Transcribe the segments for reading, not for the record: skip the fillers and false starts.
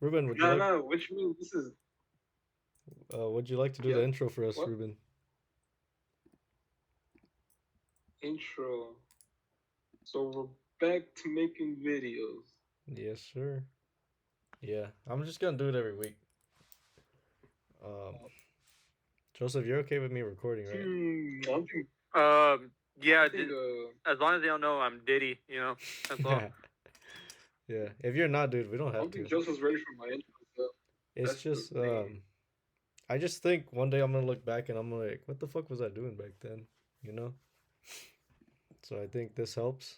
Ruben, would you No, like no. Which means this is would you like to do the yep. intro for us, What Ruben? intro? So we're back to making videos. Yes, sir. Yeah, I'm just gonna do it every week. Um, Joseph, you're okay with me recording, right? I think Yeah, I think as long as they don't know I'm Diddy, that's all. Yeah. If you're not, dude, we don't I have don't think to. Joseph's ready for my intro. So It's that's the just thing. I just think one day I'm gonna look back and I'm like, what the fuck was I doing back then? You know? So I think this helps.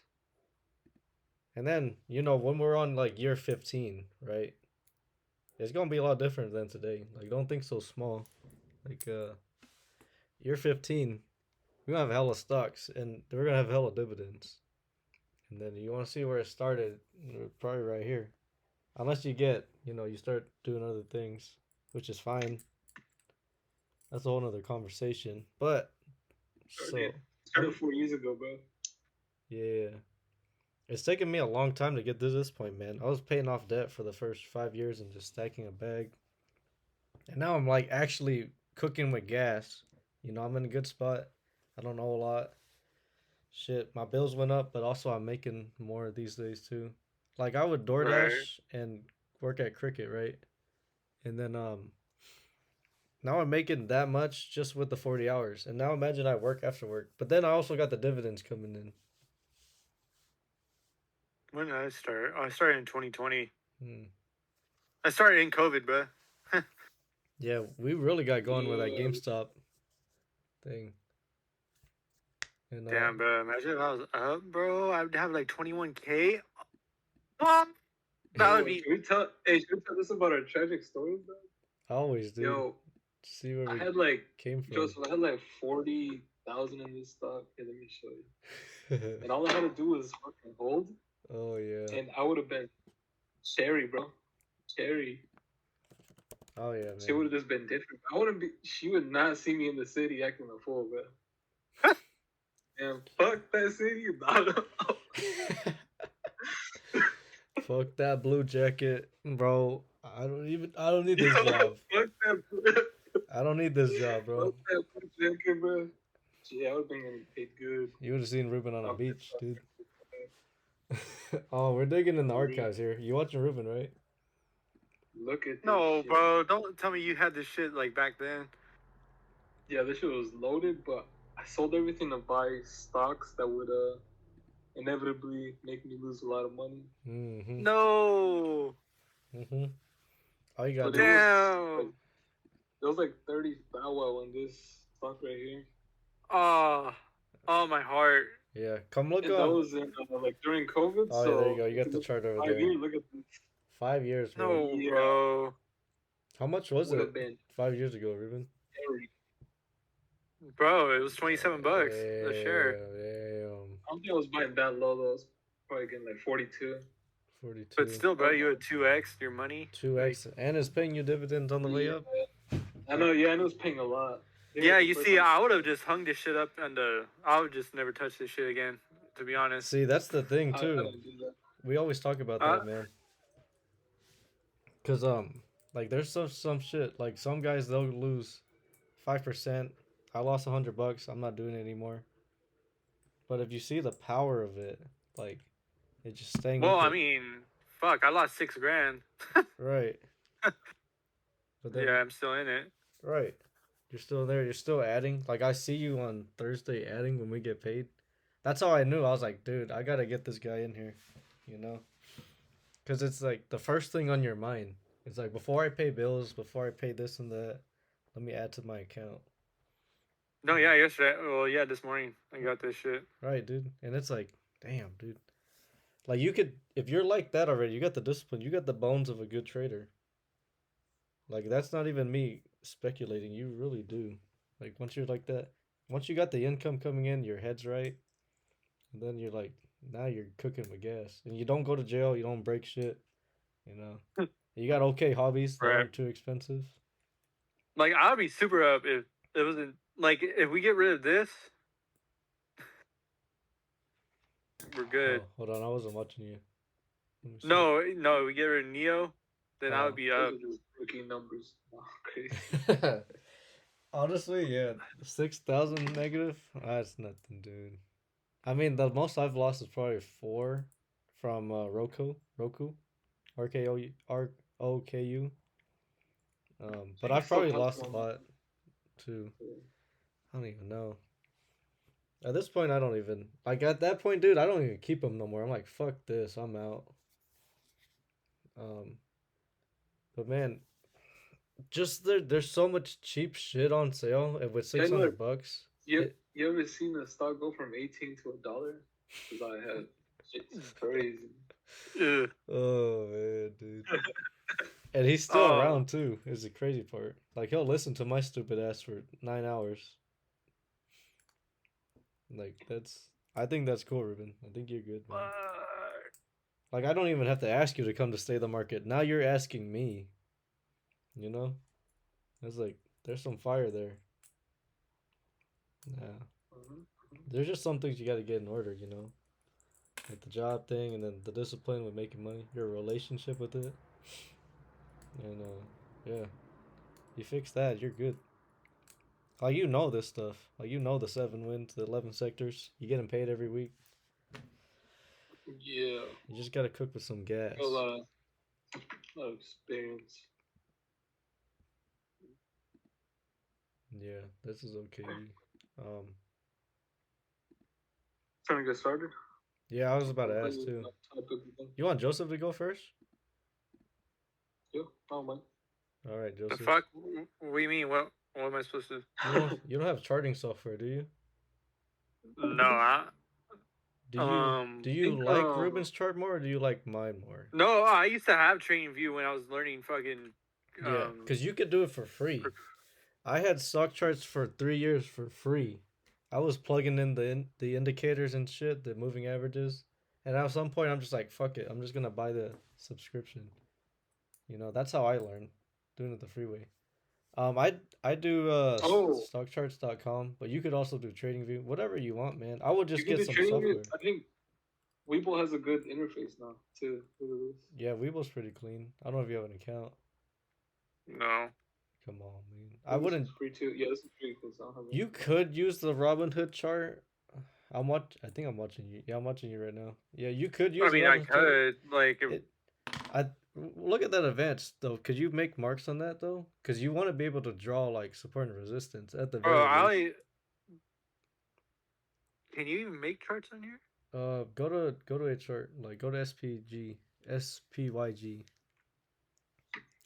And then, when we're on like year 15, right? It's gonna be a lot different than today. Like, don't think so small. Like, year 15, we're gonna have hella stocks and we're gonna have hella dividends. And then you wanna see where it started, probably right here. Unless you start doing other things, which is fine. That's a whole nother conversation. But, Started so, started 4 years ago, bro. yeah. It's taken me a long time to get to this point, man. I was paying off debt for the first 5 years and just stacking a bag. And now I'm like actually cooking with gas. I'm in a good spot. I don't know a lot. Shit, my bills went up, but also I'm making more these days too. Like I would Right. DoorDash and work at Cricket, right? And then now I'm making that much just with the 40 hours. And now imagine I work after work. But then I also got the dividends coming in. When did I start? Oh, I started in 2020. Hmm. I started in COVID, bro. Yeah, we really got going with that Yeah, GameStop thing. And Damn, bro. Imagine if I was up, bro. I would have like 21K. Oh, that would yo, be. should we tell this about our tragic stories, bro? I always do. Yo, See where I we had like came from. Joseph, I had like 40,000 in this stock. Here, let me show you. And all I had to do was fucking hold, Oh yeah. and I would have been cherry, bro. Cherry. Oh yeah, She man. would have just been different. I wouldn't be. She would not see me in the city acting a fool, bro. And fuck that city. Fuck that blue jacket, bro. I don't need Yo, this job. fuck that. I don't need this job, Fuck bro. that blue jacket, bro. Yeah, I would have been getting paid good. You would have seen Ruben on a Off this beach, stuff. dude. Oh, we're digging in the For real. archives here. You watching Ruben, right? Look at this No, shit. bro. Don't tell me you had this shit like back then. Yeah, this shit was loaded, but I sold everything to buy stocks that would inevitably make me lose a lot of money. Mm-hmm. No. Mm-hmm. All you So gotta there do. was Damn. there was like 30 Bow Wow in this stock right here. Oh, oh, my heart. Yeah, come look And that on. was in like during COVID. Oh yeah, there you So go. You if got you the look chart over at 5 there. years, look at this. 5 years, bro. No, Yeah, bro. How much was would have it been 5 years ago, Ruben? scary. Bro, it was $27 a share. Damn. I don't think I was buying that low though. I was probably getting like 42. But 42. still, bro, you had 2x your money. Like, 2x. And it's paying you dividends on the way Yeah, up. I know. Yeah, I know it's paying a lot. I think yeah, it's the you first see, time. I would have just hung this shit up and I would just never touch this shit again, to be honest. See, that's the thing, I too. don't do that. We always talk about Uh, that, man. Because, like, there's some shit. Like, some guys, they'll lose 5%. I lost $100. I'm not doing it anymore. But if you see the power of it, like, it's just staying well, with I it. mean, fuck, I lost 6 grand. Right. But Yeah, then, I'm still in it. right. You're still there. You're still adding. Like, I see you on Thursday adding when we get paid. That's how I knew. I was like, dude, I gotta get this guy in here, you know? Because it's like the first thing on your mind. It's like, before I pay bills, before I pay this and that, let me add to my account. No, yeah, yesterday. Well, yeah, this morning I got this shit. Right, dude? And it's like, damn, dude. Like, you could, if you're like that already, you got the discipline, you got the bones of a good trader. Like, that's not even me speculating. You really do. Like, once you're like that, once you got the income coming in, your head's right, and then you're like, now you're cooking with gas. And you don't go to jail, you don't break shit, you know? You got okay hobbies that Right. aren't too expensive. Like, I would be super up if it wasn't like if we get rid of this, we're good. Oh, hold on, I wasn't watching you. Let me see. No, we get rid of Neo. then I would be Those up. are just rookie numbers. Oh, crazy. Honestly, yeah, 6,000 negative. That's nothing, dude. I mean, the most I've lost is probably 4 from Roku, ROKU. But You can I've still probably punch lost a one. lot too. Yeah. I don't even know. At this point, I don't even like. At that point, dude, I don't even keep them no more. I'm like, fuck this, I'm out. Um, but man, just there's so much cheap shit on sale with Hey, look, $600. you It, you ever seen the stock go from 18 to $1? Because I have. It's crazy. Ugh. oh man, dude. And he's still Oh, around too. Is the crazy part. Like he'll listen to my stupid ass for 9 hours. Like that's. I think that's cool, Ruben. I think you're good, man. fuck. Like I don't even have to ask you to come to Stay the Market. Now you're asking me. You know, it's like there's some fire there. Yeah, Mhm. there's just some things you got to get in order. You know, like the job thing, and then the discipline with making money. Your relationship with it, and yeah, you fix that, you're good. Like you know this stuff. Like you know the 7 wins, the 11 sectors. You getting paid every week. Yeah, You just gotta cook with some gas. a lot of experience. Yeah, this is okay. Um, Trying to get started. yeah, I was about to I'll ask you too. topic again. You want Joseph to go first? Yeah, oh man. All right, The Joseph. fuck? What do you mean? What am I supposed to? You don't have charting software, do you? No, I Do I you think like Ruben's chart more or do you like mine more? no. I used to have Training View when I was learning fucking Yeah, because you could do it for free. I had stock charts for 3 years for free. I was plugging in the indicators and shit, the moving averages, and at some point I'm just like, fuck it, I'm just gonna buy the subscription. You know, that's how I learn, doing it the free way. I do oh, stockcharts.com, but you could also do TradingView, whatever you want, man. I would you just can get do some training. software. I think Weeble has a good interface now too. Look at this. Yeah, Weeble's pretty clean. I don't know if you have an account. no. Come on, man. I I think this wouldn't. is free too. Yeah, this is free because I don't have You it. could use the Robinhood chart. I think I'm watching you. Yeah, I'm watching you right now. Yeah, you could I use the mean, I Robinhood chart. could like, It. I look at that advance though. Could you make marks on that though? Because you want to be able to draw like support and resistance at the bro. very least. Can you even make charts on here? Go to a chart. Like go to SPYG.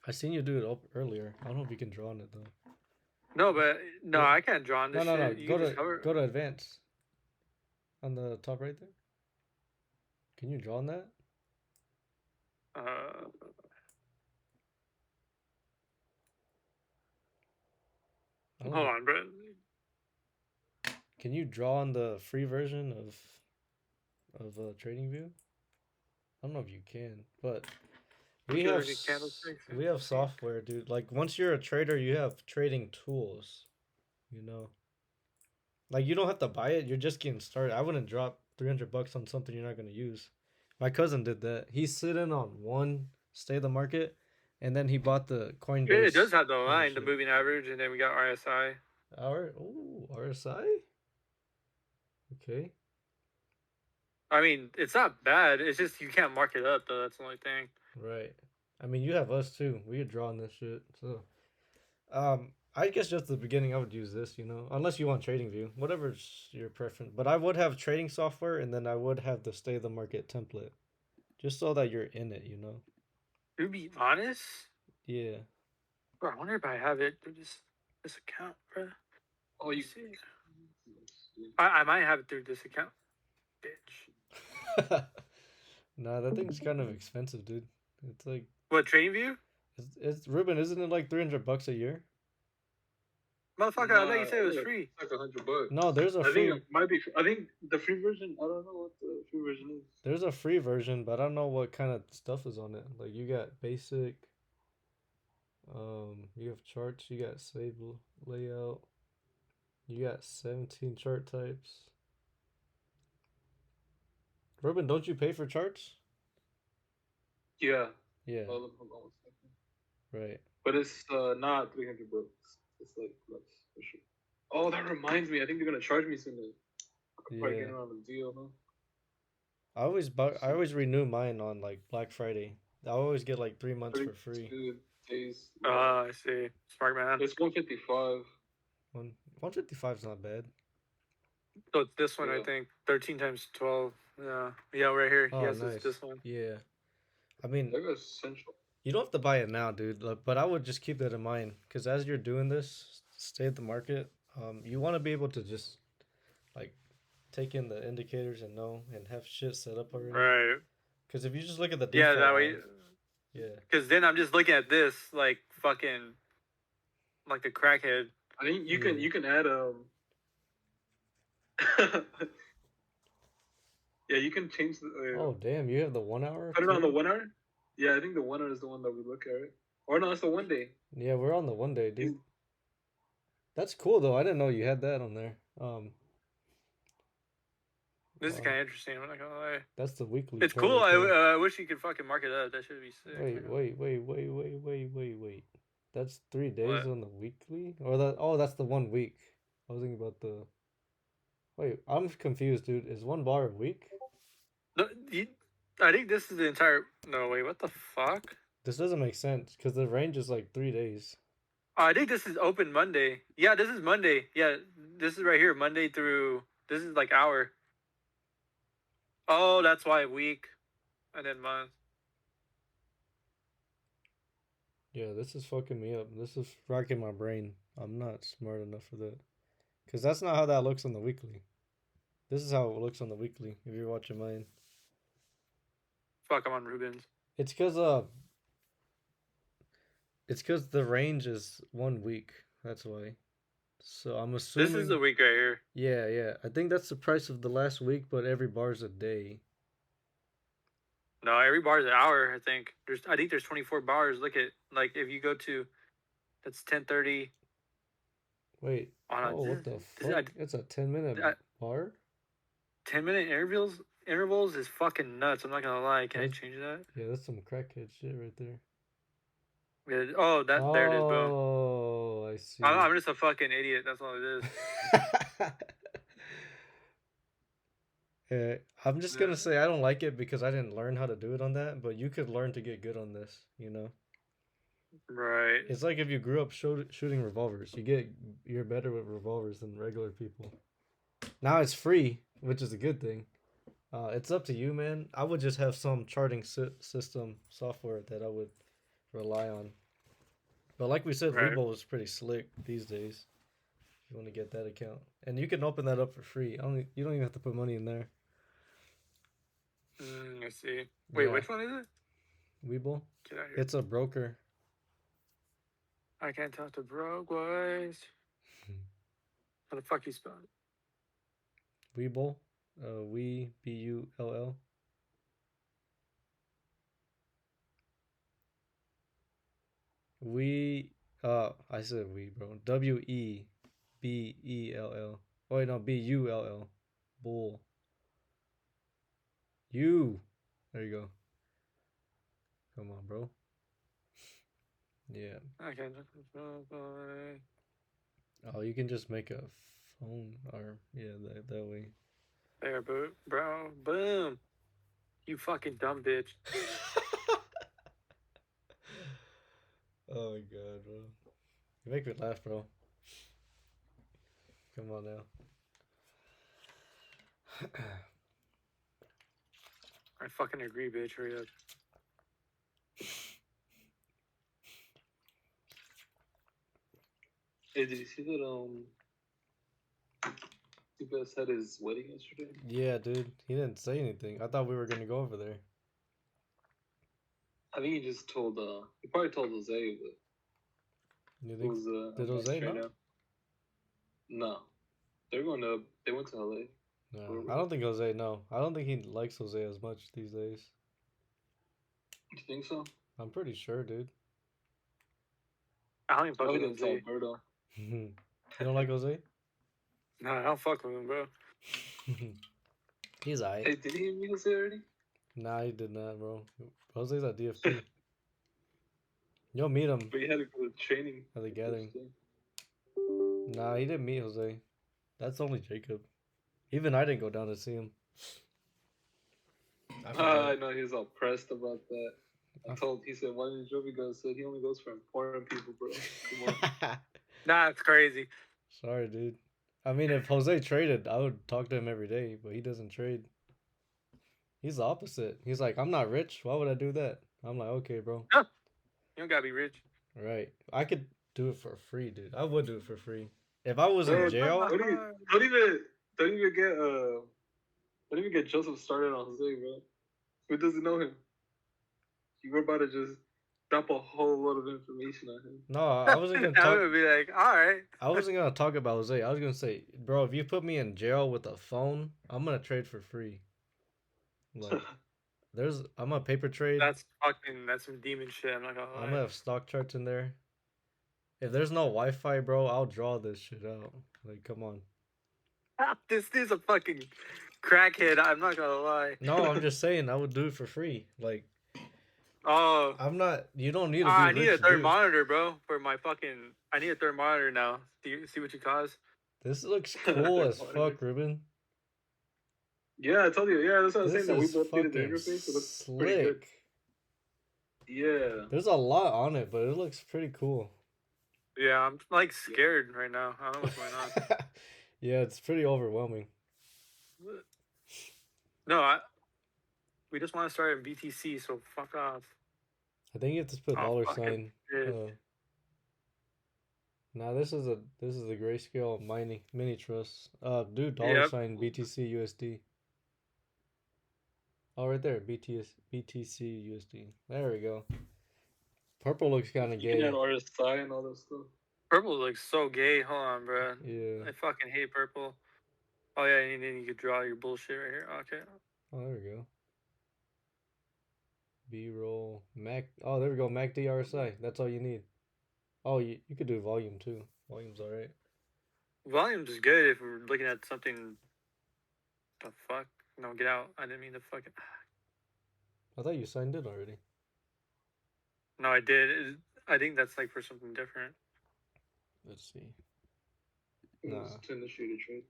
I seen you do it up earlier. I don't know if you can draw on it though. No, but no, Go, I can't draw on no, this no, no. shit. You can just cover. Go to advance on the top right there. Can you draw on that? Uh, I don't hold know. on, bro. Can you draw on the free version of TradingView? I don't know if you can, but we Okay, have look at candlesticks. we have software, dude. Like once you're a trader, you have trading tools. You know, like you don't have to buy it. You're just getting started. I wouldn't drop $300 on something you're not gonna use. My cousin did that. He's sitting on one Stay the Market, and then he bought the It does Coinbase have the line, the membership. moving average, and then we got RSI. RSI. Okay. I mean, it's not bad. It's just you can't mark it up though. That's the only thing. Right. I mean, you have us too. We could draw on this shit. So, I guess just the beginning, I would use this. You know, unless you want Trading View, whatever's your preference. But I would have trading software, and then I would have the Stay the Market template, just so that you're in it. You know. To be honest, Yeah. bro, I wonder if I have it through this account, bro. Oh, you See, I might have it through this account, bitch. Nah, that thing's kind of expensive, dude. It's like What, Trading View? it's Ruben, isn't it like $300 a year? Motherfucker, I thought you said it was free. It's like $100. No, there's a I think free. it might be. I think the free version. I don't know what the free version is. There's a free version, but I don't know what kind of stuff is on it. Like you got basic. You have charts. You got save layout. You got 17 chart types. Ruben, don't you pay for charts? Yeah. Yeah. Hold on 1 second. Right. but it's not $300. It's like less for sure. Oh, that reminds me. I think they're gonna charge me soon. I could probably get Yeah. it on a deal, huh? I always renew mine on like Black Friday. I always get like 3 months for free. 32 days. I see. Smart man. It's 155. 155 is not bad. So it's this one, I Yeah. think. 13 times 12. Yeah. Yeah, right here. He Oh, has nice. this one. Yeah. I mean, That guy's essential. you don't have to buy it now, dude. But I would just keep that in mind because as you're doing this, stay at the market. You want to be able to just like take in the indicators and know and have shit set up already. Right. Because if you just look at the Yeah, default that way. one, yeah. Because then I'm just looking at this like fucking like the crackhead. I think you Mm. can add yeah, you can change the Oh damn, you have the 1 hour. put it on too? the 1 hour. Yeah, I think the 1 hour is the one that we look at. Right? Or no, it's the 1 day. Yeah, we're on the 1 day, dude. That's cool though. I didn't know you had that on there. This is Wow. kind of interesting. I'm not gonna lie. That's the weekly. It's chart cool. right there. I wish you could fucking mark it up. That should be sick. Wait. That's 3 days What? on the weekly, or that? Oh, that's the 1 week. I was thinking about the. Wait, I'm confused, dude. Is 1 bar a week? No, I think this is the entire. No, wait. What the fuck? This doesn't make sense because the range is like 3 days. I think this is open Monday. Yeah, this is Monday. Yeah, this is right here. Monday through. This is like hour. Oh, that's why week, and then month. Yeah, this is fucking me up. This is racking my brain. I'm not smart enough for that. Because that's not how that looks on the weekly. This is how it looks on the weekly if you're watching mine. Fuck, I'm on Rubens. It's because the range is 1 week. That's why. So I'm assuming This is the week right here. Yeah. I think that's the price of the last week, but every bar's a day. No, every bar is an hour. I think there's 24 bars. Look at like if you go to, that's 10:30. Wait. On Oh, what the fuck? It's a 10-minute bar? 10-minute intervals is fucking nuts. I'm not gonna lie. Can I change that? Yeah, that's some crackhead shit right there. Yeah, oh, there it is. Boom. Oh, I see. I'm just a fucking idiot. That's all it is. Yeah, I'm just gonna say I don't like it because I didn't learn how to do it on that, but you could learn to get good on this, you know? Right. It's like if you grew up shooting revolvers, you're better with revolvers than regular people. Now it's free, which is a good thing. It's up to you, man. I would just have some charting system software that I would rely on. But like we said, Right. Webull is pretty slick these days. If you want to get that account, and you can open that up for free. You don't even have to put money in there. I see. Wait, Yeah. which one is it? Webull. Get out here. It's a broker. I can't talk to broke boys. How the fuck you spell it? Webull. Bull. I said we, bro. Webell. Oh wait, no, Bull. Bull. You. There you go. Come on, bro. Yeah. I can't talk to broke boy. Oh, you can just make a phone or yeah, that way. There, bro. Boom. You fucking dumb bitch. Oh my god, bro. You make me laugh, bro. Come on now. I fucking agree, bitch. Hurry up. Hey, did you see that Stupid had his wedding yesterday? Yeah, dude. He didn't say anything. I thought we were gonna go over there. I think he just told he probably told Jose, but You it think? was Did I'm Jose right know? now. No. They went to LA. No, I don't think Jose. No, I don't think he likes Jose as much these days. You think so? I'm pretty sure, dude. I don't even Oh, fuck he with didn't tell him. Alberto. You don't like Jose? Nah, I don't fuck with him, bro. He's alright. Hey, did he meet Jose already? Nah, he did not, bro. Jose's at DFP. You'll meet him But he had to go to training. at the the gathering. first day. Nah, he didn't meet Jose. That's only Jacob. Even I didn't go down to see him. I I forgot. know he was all pressed about that. I He said, why didn't Jovi go? Said he only goes for important people, bro. Come on. Nah, it's crazy. Sorry, dude. I mean, if Jose traded, I would talk to him every day, but he doesn't trade. He's the opposite. He's like, I'm not rich. Why would I do that? I'm like, okay, bro. You don't gotta be rich. Right. I could do it for free, dude. I would do it for free. If I was in Bro, jail, don't even get Joseph started on Jose, bro. Who doesn't know him? You were about to just dump a whole lot of information on him. no, I wasn't gonna I talk. would be like, all right. I wasn't gonna talk about Jose. I was gonna say, bro, if you put me in jail with a phone, I'm gonna trade for free. Like, I'm gonna paper trade. That's some demon shit. I'm not gonna lie. I'm gonna have stock charts in there. If there's no Wi-Fi, bro, I'll draw this shit out. Like, come on. This is a fucking crackhead. I'm not gonna lie. No, I'm just saying I would do it for free. Like, Oh, I'm not. You don't need to be I rich need a to third do it. monitor, bro, for my fucking. I need a third monitor now. See what you cause? This looks cool as fuck, Ruben. Yeah, I told you. Yeah, that's what I was This saying. That we is both needed the fucking interface. It looks pretty good. slick. Yeah. There's a lot on it, but it looks pretty cool. Yeah, I'm like scared right now. I don't know what's going on. Yeah, it's pretty overwhelming. No, we just want to start in BTC, so fuck off. I think you have to put Oh, dollar fucking sign. shit. Now this is the grayscale mining mini trust. Do dollar Yep. sign BTC USD. Oh, right there, BTC USD. There we go. Purple looks kind of You can gay. add RSI and all that stuff. Purple looks so gay. Hold on, bro. Yeah. I fucking hate purple. Oh yeah, and then you could draw your bullshit right here. Okay. Oh, there we go. B-roll Mac. Oh, there we go. Mac DRSI. That's all you need. Oh, you could do volume too. Volume's all right. Volume's is good if we're looking at something. The fuck? No, get out. I didn't mean to fucking. I thought you signed in already. No, I did. I think that's like for something different. Let's see. It Nah. was to initiate a trade.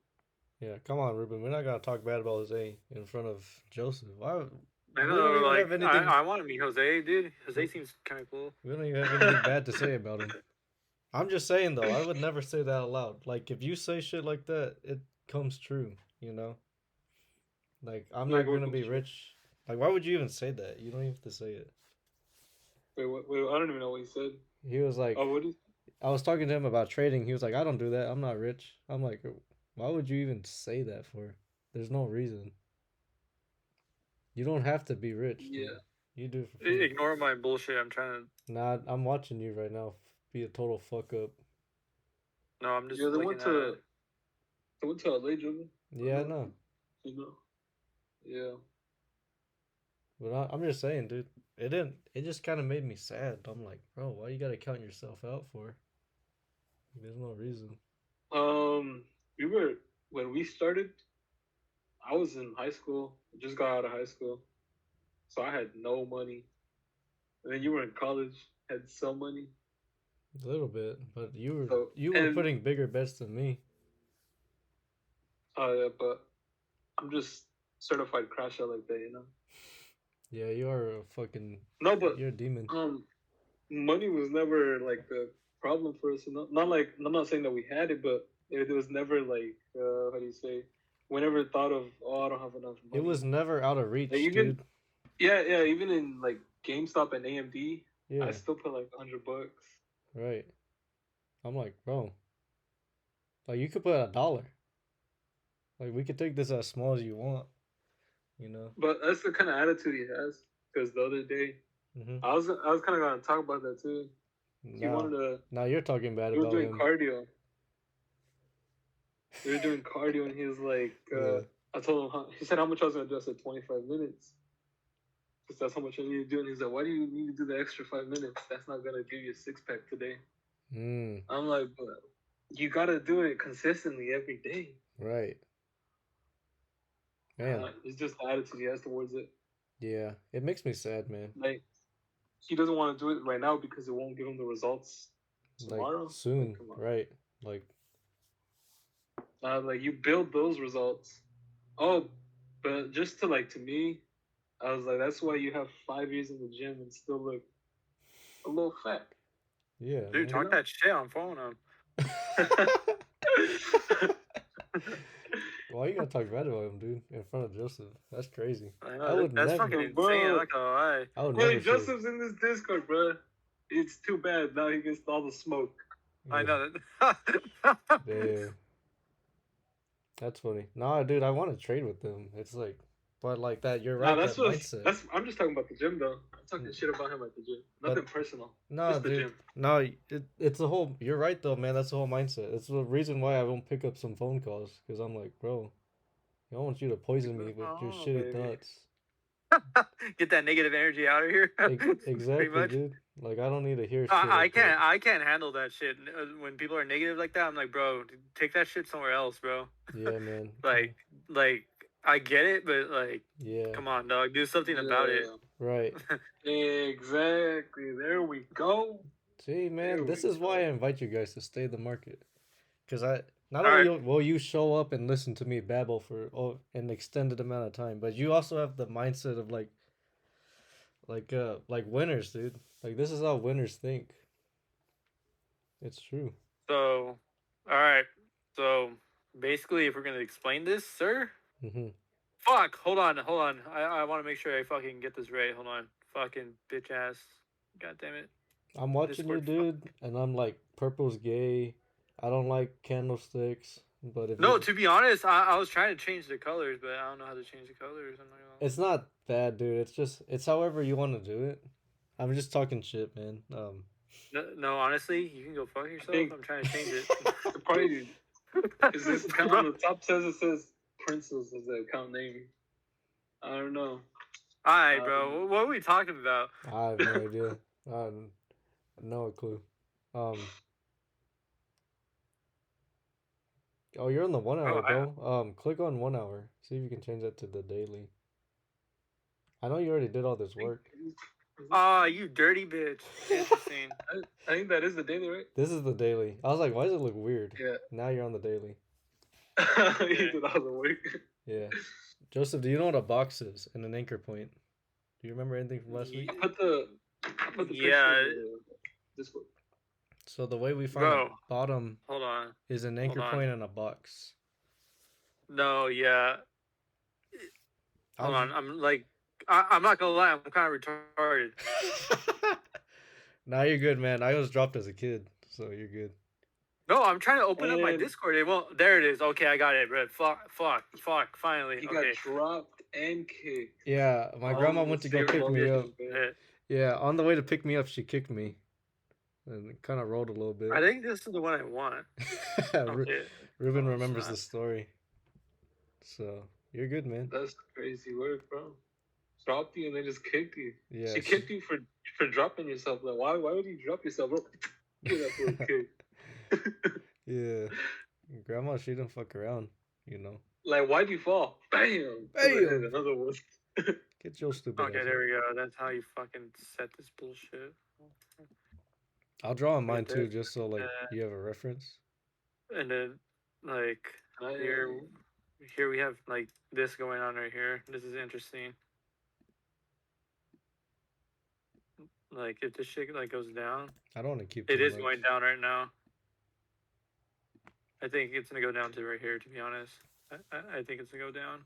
Yeah, come on, Ruben. We're not gonna talk bad about Jose in front of Joseph. Why? I We don't know, even like, have anything. I want to meet Jose, dude. Jose seems kind of cool. We don't even have anything bad to say about him. I'm just saying though, I would never say that out loud. Like if you say shit like that, it comes true, you know? Like I'm Like, not what gonna be comes true? rich. Like why would you even say that? You don't even have to say it. Wait, I don't even know what he said. He was like, Oh, what is? I was talking to him about trading. He was like, I don't do that. I'm not rich. I'm like, why would you even say that for? There's no reason. You don't have to be rich. Yeah. Dude. You do it for free. Ignore my bullshit. I'm trying to. Nah, I'm watching you right now. Be a total fuck up. No, I'm just Yeah, looking at it. They went to LA, Jimmy. Yeah, I know. You know. Yeah. But I'm just saying, dude. It didn't. It just kind of made me sad. I'm like, bro, why you gotta count yourself out for? There's no reason. When we started. I was in high school. Just got out of high school, so I had no money. And then you were in college, had some money. A little bit, but you So, were putting bigger bets than me. Oh yeah, but I'm just certified crash out like that, you know. Yeah, you are a fucking. No, but You're a demon. money was never like the problem for us. Not like I'm not saying that we had it, but it was never like how do you say? We never thought of I don't have enough money. It was never out of reach, Like, even, dude. Yeah. Even in like GameStop and AMD, Yeah, I still put like $100. right. I'm like, bro. Like you could put $1. Like we could take this as small as you want. You know. But that's the kind of attitude he has. Because the other day, I was kind of gonna talk about that too. He wanted to. Now you're talking bad We were about doing him. cardio. We were doing cardio, and he was like, Yeah. I told him, he said how much I was gonna do. I said 25 minutes. Because that's how much I need to do. And he's like, why do you need to do the extra 5 minutes? That's not gonna give you a six pack today. I'm like, but you gotta do it consistently every day. Right. Man. It's just the attitude he has towards it. Yeah, it makes me sad, man. Like, he doesn't want to do it right now because it won't give him the results tomorrow. Like soon, like, come on. right? Like you build those results. Oh, but just to me, I was like, that's why you have 5 years in the gym and still look a little fat. Yeah, dude, talk that shit on phone. Why you gonna talk bad about him, dude, in front of Joseph? That's crazy. I know, I would that's never. fucking insane. Bro. I'm not gonna lie. I would Hey, never. Joseph's in this Discord, bro. It's too bad. Now he gets all the smoke. I know that. Damn. That's funny. Nah, dude, I want to trade with them. It's like, but like that, you're right. Nah, that's that mindset. That's. I'm just talking about the gym, though. I'm talking shit about him at the gym. Nothing personal. No, just the dude. gym. No, it's the whole. You're right though, man. That's the whole mindset. It's the reason why I don't pick up some phone calls because I'm like, bro, I don't want you to poison me with your shitty thoughts. Get that negative energy out of here. Exactly, dude. Like I don't need to hear shit. I can't handle that shit. When people are negative like that, I'm like, bro, take that shit somewhere else, bro. Yeah, man. like I get it, but like, yeah, come on, dog, do something about it. Right. Exactly. There we go. See, man, this is why I invite you guys to stay in the market, because not All only right. will you show up and listen to me babble for an extended amount of time, but you also have the mindset of like winners, dude. Like this is how winners think. It's true. So, all right. So basically, if we're gonna explain this, sir. Mm-hmm. Fuck. Hold on. I want to make sure I fucking get this right. Hold on. Fucking bitch ass. God damn it. I'm watching you, dude, and I'm like, purple's gay. I don't like candlesticks, but if no, to be honest, I was trying to change the colors, but I don't know how to change the colors. It's not bad, dude. It's however you want to do it. I'm just talking shit, man. No, honestly, you can go fuck yourself. I'm trying to change it. Probably is this account on the top it says Princess as the account name. I don't know. Alright, bro. What are we talking about? I have no idea. I have no clue. Oh, you're on the 1 hour, bro. Click on 1 hour. See if you can change that to the daily. I know you already did all this work. Ah, you dirty bitch. Interesting. I think that is the daily, right? This is the daily. I was like, why does it look weird? Yeah. Now you're on the daily. You did all the work. Yeah. Joseph, do you know what a box is and an anchor point? Do you remember anything from last week? I put the Discord. So the way we find a bottom is an anchor point and a box. No, yeah. Hold on. I'm like, I'm not gonna lie, I'm kind of retarded. Nah, you're good, man. I was dropped as a kid, so you're good. No, I'm trying to open up my Discord. It won't. There it is. Okay, I got it, bro. Fuck. Finally. You got dropped and kicked. Yeah, my grandma went to go pick me up. Yeah, on the way to pick me up, she kicked me. And kind of rolled a little bit. I think this is the one I want. Okay. Ruben remembers the story. So, you're good, man. That's crazy work, bro. Dropped you and then just kicked you. Yeah. She kicked you for dropping yourself. Like, why would you drop yourself, bro? Get up for a kick. Yeah. Grandma, she didn't fuck around, you know. Like, why'd you fall? Bam! Bam! Another one. Get your stupid Okay, there we go. That's how you fucking set this bullshit. I'll draw on mine too, just so like you have a reference. And then like here we have like this going on right here. This is interesting. Like if this shit like goes down, I don't want to keep. It is going down right now. I think it's gonna go down to right here. To be honest, I think it's gonna go down.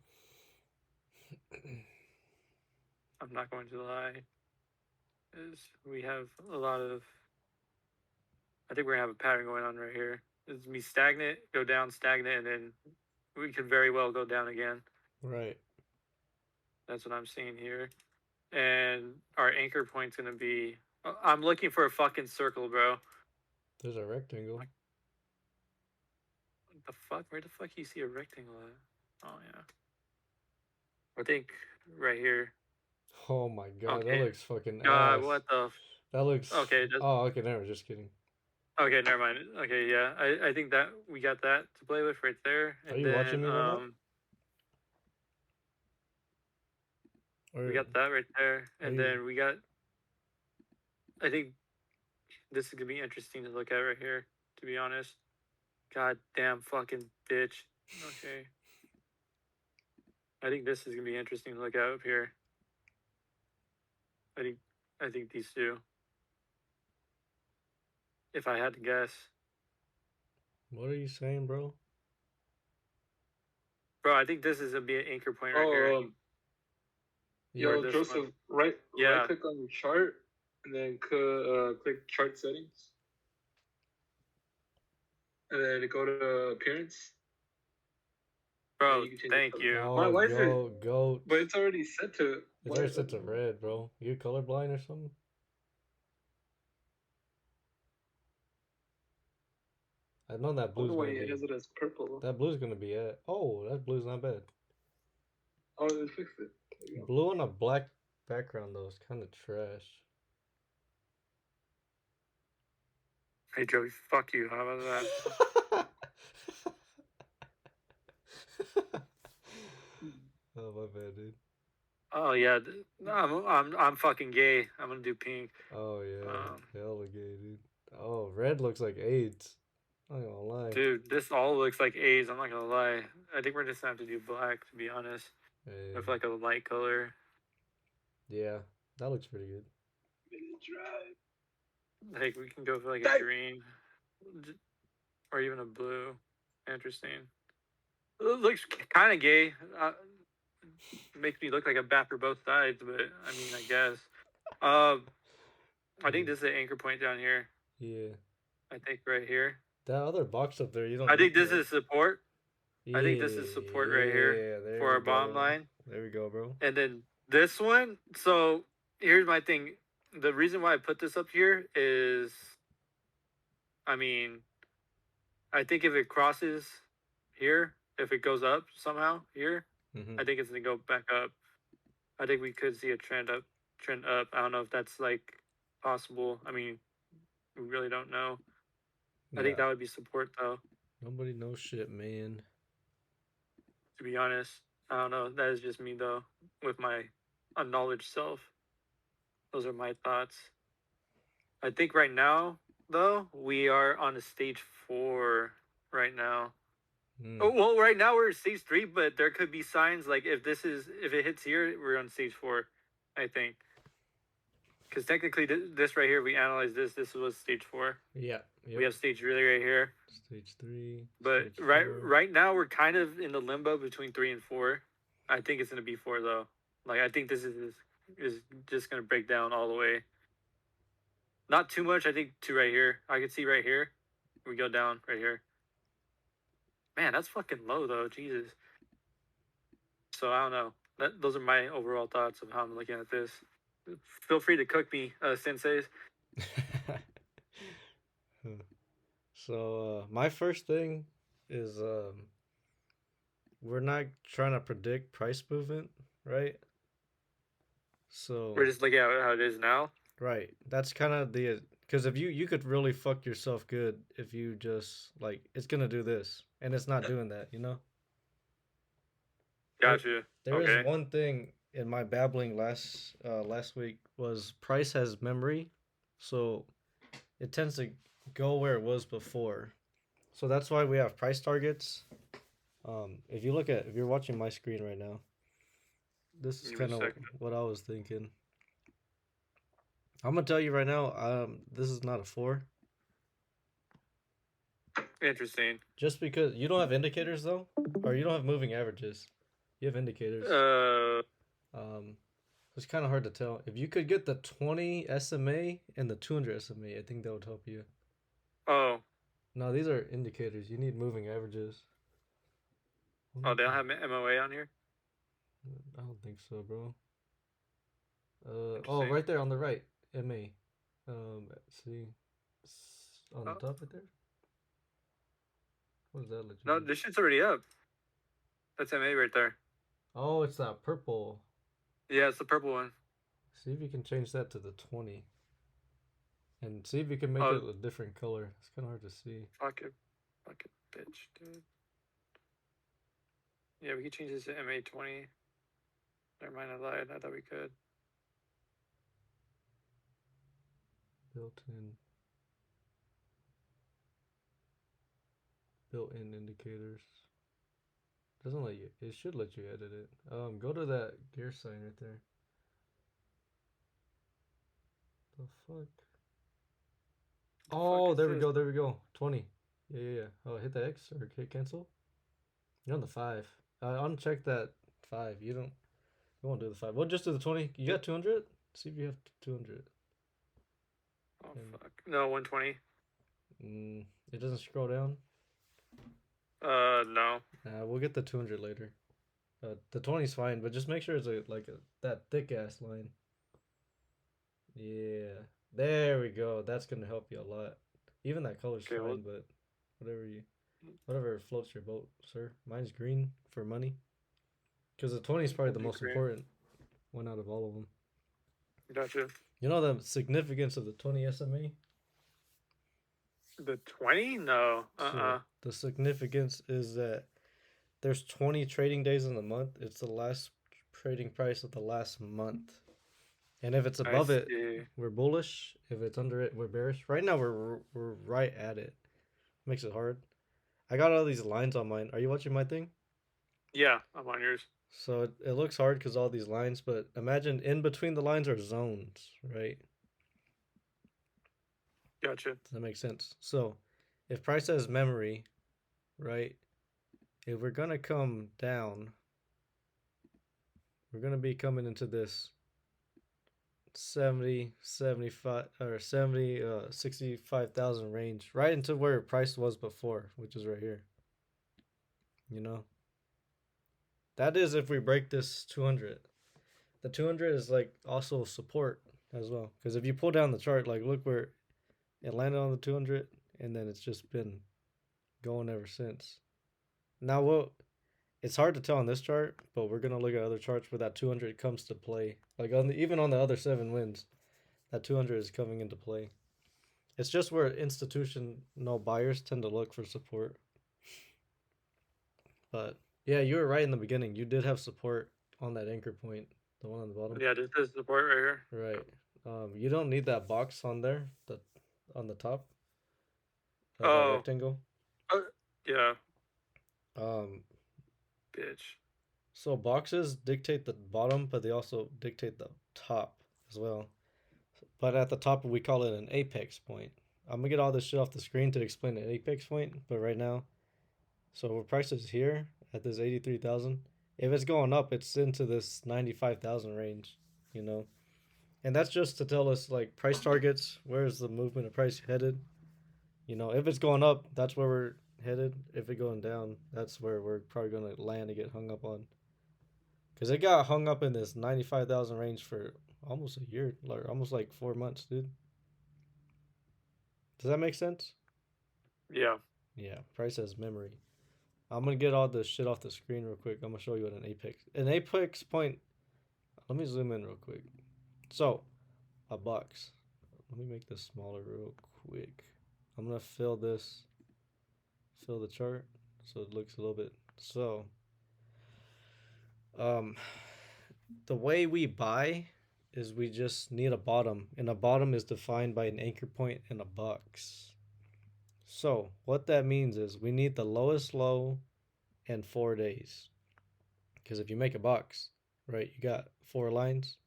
I'm not going to lie. We have a lot of. I think we're gonna have a pattern going on right here. It's me stagnant, go down, stagnant, and then we could very well go down again. Right. That's what I'm seeing here. And our anchor point's gonna be. I'm looking for a fucking circle, bro. There's a rectangle. What the fuck? Where the fuck you see a rectangle at? Oh yeah. I think right here. Oh my god, okay. That looks fucking God, ass. what the? That looks. Okay. Oh, okay. Never. Just kidding. Okay, never mind. Okay, yeah, I think that we got that to play with right there. And Are you watching me right now? We got that right there, and then we got. I think this is gonna be interesting to look at right here. To be honest, god damn fucking bitch. Okay. I think this is gonna be interesting to look at up here. I think these two. If I had to guess. What are you saying, bro? Bro, I think this is gonna be an anchor point right here. Yo, Joseph, right click on your chart and then click chart settings. And then go to appearance. Bro, thank you. Oh, why is go. But it's already set to. It's already set to red, bro. You colorblind or something? I know that blue's gonna be. Has it as purple. That blue's gonna be at. Oh, that blue's not bad. Oh, they fixed it. Blue on a black background though is kind of trash. Hey Joey, fuck you. How about that? Oh my bad, dude. Oh yeah, I'm fucking gay. I'm gonna do pink. Oh yeah, hella gay, dude. Oh, red looks like AIDS. I'm not gonna lie. Dude, this all looks like A's. I'm not gonna lie. I think we're just gonna have to do black, to be honest. Hey. With like a light color. Yeah, that looks pretty good. Like we can go for like a green, or even a blue. Interesting. It looks kind of gay. Makes me look like a bat for both sides, but I mean, I guess. I think this is an anchor point down here. Yeah. I think right here. That other box up there, you don't. I think this is support. Yeah, I think this is support right here for our bottom line. There we go, bro. And then this one. So here's my thing. The reason why I put this up here is, I mean, I think if it crosses here, if it goes up somehow here, I think it's gonna go back up. I think we could see a trend up. I don't know if that's like possible. I mean, we really don't know. I think that would be support though. Nobody knows shit, man. To be honest, I don't know. That is just me though, with my unknowledge self. Those are my thoughts. I think right now, though, we are on a stage 4 right now. Oh, well, right now we're at stage 3, but there could be signs like if it hits here, we're on stage 4, I think. Because technically, this right here, we analyzed this. This was stage 4. Yeah. Yep. We have stage 3 right here. Stage 3. But stage right now, we're kind of in the limbo between 3 and 4. I think it's gonna be 4 though. Like I think this is just gonna break down all the way. Not too much. I think 2 right here. I can see right here. We go down right here. Man, that's fucking low though. Jesus. So I don't know. Those are my overall thoughts of how I'm looking at this. Feel free to cook me, senseis. So my first thing is we're not trying to predict price movement, right? So we're just looking at how it is now. Right. That's kind of the because if you could really fuck yourself good if you just like it's gonna do this and it's not doing that, you know. Gotcha. There is one thing in my babbling last week was price has memory, so it tends to go where it was before. So that's why we have price targets. If you're watching my screen right now, this is kind of what I was thinking. I'm gonna tell you right now, this is not a 4. Interesting. Just because you don't have indicators though, or you don't have moving averages. You have indicators. It's kind of hard to tell. If you could get the 20 SMA and the 200 SMA, I think that would help you. Oh. No, these are indicators. You need moving averages. Oh, they don't have MOA on here? I don't think so, bro. Oh, right there on the right. MA. See. On the top right there? What is that? No, this shit's already up. That's MA right there. Oh, it's that purple. Yeah, it's the purple one. See if you can change that to the 20. And see if you can make it a different color. It's kind of hard to see. Fuck it, bitch, dude. Yeah, we could change this to MA20. Never mind, I lied. I thought we could. Built-in indicators. Doesn't let you. It should let you edit it. Go to that gear sign right there. The fuck? Oh, there we go. There we go. 20. Yeah. Oh, hit the X or hit cancel. You're on the 5. Uncheck that 5. You won't do the 5. We'll just do the 20. You got 200? See if you have 200. Oh, fuck. No, 120. It doesn't scroll down? No. We'll get the 200 later. The 20 is fine, but just make sure it's that thick ass line. Yeah. There we go. That's gonna help you a lot. Even that color's fine, but whatever floats your boat, sir. Mine's green for money. Because the 20 is probably the most important one out of all of them. Gotcha. You know the significance of the 20 SMA? The 20? No. So the significance is that there's 20 trading days in the month. It's the last trading price of the last month. And if it's above it, we're bullish. If it's under it, we're bearish. Right now, we're right at it. Makes it hard. I got all these lines on mine. Are you watching my thing? Yeah, I'm on yours. So it looks hard because all these lines, but imagine in between the lines are zones, right? Gotcha. Does that make sense? So if price has memory, right? If we're going to come down, we're going to be coming into this 65,000 range, right into where price was before, which is right here. You know, that is if we break this 200. The 200 is like also support as well, because if you pull down the chart, like look where it landed on the 200, and then it's just been going ever since. Now, it's hard to tell on this chart, but we're gonna look at other charts where that 200 comes to play. Like even on the other 7 wins, that 200 is coming into play. It's just where institutional buyers tend to look for support. But yeah, you were right in the beginning. You did have support on that anchor point, the one on the bottom. Yeah, this is support right here. Right. You don't need that box on there, on the top. That rectangle. Yeah. Bitch. So boxes dictate the bottom, but they also dictate the top as well. But at the top, we call it an apex point. I'm gonna get all this shit off the screen to explain an apex point, but right now, so price is here at this 83,000. If it's going up, it's into this 95,000 range, you know. And that's just to tell us like price targets. Where's the movement of price headed? You know, if it's going up, that's where we're headed. If it's going down, that's where we're probably going to land and get hung up on. Because it got hung up in this 95,000 range for almost a year, like almost like 4 months, dude. Does that make sense? Yeah. Yeah, price has memory. I'm going to get all this shit off the screen real quick. I'm going to show you what an apex point. Let me zoom in real quick. So, a box. Let me make this smaller real quick. I'm going to fill the chart so it looks a little bit. So, the way we buy is we just need a bottom, and a bottom is defined by an anchor point and a box. So what that means is we need the lowest low and 4 days, because if you make a box, right, you got 4 lines.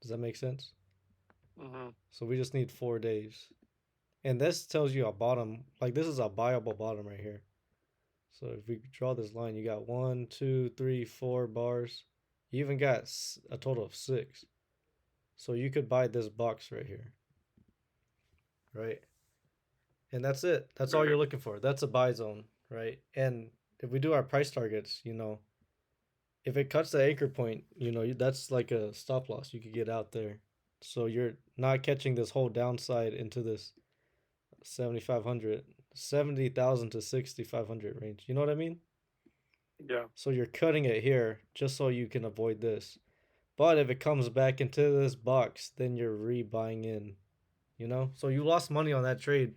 Does that make sense? So we just need 4 days, and this tells you a bottom. Like this is a buyable bottom right here. So if we draw this line, you got 1, 2, 3, 4 bars. You even got a total of 6. So you could buy this box right here. Right? And that's it. That's all you're looking for. That's a buy zone, right? And if we do our price targets, you know, if it cuts the anchor point, you know, that's like a stop loss. You could get out there. So you're not catching this whole downside into this 7,500, 70,000 to 6,500 range. You know what I mean? Yeah. So you're cutting it here just so you can avoid this. But if it comes back into this box, then you're rebuying in, you know? So you lost money on that trade,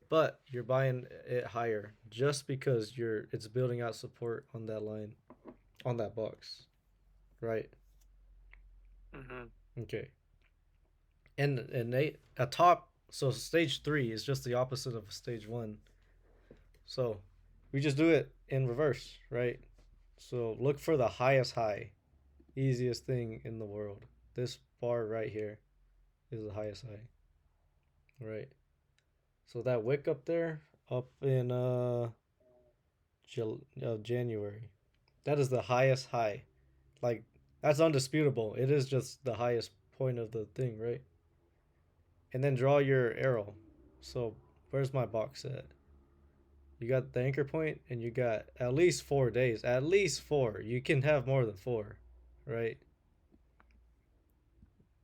but you're buying it higher just because it's building out support on that line, on that box, right? Okay. And a top So stage 3 is just the opposite of stage 1. So we just do it in reverse, right? So look for the highest high. Easiest thing in the world. This bar right here is the highest high. Right. So that wick up there, up in January, that is the highest high. Like, that's undisputable. It is just the highest point of the thing, right? And then draw your arrow. So where's my box at? You got the anchor point, and you got at least 4 days. At least 4. You can have more than 4, right?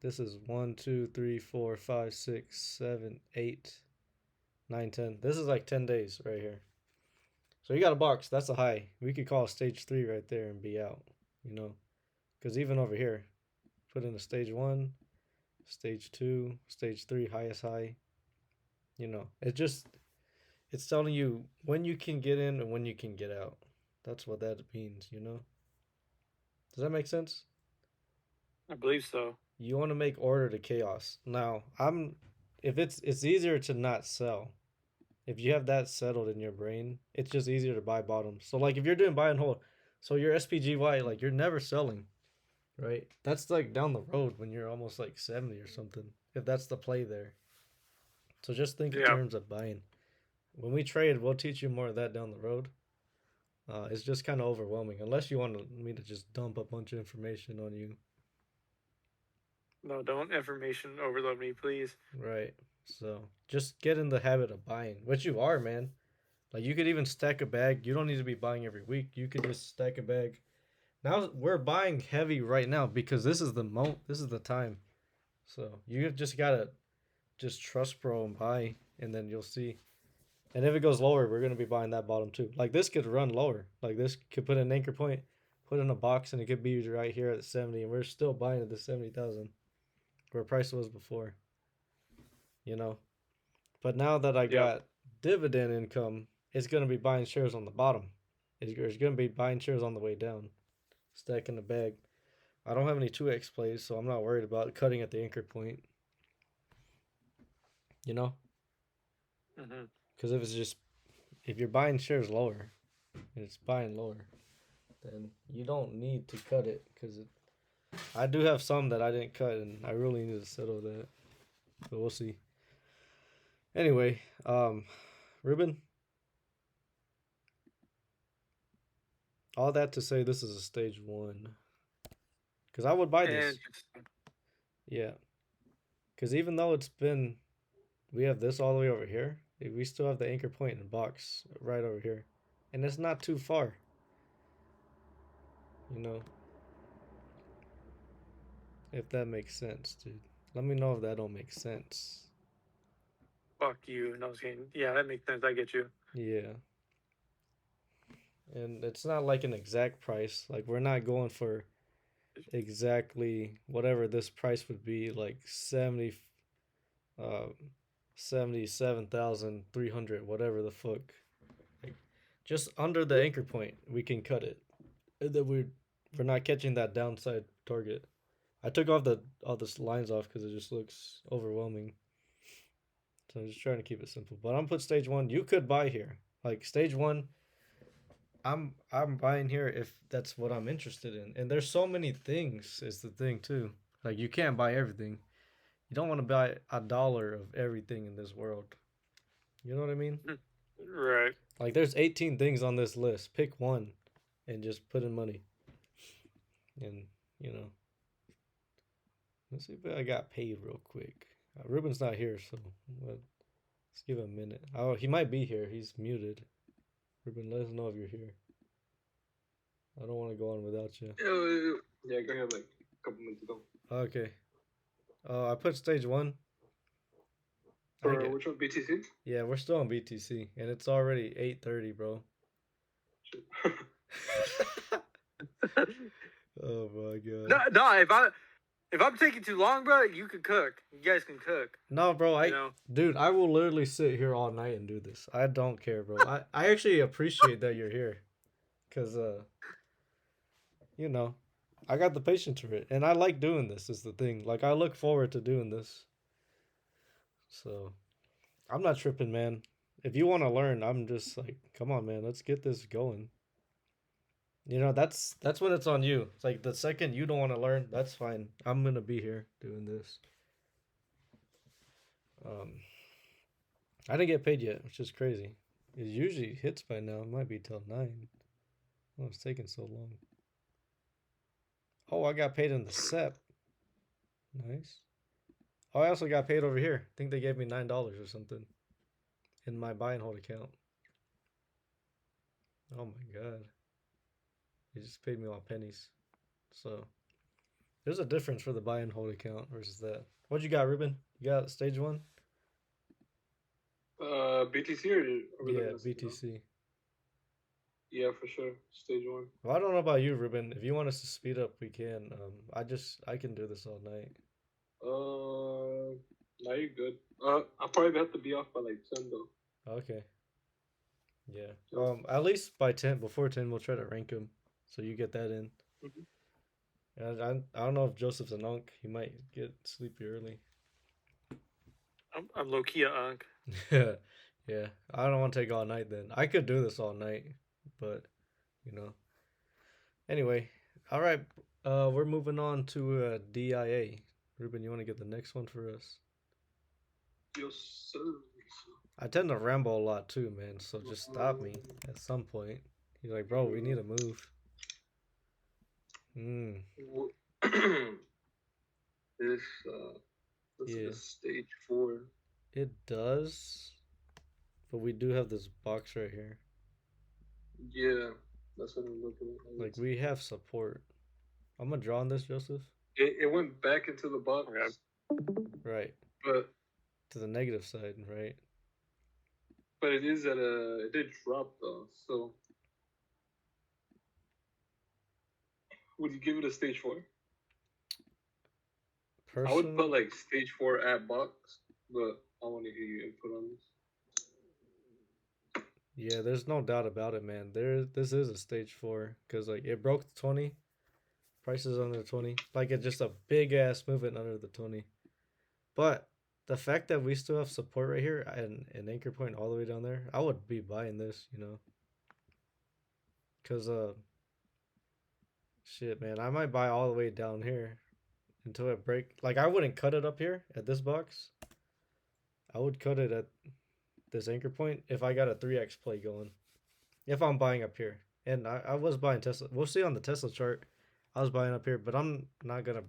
This is 1, 2, 3, 4, 5, 6, 7, 8, 9, 10. This is like 10 days right here. So you got a box. That's a high. We could call stage 3 right there and be out, you know? Because even over here, put in a stage 1, stage 2, stage 3, highest high. You know, it's telling you when you can get in and when you can get out. That's what that means, you know? Does that make sense? I believe so. You want to make order to chaos. Now, if it's easier to not sell. If you have that settled in your brain, it's just easier to buy bottoms. So like if you're doing buy and hold, so your SPGY, like you're never selling, right? That's like down the road when you're almost like 70 or something. If that's the play there. So just think in terms of buying. When we trade, we'll teach you more of that down the road. It's just kind of overwhelming unless you want me to just dump a bunch of information on you. No, don't information overload me, please. Right. So just get in the habit of buying, which you are, man. Like you could even stack a bag. You don't need to be buying every week. You could just stack a bag. Now we're buying heavy right now because this is the time. So you just gotta just trust bro and buy, and then you'll see. And if it goes lower, we're gonna be buying that bottom too. Like this could run lower. Like this could put an anchor point, put in a box, and it could be right here at 70, and we're still buying at the 70,000 where price was before. You know. But now that I got dividend income, it's gonna be buying shares on the bottom. It's gonna be buying shares on the way down, stacking the bag. I don't have any 2x plays, so I'm not worried about cutting at the anchor point. You know? Because if you're buying shares lower, and it's buying lower, then you don't need to cut it. Because I do have some that I didn't cut, and I really need to settle that. But we'll see. Anyway, Ruben, all that to say this is a stage 1. Because I would buy this. Yeah. Because even though we have this all the way over here, we still have the anchor point and box right over here. And it's not too far. You know? If that makes sense, dude. Let me know if that don't make sense. Fuck you. No, I was kidding. Yeah, that makes sense. I get you. Yeah. And it's not like an exact price. Like we're not going for exactly whatever this price would be, like 77,300, whatever the fuck. Like just under the anchor point, we can cut it. And then we're not catching that downside target. I took all the lines off because it just looks overwhelming. So I'm just trying to keep it simple. But I'm gonna put stage 1. You could buy here. Like stage 1, I'm buying here if that's what I'm interested in. And there's so many things is the thing too. Like you can't buy everything. You don't want to buy $1 of everything in this world. You know what I mean? Right. Like there's 18 things on this list. Pick one and just put in money. And, you know. Let's see if I got paid real quick. Ruben's not here, so let's give him a minute. Oh, he might be here. He's muted. Ruben, let us know if you're here. I don't want to go on without you. Yeah, go ahead, like a couple minutes ago. Okay. I put stage 1. For which one? BTC? Yeah, we're still on BTC, and it's already 8:30, bro. Oh my god. No, if I'm taking too long, bro, you can cook. You guys can cook. No, bro, dude, I will literally sit here all night and do this. I don't care, bro. I actually appreciate that you're here. Cause you know, I got the patience for it. And I like doing this is the thing. Like I look forward to doing this. So I'm not tripping, man. If you want to learn, I'm just like, come on, man, let's get this going. You know, that's when it's on you. It's like the second you don't want to learn, that's fine. I'm gonna be here doing this. Um, I didn't get paid yet, which is crazy. It usually hits by now. It might be till 9. Oh, it's taking so long. Oh, I got paid in the SEP. Nice. Oh, I also got paid over here. I think they gave me $9 or something in my buy and hold account. Oh my god. They just paid me all pennies. So there's a difference for the buy and hold account versus that. What you got, Ruben? You got stage 1? BTC or Yeah, BTC. Yeah, for sure. Stage 1. Well, I don't know about you, Ruben. If you want us to speed up, we can. I can do this all night. Now you're good. I'll probably have to be off by like 10 though. Okay. Yeah. At least by 10, before 10, we'll try to rank him, so you get that in. Mm-hmm. And I don't know if Joseph's an unk. He might get sleepy early. I'm low key a unk. Yeah. I don't want to take all night then. I could do this all night, but you know. Anyway, all right. We're moving on to DIA. Ruben, you want to get the next one for us? Yes, sir. I tend to ramble a lot too, man. So just stop me at some point. He's like, bro, we need to move. This is stage 4. It does, but we do have this box right here. Yeah, that's what I'm looking at. Like we have support. I'm gonna draw on this, Joseph. It went back into the box. Right. But to the negative side, right? But it is at it did drop though, so would you give it a stage 4? Personally, I would put like stage 4 at box, but I want to hear your input on this. Yeah, there's no doubt about it, man. This is a stage 4 because like it broke the 20. Prices under the 20. Like it's just a big ass movement under the 20. But the fact that we still have support right here and an anchor point all the way down there, I would be buying this, you know. Cause shit, man, I might buy all the way down here until it break. Like I wouldn't cut it up here at this box. I would cut it at this anchor point if I got a 3x play going. If I'm buying up here. And I was buying Tesla. We'll see on the Tesla chart. I was buying up here, but I'm not gonna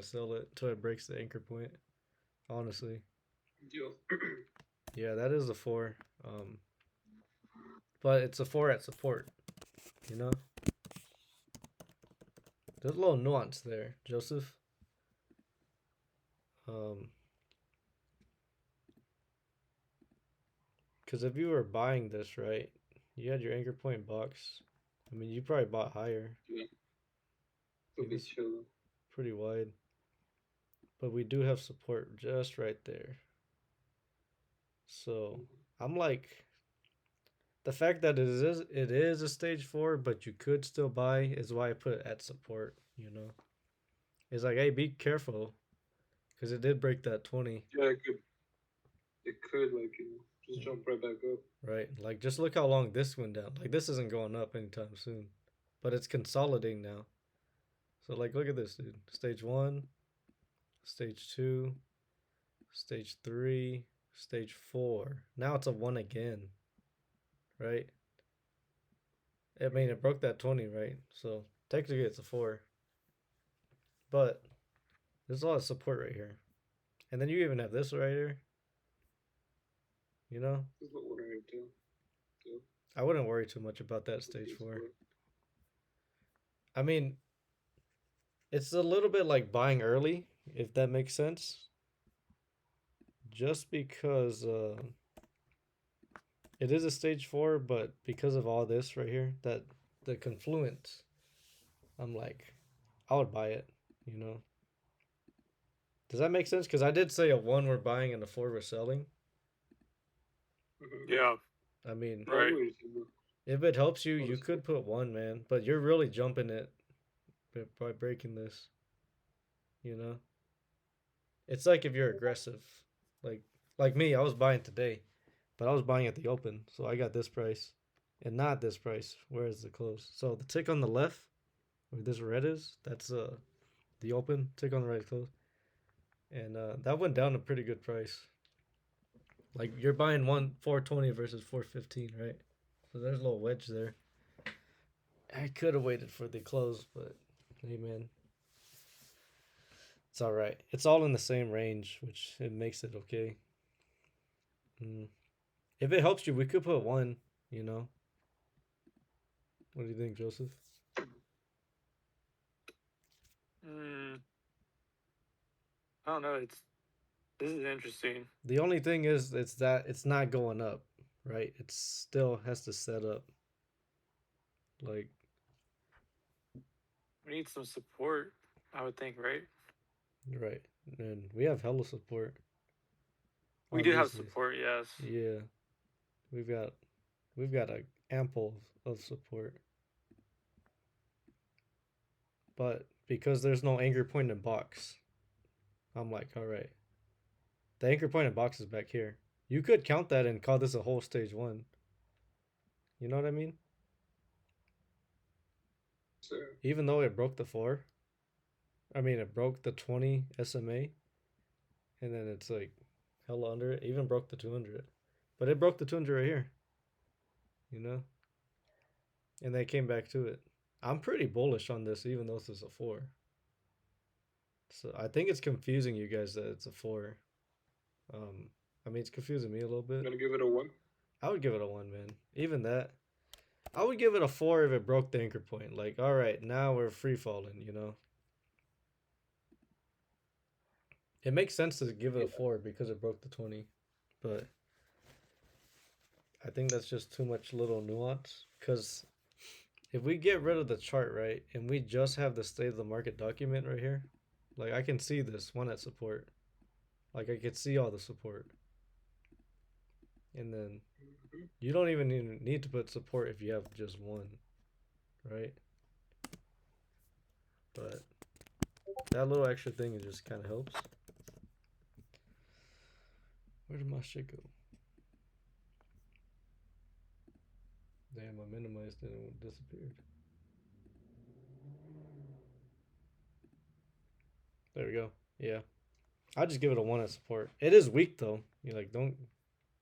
sell it until it breaks the anchor point. Honestly. Yeah, that is a 4. But it's a 4 at support. You know? There's a little nuance there, Joseph. Because if you were buying this, right, you had your anchor point box. I mean, you probably bought higher. Yeah. Pretty wide. But we do have support just right there. So I'm like, the fact that it is a stage 4, but you could still buy is why I put it at support, you know. It's like, hey, be careful. Because it did break that 20. Yeah, it could like, you know, just jump right back up. Right. Like, just look how long this went down. Like, this isn't going up anytime soon. But it's consolidating now. So, like, look at this, dude. Stage 1, stage 2, stage 3, stage 4. Now it's a 1 again. Right? I mean, it broke that 20, right? So, technically it's a 4. But there's a lot of support right here. And then you even have this right here. You know? I wouldn't worry too much about that stage 4. I mean, it's a little bit like buying early, if that makes sense. Just because it is a stage 4, but because of all this right here, that the confluence, I'm like, I would buy it, you know. Does that make sense? Because I did say a 1 we're buying and a 4 we're selling. Yeah. I mean, right. If it helps you, you could put 1, man. But you're really jumping it by breaking this. You know? It's like if you're aggressive. Like me, I was buying today, but I was buying at the open, so I got this price, and not this price. Where's the close? So the tick on the left, where this red is, that's the open. Tick on the right close, and that went down a pretty good price. Like you're buying 420 versus 415, right? So there's a little wedge there. I could have waited for the close, but hey, man, it's all right. It's all in the same range, which it makes it okay. Mm. If it helps you, we could put one. You know, what do you think, Joseph? I don't know. This is interesting. The only thing is, it's not going up, right? It still has to set up. Like, we need some support, I would think, right? Right, and we have hella support. We do have support, yes. Yeah, we've got a ample of support, but because there's no anchor point in box, I'm like, all right, the anchor point in box is back here. You could count that and call this a whole stage one. You know what I mean? Sure. Even though it broke the 4, I mean, it broke the 20 SMA, and then it's like hella under it. Even broke the 200, but it broke the 200 right here. You know, and they came back to it. I'm pretty bullish on this, even though this is a 4. So I think it's confusing you guys that it's a 4. I mean, it's confusing me a little bit. I'm gonna give it a 1. I would give it a 1, man. Even that, I would give it a 4 if it broke the anchor point. Like, all right, now we're free falling. You know, it makes sense to give it a 4 because it broke the 20, but I think that's just too much little nuance. Because if we get rid of the chart, right, and we just have the state of the market document right here, like I can see this one at support. Like I could see all the support. And then you don't even need to put support if you have just one, right? But that little extra thing, it just kind of helps. Where did my shit go? Damn, I minimized it and it disappeared. There we go. Yeah. I just give it a 1 at support. It is weak though. You like don't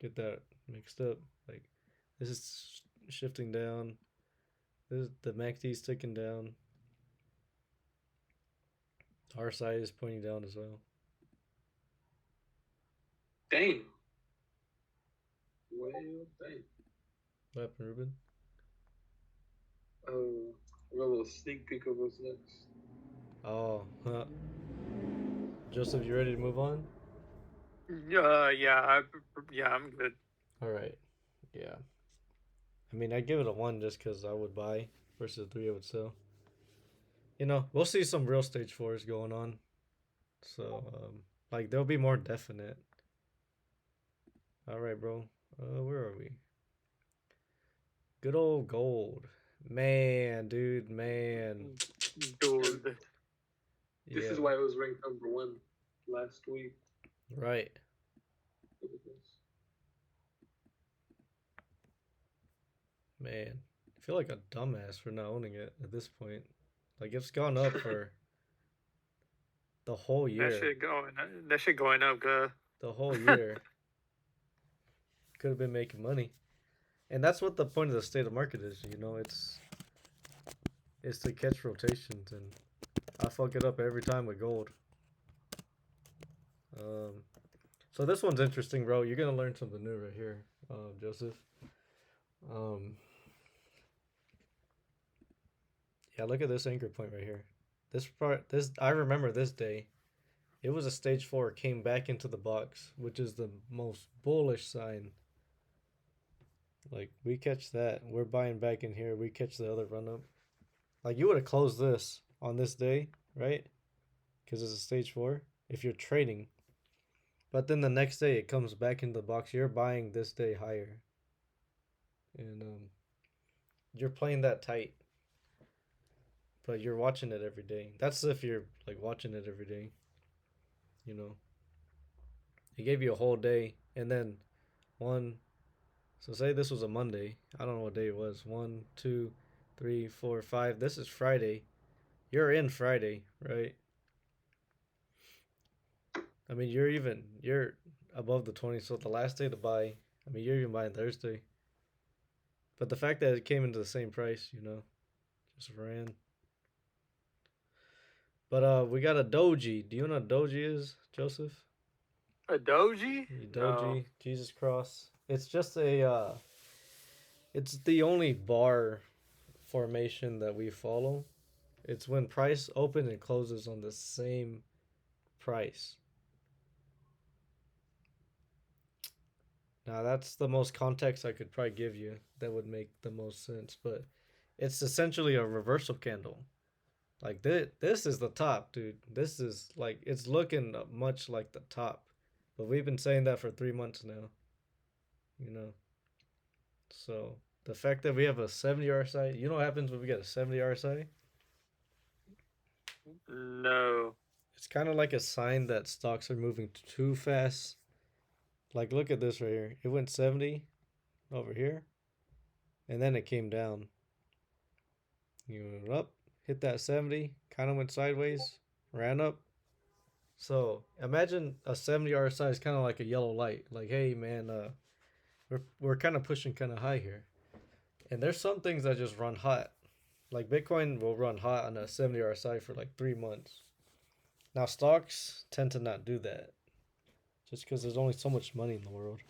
get that mixed up. Like this is shifting down. This the MACD is ticking down. Our side is pointing down as well. Dang. Well, dang. What happened, Ruben? I got a little sneak peek of what's next. Oh, huh. Joseph, you ready to move on? Yeah, I'm good. All right. Yeah. I mean, I'd give it a 1 just because I would buy versus a 3 I would sell. You know, we'll see some real stage 4s going on. So, like, they'll be more definite. All right, bro. Where are we? Good old gold. Man, dude, man. Dude. This is why it was ranked number 1 last week. Right. Man, I feel like a dumbass for not owning it at this point. Like it's gone up for the whole year. That shit going up, good. The whole year. Could have been making money. And that's what the point of the state of market is, you know, it's to catch rotations, and I fuck it up every time with gold. So this one's interesting, bro. You're gonna learn something new right here, Joseph. Yeah, look at this anchor point right here. I remember this day. It was a stage 4, came back into the box, which is the most bullish sign. Like, we catch that. We're buying back in here. We catch the other run up. Like, you would have closed this on this day, right? Because it's a stage 4 if you're trading. But then the next day it comes back into the box. You're buying this day higher. And you're playing that tight. But you're watching it every day. That's if you're like watching it every day. You know. It gave you a whole day, and then one. So say this was a Monday. I don't know what day it was. 1, 2, 3, 4, 5. This is Friday. You're in Friday, right? I mean, you're above the 20. So the last day to buy. I mean, you're even buying Thursday. But the fact that it came into the same price, just ran. But we got a doji. Do you know what a doji is, Joseph? A doji? Doji, No. Jesus cross. It's just a it's the only bar formation that we follow. It's when price opens and closes on the same price. Now that's the most context I could probably give you that would make the most sense, but it's essentially a reversal candle. Like this is the top, dude. This is like it's looking much like the top. But we've been saying that for 3 months now. You know. So the fact that we have a 70 RSI, you know what happens when we get a 70 RSI? No. It's kind of like a sign that stocks are moving too fast. Like look at this right here. It went 70 over here, and then it came down. You went up, hit that 70, kind of went sideways, ran up. So imagine a 70 RSI is kind of like a yellow light. Like, hey man, we're kind of pushing kind of high here. And there's some things that just run hot. Like Bitcoin will run hot on a 70 RSI for like 3 months. Now stocks tend to not do that, just because there's only so much money in the world.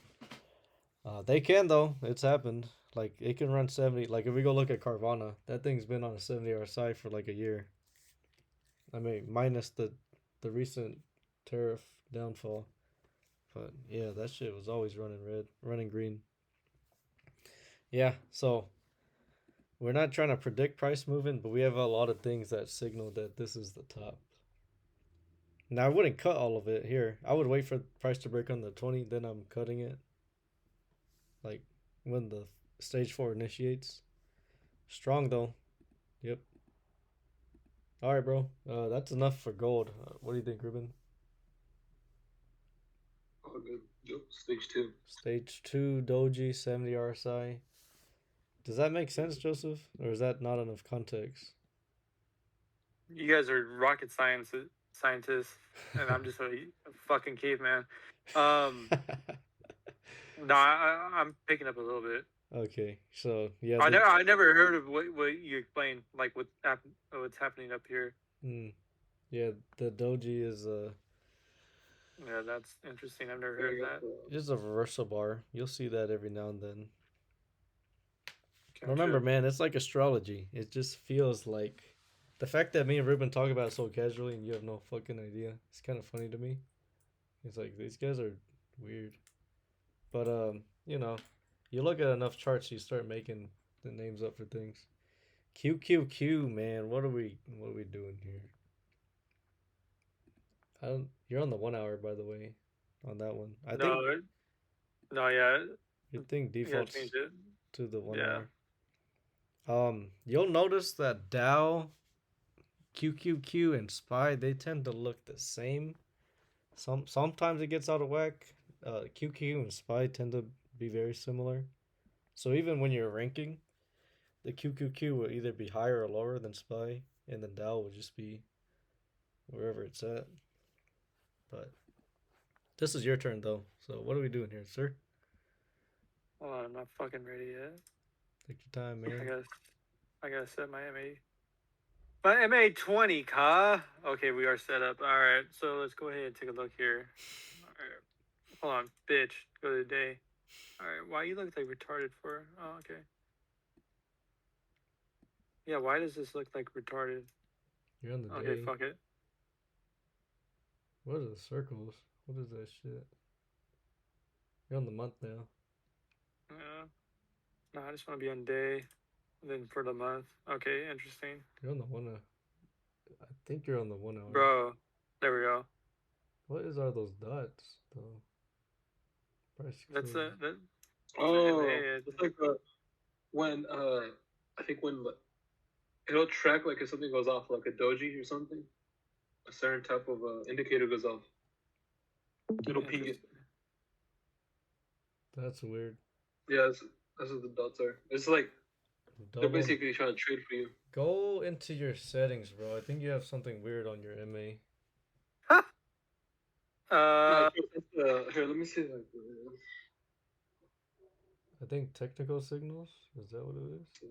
They can though. It's happened. Like it can run 70. Like if we go look at Carvana, that thing's been on a 70 RSI for like a year. I mean, minus the recent tariff downfall. But yeah, that shit was always running green. Yeah, so we're not trying to predict price movement, but we have a lot of things that signal that this is the top. Now I wouldn't cut all of it here. I would wait for the price to break on the 20, then I'm cutting it. Like when the stage 4 initiates. Strong though. Yep. All right, bro. That's enough for gold. What do you think, Ruben? Oh, good. Yep. Stage 2. Stage 2 Doji 70 RSI. Does that make sense, Joseph? Or is that not enough context? You guys are rocket scientists, and I'm just a fucking caveman. No, I'm picking up a little bit. Okay, so yeah. I never heard of what you explained, like what's happening up here. Yeah, the doji is Yeah, that's interesting. I've never heard of that. Just a reversal bar. You'll see that every now and then. Gotcha. Remember, man, it's like astrology. It just feels like the fact that me and Ruben talk about it so casually and you have no fucking idea. It's kind of funny to me. It's like these guys are weird. But you look at enough charts, you start making the names up for things. QQQ, man, what are we doing here? You're on the 1 hour, by the way, on that one. Yeah. Your thing defaults to the 1 hour. Yeah. You'll notice that Dow, QQQ, and SPY, they tend to look the same. Sometimes it gets out of whack. QQ and SPY tend to be very similar. So even when you're ranking, the QQQ will either be higher or lower than SPY, and the Dow will just be wherever it's at. But this is your turn, though. So what are we doing here, sir? Hold on, I'm not fucking ready yet. Take your time, man. I gotta set my MA. My MA 20, ka. Okay, we are set up. All right, so let's go ahead and take a look here. All right, hold on, bitch. Go to the day. All right, why you look like retarded for? Oh, okay. Yeah, why does this look like retarded? You're on the day. Okay, fuck it. What are the circles? What is that shit? You're on the month now. Yeah. No, I just want to be on day. And then for the month. Okay, interesting. You're on the 1 hour. I think you're on the 1 hour. Bro, there we go. What are those dots, though? Price That's close. It's like when I think when it'll track like if something goes off, like a doji or something, a certain type of indicator goes off. It'll ping it. That's weird. Yeah, that's what the dots are. It's like they're Double. basically trying to trade for you. Go into your settings, bro. I think you have something weird on your MA. Huh. Nah, here, let me see. I think technical signals. Is that what it is?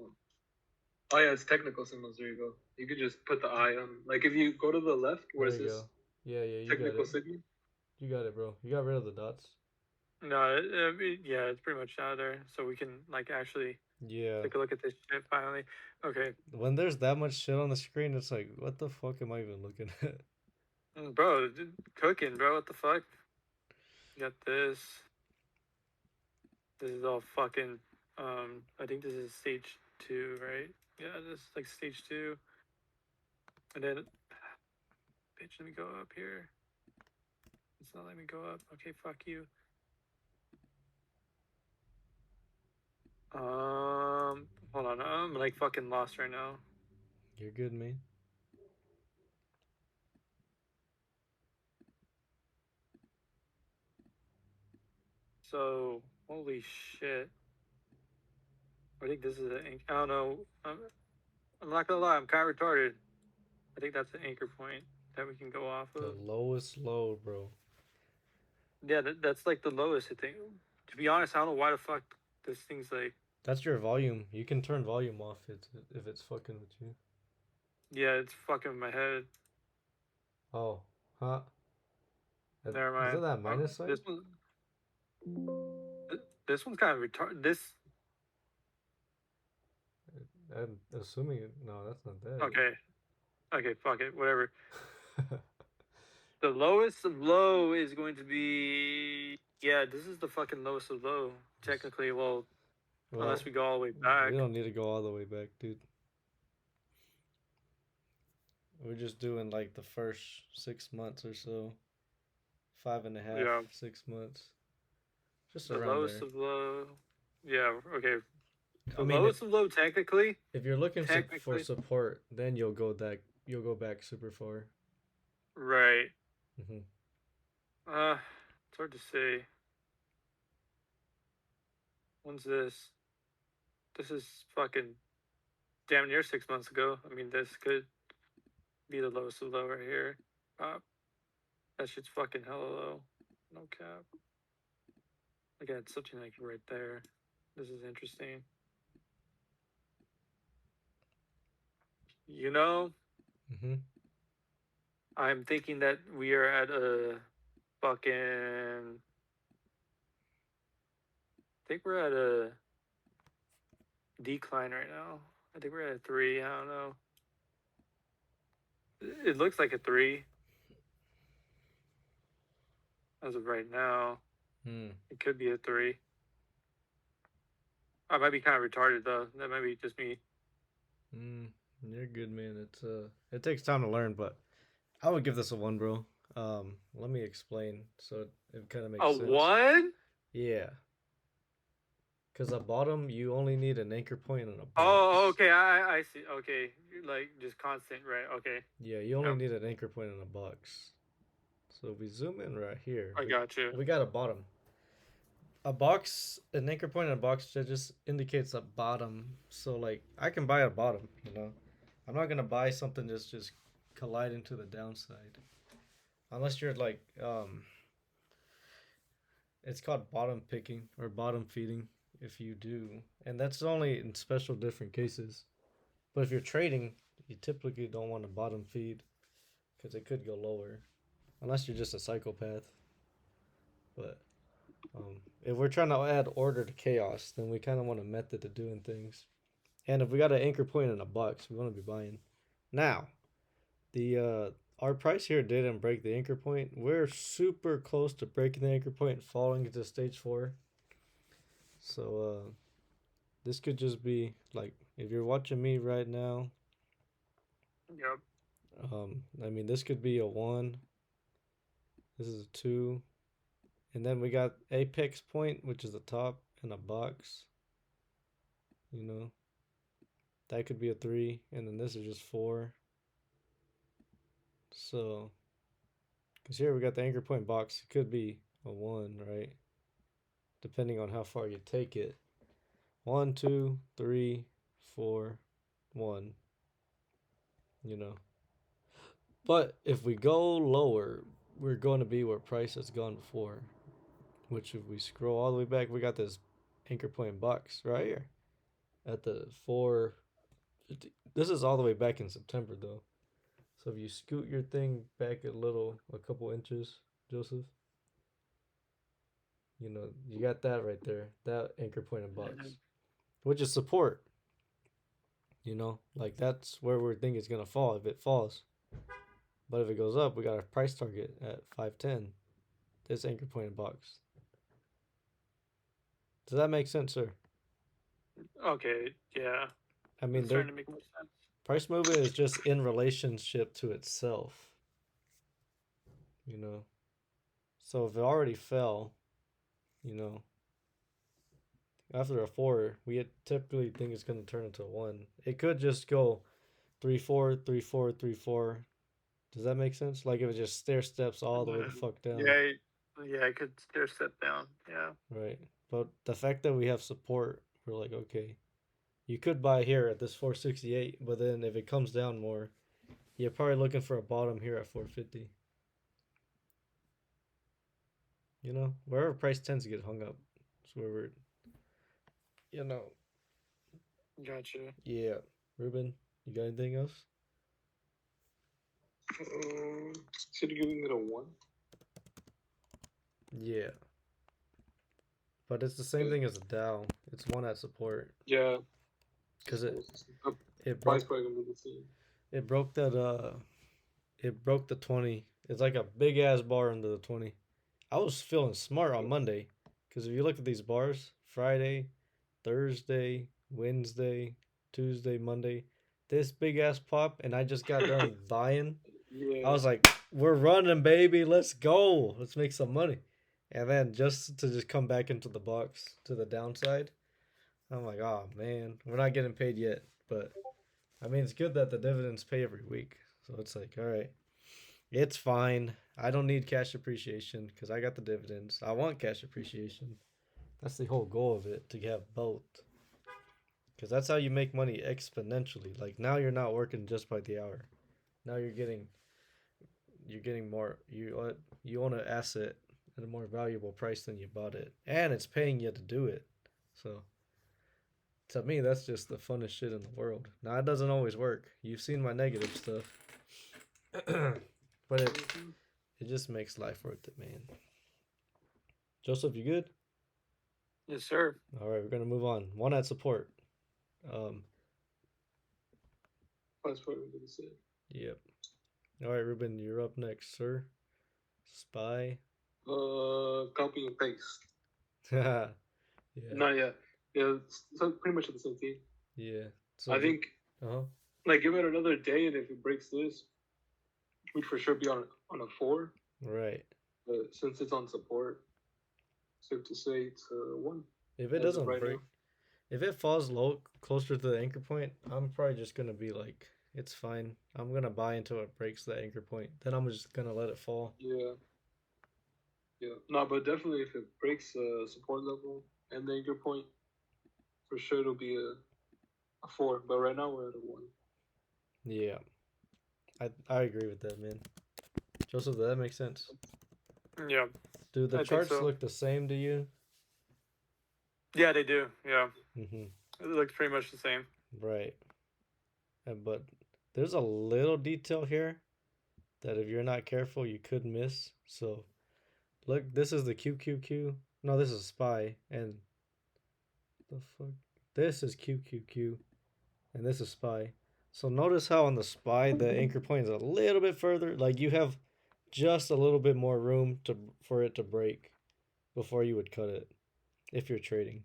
Oh yeah, it's technical signals. There you go. You could just put the I on. Like if you go to the left, where There it you says go. Yeah, you got technical it. signal. You got it, bro. You got rid of the dots. No, yeah, it's pretty much out there, so we can like actually Yeah. take a look at this shit finally. Okay, When there's that much shit on the screen, it's like, what the fuck am I even looking at? bro, cooking, bro. What the fuck? You got this. This is all fucking. I think this is stage 2, right? Yeah, this is like stage 2, and then, bitch, let me go up here. It's not letting me go up. Okay, fuck you. Hold on. I'm like fucking lost right now. You're good, man. So, holy shit. I think this is an. I don't know. I'm not gonna lie. I'm kind of retarded. I think that's the anchor point that we can go off The of. lowest low, bro. Yeah, that's like the lowest. I think. To be honest, I don't know why the fuck this thing's like. That's your volume. You can turn volume off if it's fucking with you. Yeah, it's fucking with my head. Oh, huh? Never Is it mind. that minus sign? This one. This one's kind of retarded. This. I'm assuming it. No, that's not that. Okay. Okay. Fuck it. Whatever. The lowest of low is going to be. Yeah, this is the fucking lowest of low. Technically, well, unless we go all the way we back. don't need to go all the way back, dude. We're just doing like the first 6 months or so. 5.5, Yeah. 6 months. Just The around lowest there. of low. Yeah, okay. The I mean, lowest of low, technically. if you're looking for Technically. support, then you'll go back super far. Right. Mm-hmm. It's hard to say. When's this? This is fucking damn near 6 months ago. I mean, this could be the lowest of low right here. That shit's fucking hella low. No cap. Like I had something like right there. This is interesting. You know, Mm-hmm. I'm thinking that we are at a fucking. I think we're at a decline right now. I think we're at a 3. I don't know. It looks like a 3 as of right now. Mm. It could be a 3. I might be kind of retarded though. That might be just me. You're good, man. It takes time to learn, but I would give this a 1, bro. Let me explain so it kind of makes A sense. 1? Yeah. Because at bottom, you only need an anchor point and a box. Oh, okay. I see. Okay, like just constant, right? Okay. Yeah, you only need an anchor point and a box. So if we zoom in right here, I got you. we got a bottom. A box, an anchor point and a box that just indicates a bottom. So like, I can buy a bottom, you know. I'm not gonna buy something that's just colliding to the downside, unless you're like, it's called bottom picking or bottom feeding if you do, and that's only in special different cases. But if you're trading, you typically don't want a bottom feed because it could go lower, unless you're just a psychopath. But if we're trying to add order to chaos, then we kind of want a method to doing things. And if we got an anchor point in a box, we want to be buying. Now, the our price here didn't break the anchor point. We're super close to breaking the anchor point, falling into stage 4. So this could just be like if you're watching me right now. Yep. I mean, this could be a 1. This is a 2. And then we got apex point, which is the top, and a box. You know, that could be a 3. And then this is just 4. So, because here we got the anchor point box. It could be a 1, right? depending on how far you take it. 1, 2, 3, 4, 1. You know. But if we go lower, we're going to be where price has gone before. Which if we scroll all the way back, we got this anchor point box right here at the 450. This is all the way back in September though. So if you scoot your thing back a couple inches, Joseph, you got that right there, that anchor point in box, which is support. Like that's where we think it's gonna fall if it falls. But if it goes up, we got a price target at 510. This anchor point in box. Does that make sense, sir? Okay, yeah. I mean, it's starting to make more sense. Price movement is just in relationship to itself. So if it already fell, after a 4, we typically think it's going to turn into a 1. It could just go 3 4 3 4 3 4. Does that make sense? Like if it just stair steps all the way the fuck down. Yeah, I could stair step down. Yeah. Right. But the fact that we have support, we're like, okay, you could buy here at this 468, but then if it comes down more, you're probably looking for a bottom here at 450. Wherever price tends to get hung up, that's where we're, Gotcha. Yeah. Ruben, you got anything else? Should you giving it a 1? Yeah. But it's the same thing as a Dow. It's 1 at support. Yeah. Because it broke. It broke that. It broke the 20. It's like a big ass bar into the 20. I was feeling smart on Monday, because if you look at these bars, Friday, Thursday, Wednesday, Tuesday, Monday, this big ass pop, and I just got done buying. Yeah. I was like, we're running, baby. Let's go. Let's make some money. And then just come back into the box to the downside, I'm like, oh man, we're not getting paid yet. But I mean, it's good that the dividends pay every week. So it's like, all right, it's fine. I don't need cash appreciation because I got the dividends. I want cash appreciation. That's the whole goal of it, to have both. Because that's how you make money exponentially. Like now you're not working just by the hour. Now you're getting more. You own an asset at a more valuable price than you bought it, and it's paying you to do it. So to me, that's just the funnest shit in the world. Now it doesn't always work. You've seen my negative stuff, but it just makes life worth it, man. Joseph, you good? Yes, sir. All right, we're gonna move on. 1 at support. That's what we're gonna say. Yep. All right, Ruben, you're up next, sir. Spy. Copy and paste. Yeah. Not yet. Yeah, it's pretty much the same thing. Yeah. So I think, like, give it another day, and if it breaks this, we'd for sure be on a 4. Right. But since it's on support, safe to say it's a 1. If it doesn't break, if it falls low, closer to the anchor point, I'm probably just gonna be like, it's fine. I'm gonna buy until it breaks the anchor point. Then I'm just gonna let it fall. Yeah. Yeah. No, but definitely if it breaks support level and the anchor point, for sure it'll be a 4. But right now we're at a 1. Yeah. I agree with that, man. Joseph, does that make sense? Yeah. Do the charts look the same to you? Yeah, they do. Yeah. Mm-hmm. It looks pretty much the same. Right. But there's a little detail here that if you're not careful, you could miss. So, look, this is the QQQ. No, this is SPY. And the fuck? This is QQQ. And this is SPY. So notice how on the SPY, the anchor point is a little bit further. Like you have just a little bit more room for it to break before you would cut it if you're trading.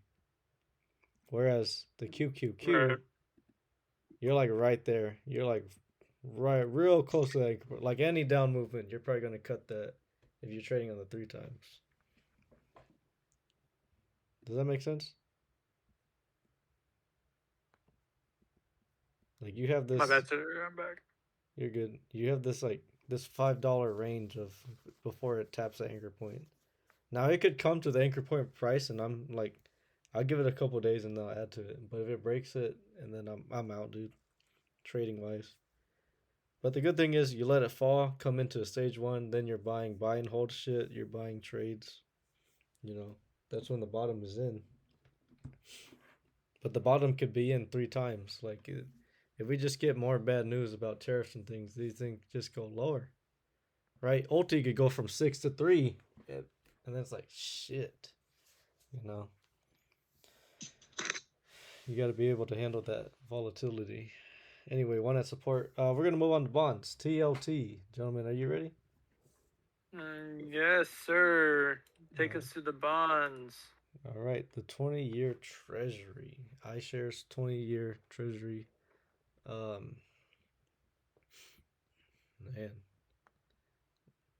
Whereas the QQQ, right, you're like right there. You're like right real close to the anchor point. Like any down movement, you're probably going to cut that if you're trading on the 3 times. Does that make sense? Like you have this. My bad, sir. I'm back. You're good. You have this like this $5 range of before it taps the anchor point. Now it could come to the anchor point price, and I'm like, I'll give it a couple days and they'll add to it. But if it breaks it, and then I'm out, dude. Trading wise. But the good thing is you let it fall, come into a stage one, then you're buying buy and hold shit, you're buying trades. You know, that's when the bottom is in. But the bottom could be in 3 times. Like, if we just get more bad news about tariffs and things, these things just go lower. Right? Ulti could go from 6 to 3. And then it's like, shit. You know? You got to be able to handle that volatility. Anyway, one at support. We're going to move on to bonds. TLT. Gentlemen, are you ready? Yes, sir. Take us to the bonds. All right, the 20-year Treasury. iShares 20-year Treasury. Man,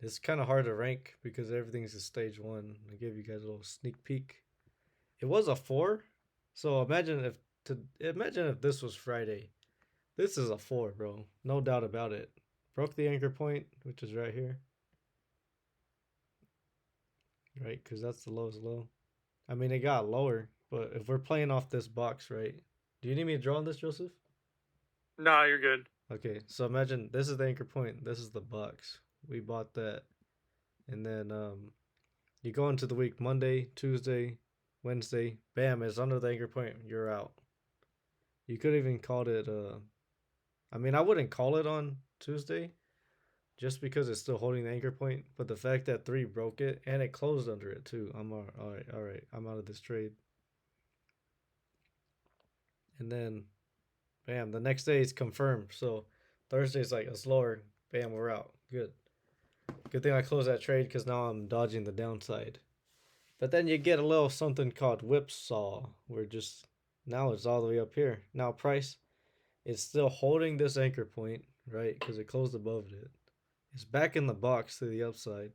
it's kind of hard to rank because everything's a stage one. I gave you guys a little sneak peek. It was a 4, so imagine if this was Friday. This is a 4, bro. No doubt about it. Broke the anchor point, which is right here. Right, because that's the lowest low. I mean, it got lower, but if we're playing off this box, right? Do you need me to draw on this, Joseph? No, you're good. Okay, so imagine this is the anchor point. This is the box. We bought that. And then you go into the week Monday, Tuesday, Wednesday. Bam, it's under the anchor point. You're out. You could even called it. I mean, I wouldn't call it on Tuesday just because it's still holding the anchor point. But the fact that 3 broke it and it closed under it too. I'm all right. I'm out of this trade. And then, bam, the next day it's confirmed. So Thursday's like a slower. Bam, we're out. Good. Good thing I closed that trade because now I'm dodging the downside. But then you get a little something called whipsaw, where just now it's all the way up here. Now price, it's still holding this anchor point, right? Because it closed above it. It's back in the box to the upside.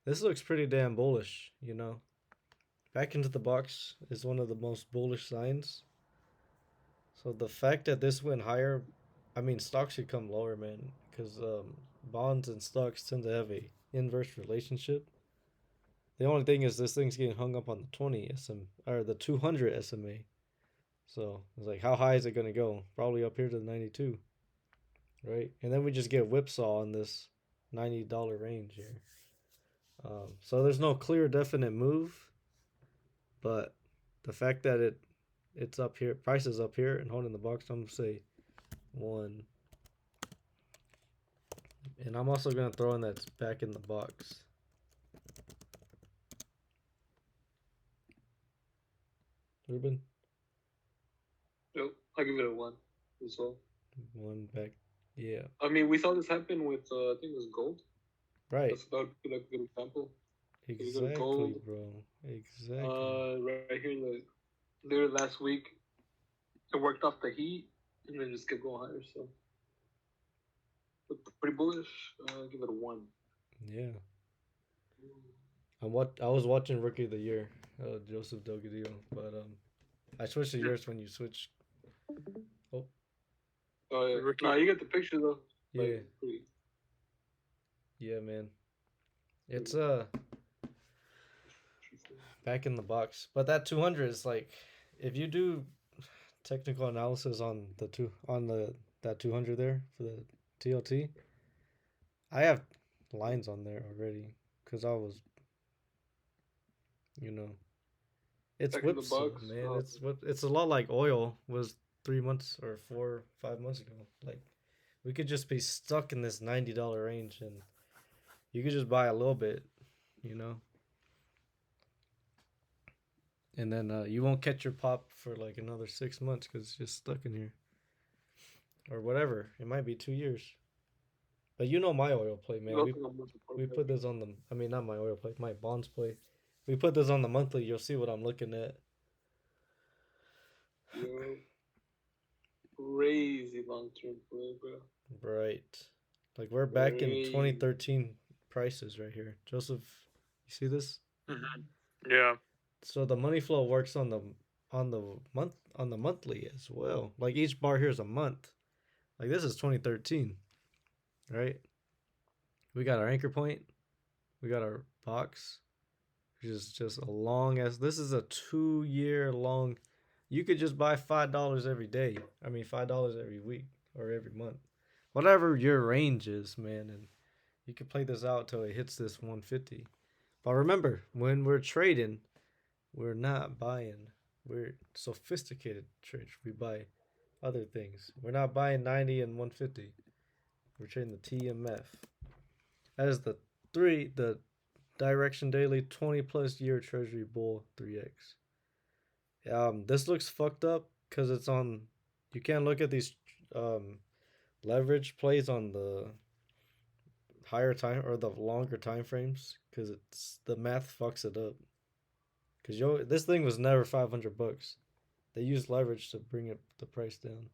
This looks pretty damn bullish, you know. Back into the box is one of the most bullish signs. So the fact that this went higher, I mean, stocks should come lower, man, because bonds and stocks tend to have a inverse relationship. The only thing is this thing's getting hung up on the 20 SM or the 200 SMA. So it's like, how high is it going to go? Probably up here to the 92, right? And then we just get whipsaw on this $90 range here. So there's no clear, definite move, but the fact that it's up here, price is up here and holding the box, I'm going to say 1. And I'm also going to throw in that's back in the box. Ruben? Yep, I'll give it a 1 as well. 1 back. Yeah. I mean, we saw this happen with, I think it was gold. Right. That would be like a good example. Exactly, gold. bro. Exactly. Right here, like, literally last week, it worked off the heat and then just kept going higher. So, but pretty bullish. Give it a 1. Yeah. I was watching Rookie of the Year, Joseph Delgadillo, but I switched to yours when you switched. Oh yeah. No, you get the picture though. Yeah. Yeah, man. It's back in the box, but that 200 is like, if you do technical analysis on that 200 there for the TLT, I have lines on there already because I was, you know, it's whipsaw, man. Oh. It's a lot like oil was 3 months or 4 5 months ago. Like, we could just be stuck in this $90 range and you could just buy a little bit, you know. And then you won't catch your pop for like another 6 months because it's just stuck in here. Or whatever. It might be 2 years. But you know my oil play, man. We put this on the... I mean, not my oil play. My bonds play. We put this on the monthly. You'll see what I'm looking at. Yo, crazy long-term play, bro. Right. Like, we're back in 2013 prices right here. Joseph, you see this? Mm-hmm. Yeah. So the money flow works on the monthly as well. Like, each bar here is a month. Like, this is 2013, right? We got our anchor point. We got our box. which is just a long as. This is a 2 year long. You could just buy $5 every day. I mean, $5 every week or every month, whatever your range is, man. And you can play this out till it hits this 150. But remember, when we're trading, we're not buying. We're sophisticated traders. We buy other things. We're not buying 90 and 150. We're trading the TMF. That is the Direction Daily 20 plus year Treasury Bull 3X. This looks fucked up because it's on. You can't look at these leverage plays on the higher time or the longer time frames because it's the math fucks it up. Because this thing was never $500. They used leverage to bring the price down.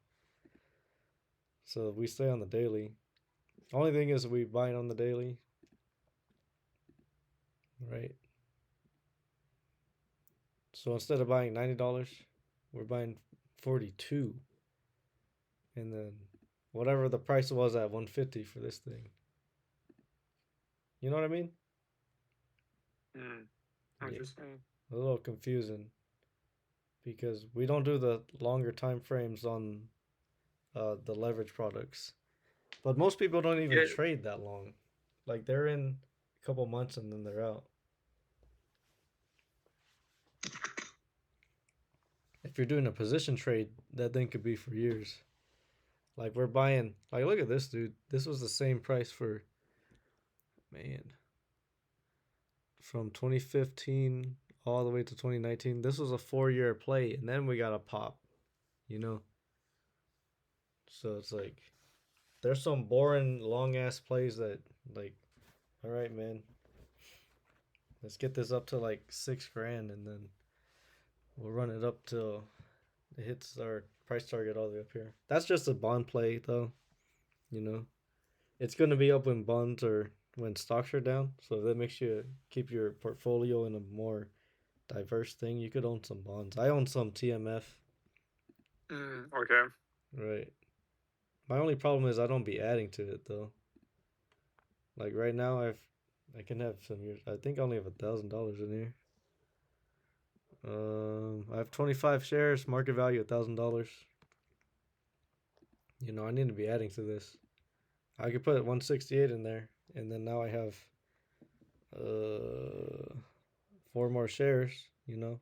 So we stay on the daily. Only thing is we buy it on the daily. Right. So instead of buying $90, we're buying 42. And then whatever the price was at 150 for this thing. You know what I mean? Interesting. A little confusing because we don't do the longer time frames on the leverage products. But most people don't even trade that long. Like they're in a couple months and then they're out. If you're doing a position trade, that thing could be for years. Like we're buying, like look at this dude. This was the same price for, man, from 2015 all the way to 2019. This was a 4 year play, and then we got a pop, you know. So it's like there's some boring long ass plays that like, all right, man, let's get this up to like $6,000, and then we'll run it up till it hits our price target all the way up here. That's just a bond play, though. You know, it's going to be up when bonds or when stocks are down. So if that makes you keep your portfolio in a more diverse thing, you could own some bonds. I own some TMF. Okay. Right. My only problem is I don't be adding to it though. Like right now, I can have some years. I think I only have $1,000 in here. I have 25 shares, market value $1,000. You know, I need to be adding to this. I could put 168 in there, and then now I have 4 more shares, you know,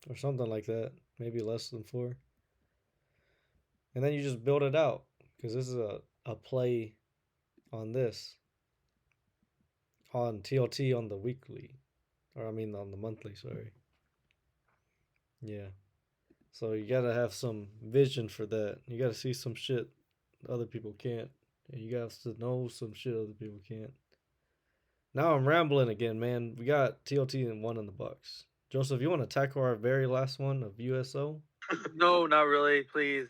or something like that. Maybe less than 4. And then you just build it out, because this is a play on this. On TLT on the weekly. Or I mean on the monthly, sorry. Yeah. So you gotta have some vision for that. You gotta see some shit other people can't. And you got to know some shit other people can't. Now I'm rambling again, man. We got TLT and 1 in the box. Joseph, you want to tackle our very last one of USO? No, not really. Please.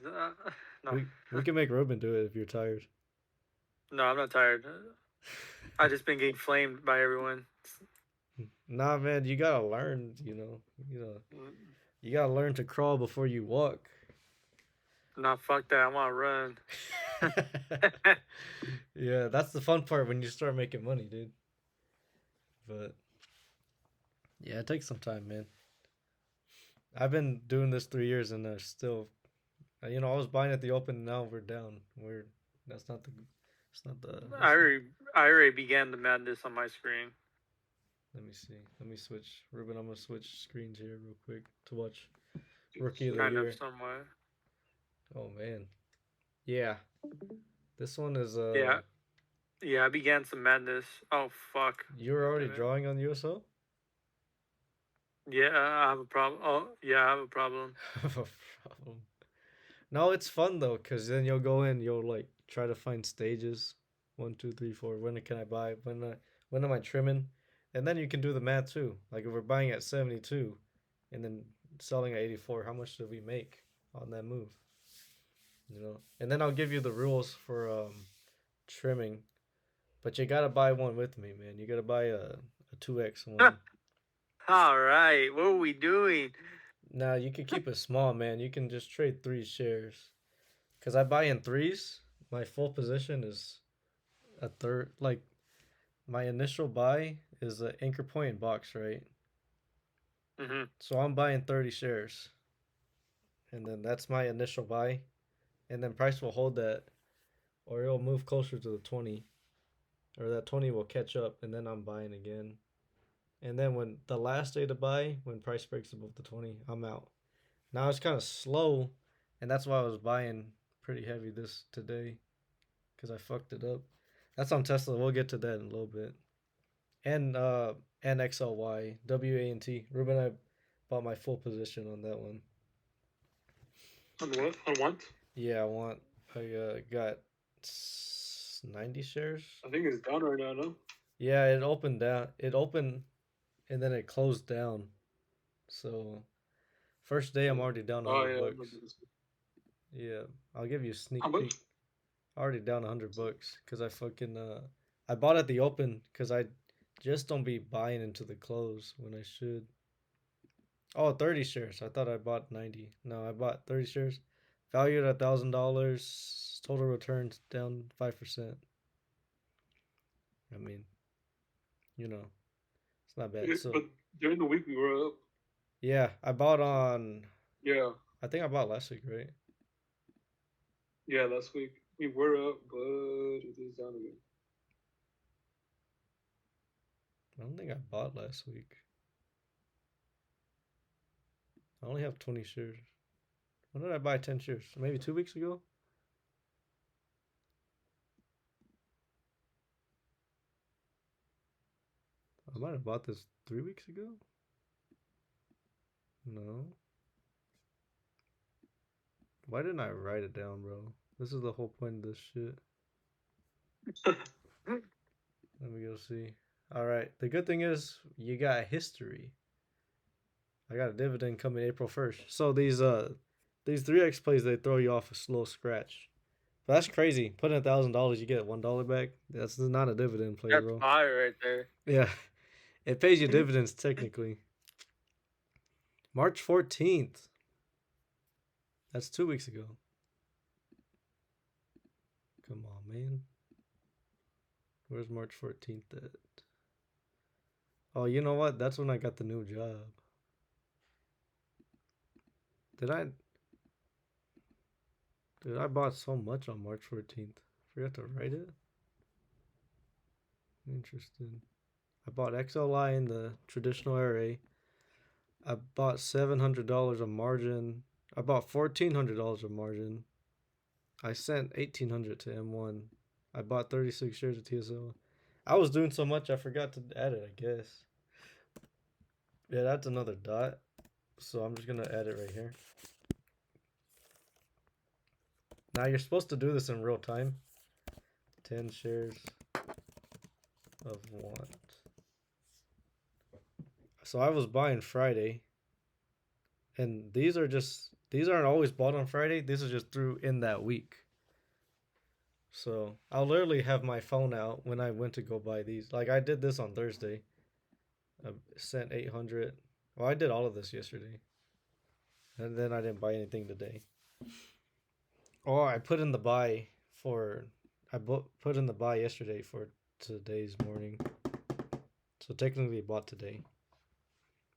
No. We can make Ruben do it if you're tired. No, I'm not tired. I just been getting flamed by everyone. Nah, man, you gotta learn. You gotta learn to crawl before you walk. Nah, fuck that. I want to run. Yeah, that's the fun part when you start making money, dude. But yeah, it takes some time, man. I've been doing this 3 years and I still, I was buying at the open. Now we're down. That's not the. It's not the. I already began the madness on my screen. Let me see. Let me switch, Ruben. I'm gonna switch screens here real quick to watch Rookie of the Kind Year. of somewhat. Oh man, yeah. This one is Yeah, I began some madness. Oh fuck. You're already drawing on USO? Yeah, I have a problem. Oh yeah, I have a problem. No, it's fun though, cause then you'll go in, you'll like try to find stages. 1, 2, 3, 4. When can I buy? When am I trimming? And then you can do the math too. Like if we're buying at 72, and then selling at 84, how much did we make on that move? And then I'll give you the rules for trimming, but you gotta buy one with me, man. You gotta buy a 2x one. All right, what are we doing? Now you can keep it small, man. You can just trade 3 shares, cause I buy in 3s. My full position is a third. Like my initial buy is an anchor point box, right? Mm-hmm. So I'm buying 30 shares, and then that's my initial buy, and then price will hold that, or it'll move closer to the 20, or that 20 will catch up, and then I'm buying again. And then when the last day to buy, when price breaks above the 20, I'm out. Now it's kind of slow, and that's why I was buying pretty heavy this today, because I fucked it up. That's on Tesla. We'll get to that in a little bit. And XLY, WANT. Ruben and I bought my full position on that one. On what? On what? Yeah, I got 90 shares. I think it's down right now, no? Yeah, it opened down. It opened and then it closed down. So first day I'm already down Oh 100 yeah. bucks. Yeah, I'll give you a sneak How peek. much? Already down 100 bucks because I bought at the open because I just don't be buying into the close when I should. Oh, 30 shares. I thought I bought 90. No, I bought 30 shares. Valued at $1,000. Total returns down 5%. I mean, it's not bad. So But during the week we were up. yeah, I bought on. Yeah. I think I bought last week, right? Yeah, last week we were up, but it is down again. I don't think I bought last week. I only have 20 shares. When did I buy 10 shares? Maybe 2 weeks ago? I might have bought this 3 weeks ago. No. Why didn't I write it down, bro? This is the whole point of this shit. Let me go see. All right. The good thing is you got history. I got a dividend coming April 1st. So these 3x plays, they throw you off a slow scratch. But that's crazy. Put in $1,000, you get $1 back. That's not a dividend play, That's bro. fire right there. Yeah, it pays you dividends technically. March 14th. That's 2 weeks ago. Come on, man. Where's March 14th at? Oh, you know what? That's when I got the new job. Did I? Dude, I bought so much on March 14th. Forgot to write it. Interesting. I bought XLI in the traditional array. I bought $700 of margin. I bought $1,400 of margin. I sent $1,800 to M1. I bought 36 shares of TSL. I was doing so much I forgot to add it, I guess. Yeah, that's another dot. So I'm just gonna add it right here. Now you're supposed to do this in real time. 10 shares of want. So I was buying Friday. And these aren't always bought on Friday. These are just through in that week. So I'll literally have my phone out when I went to go buy these. Like I did this on Thursday. I sent 800. Well, I did all of this yesterday. And then I didn't buy anything today. Or I put in the buy put in the buy yesterday for today's morning. So technically bought today.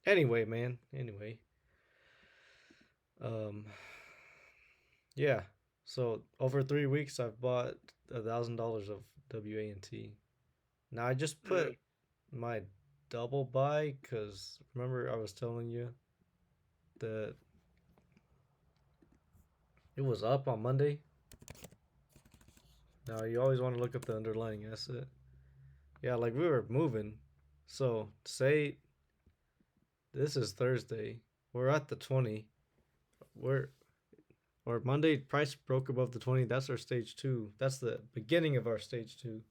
Anyway, man. Anyway. Yeah. So over 3 weeks I've bought $1,000 of WANT. Now I just put my double buy because remember I was telling you that it was up on Monday. Now you always want to look up the underlying asset. Yeah, like we were moving. So say this is Thursday. We're at the 20. Or Monday price broke above the 20. That's our stage 2. That's the beginning of our stage 2.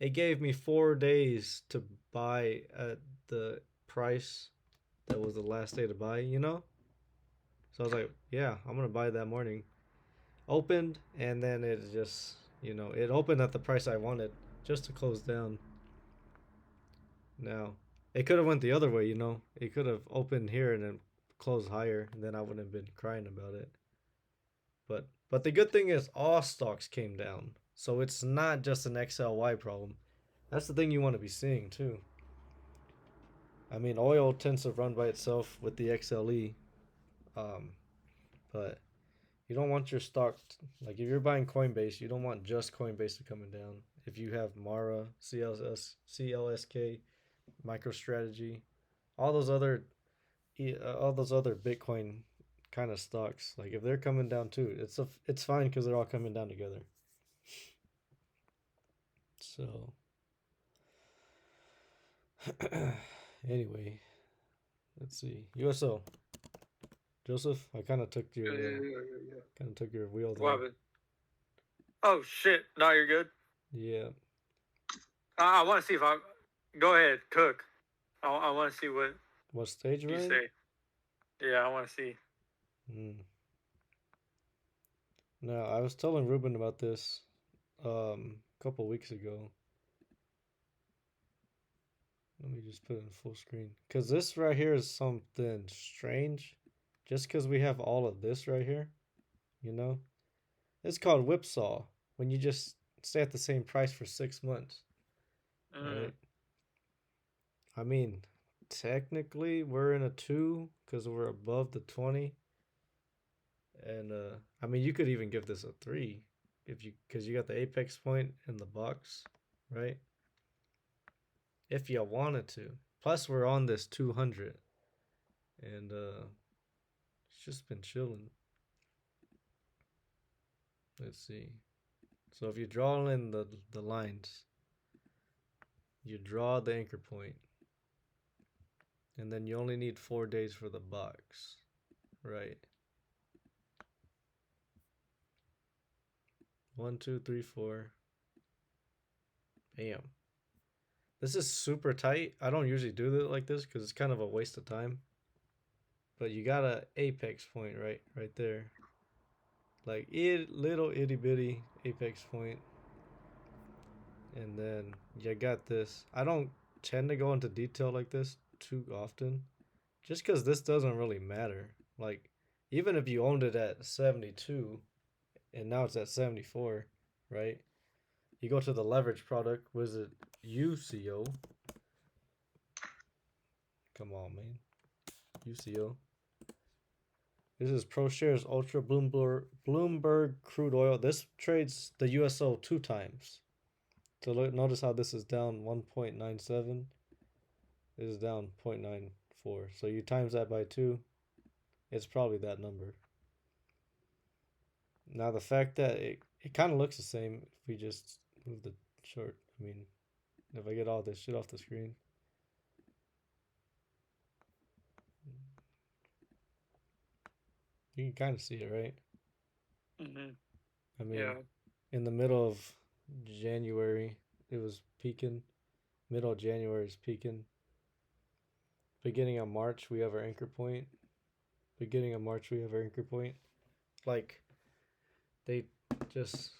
It gave me 4 days to buy at the price that was the last day to buy, So I was like, yeah, I'm going to buy that morning. Opened, and then it just, it opened at the price I wanted just to close down. Now, it could have went the other way, It could have opened here and then closed higher, and then I wouldn't have been crying about it. But the good thing is all stocks came down. So it's not just an XLY problem. That's the thing you want to be seeing too. I mean, oil tends to run by itself with the XLE, but you don't want your stock like if you're buying Coinbase, you don't want just Coinbase to coming down. If you have Mara, CLSK, MicroStrategy, all those other all those other Bitcoin kind of stocks, like if they're coming down too, it's fine because they're all coming down together. So anyway, let's see. USO Joseph, I kind of took your kind of took your wheel there. What happened? Oh shit! No, you're good. Yeah. I want to see if I. Go ahead, cook. I want to see what stage you right? say. Yeah, I want to see. No, I was telling Ruben about this a couple weeks ago. Let me just put it in full screen. Because this right here is something strange. Just because we have all of this right here, you know? It's called whipsaw. When you just stay at the same price for 6 months. Right? I mean, technically we're in a 2 because we're above the 20. And I mean, you could even give this a 3 if you because you got the apex point in the box, right? If you wanted to. Plus, we're on this 200, and it's just been chilling. Let's see. So if you draw in the lines, you draw the anchor point, and then you only need 4 days for the box, right? 1, 2, 3, 4. Bam. This is super tight. I don't usually do it like this because it's kind of a waste of time. But you got a apex point right there. Like little itty bitty apex point. And then you got this. I don't tend to go into detail like this too often. Just because this doesn't really matter. Like, even if you owned it at 72 and now it's at 74, right? You go to the leverage product, was it UCO? Come on, man. UCO. This is ProShares Ultra Bloomberg Crude Oil. This trades the USO 2 times. So notice how this is down 1.97. This is down 0.94. So you times that by 2, it's probably that number. Now the fact that it kind of looks the same if we just move the chart. I mean, if I get all this shit off the screen. You can kind of see it, right? I mean, in the middle of January, it was peaking. Middle of January is peaking. Beginning of March, we have our anchor point. Beginning of March, we have our anchor point. Like, they just...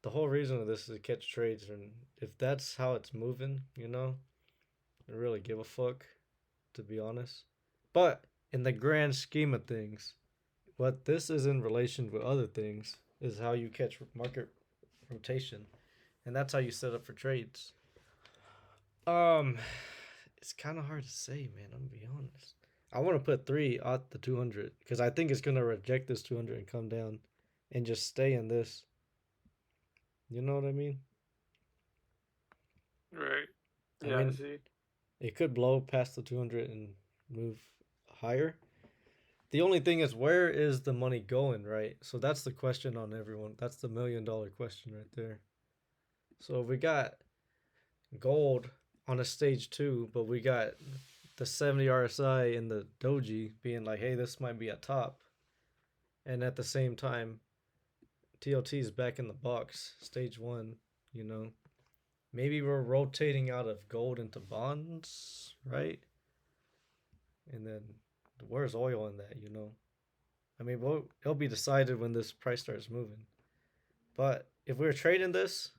The whole reason of this is to catch trades, and if that's how it's moving, you know, I really give a fuck, to be honest. But in the grand scheme of things, what this is in relation with other things is how you catch market rotation, and that's how you set up for trades. It's kind of hard to say, man. I'm gonna be honest. I want to put 3 at the 200 because I think it's gonna reject this 200 and come down, and just stay in this. You know what I mean? Right. Yeah, I see. It could blow past the 200 and move higher. The only thing is, where is the money going, right? So that's the question on everyone. That's the $1 million question right there. So we got gold on a stage 2, but we got the 70 RSI and the doji being like, hey, this might be a top. And at the same time, TLT is back in the box, stage 1, you know. Maybe we're rotating out of gold into bonds, right? And then where's oil in that, you know? I mean, it'll be decided when this price starts moving. But if we're trading this,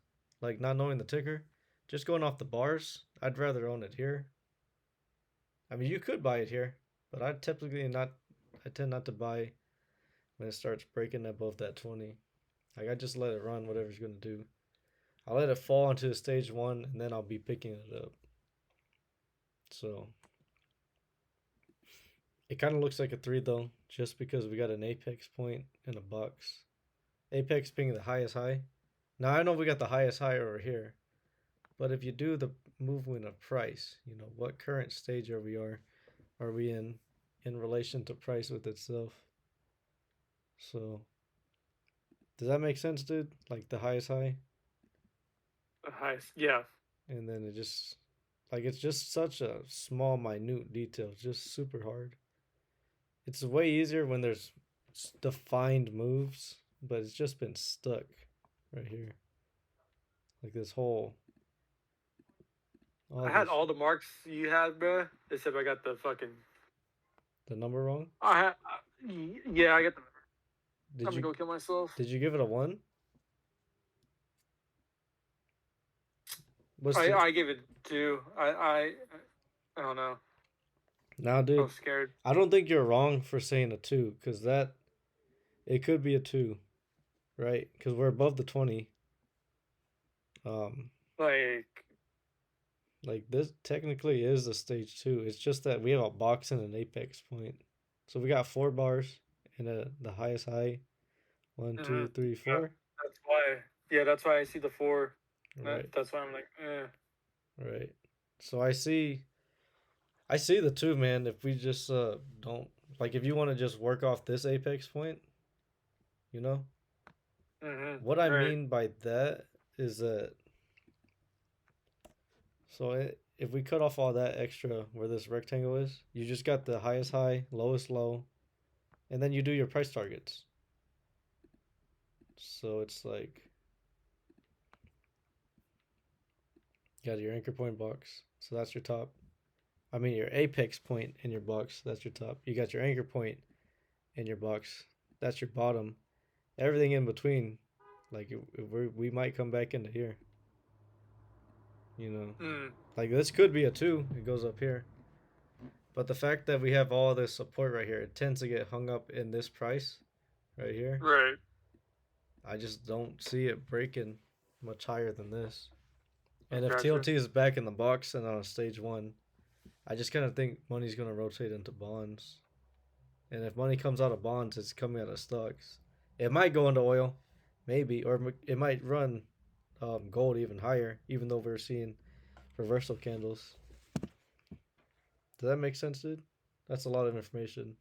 like not knowing the ticker, just going off the bars, I'd rather own it here. I mean, you could buy it here, but I tend not to buy when it starts breaking above that 20. Like, I just let it run whatever it's going to do. I'll let it fall into stage 1, and then I'll be picking it up. So, It kind of looks like a 3 though, just because we got an apex point and a box. Apex being the highest high. Now I know we got the highest high over here, but if you do the movement of price, what current stage are we in relation to price with itself? So does that make sense, dude? Like the highest high, The highest, yeah. and then it's just such a small, minute detail, just super hard. It's way easier when there's defined moves, but it's just been stuck right here. Like this whole. I had all the marks you had, bro. Except I got the number wrong. Yeah, I got the. Did I'm gonna go kill myself. Did you give it a 1? I gave it 2. I don't know. Now, dude, I was scared. I don't think you're wrong for saying a 2, because it could be a 2, right? Because we're above the 20. Like this technically is a stage 2. It's just that we have a box and an apex point. So we got 4 bars and the highest high. 1, 2, 3, 4. Yeah, that's why. Yeah, that's why I see the 4. Right. That's why I'm like, eh. Right. So I see the 2, man. If we just don't, like, if you want to just work off this apex point, what I mean by that is that, so if we cut off all that extra where this rectangle is, you just got the highest high, lowest low, and then you do your price targets. So it's like, you got your anchor point box, so that's your top. I mean your apex point in your box, that's your top. You got your anchor point in your box, that's your bottom. Everything in between, like we might come back into here. Like this could be a 2. It goes up here. But the fact that we have all this support right here, it tends to get hung up in this price right here. Right. I just don't see it breaking much higher than this. And if TLT is back in the box and on stage 1, I just kind of think money's going to rotate into bonds. And if money comes out of bonds, it's coming out of stocks. It might go into oil, maybe, or it might run gold even higher, even though we're seeing reversal candles. Does that make sense, dude? That's a lot of information.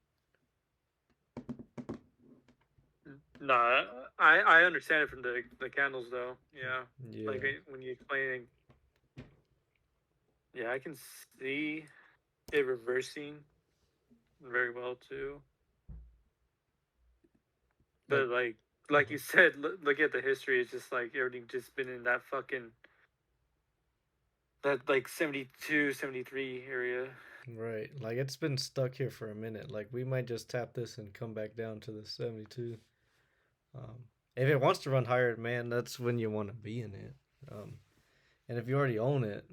Nah, I understand it from the candles though. Yeah. Like when you explaining. Yeah, I can see it reversing very well too. But like you said, look at the history. It's just like everything just been in that like 72, 73 area. Right. Like it's been stuck here for a minute. Like we might just tap this and come back down to the 72. If it wants to run higher, man, that's when you want to be in it. And if you already own it,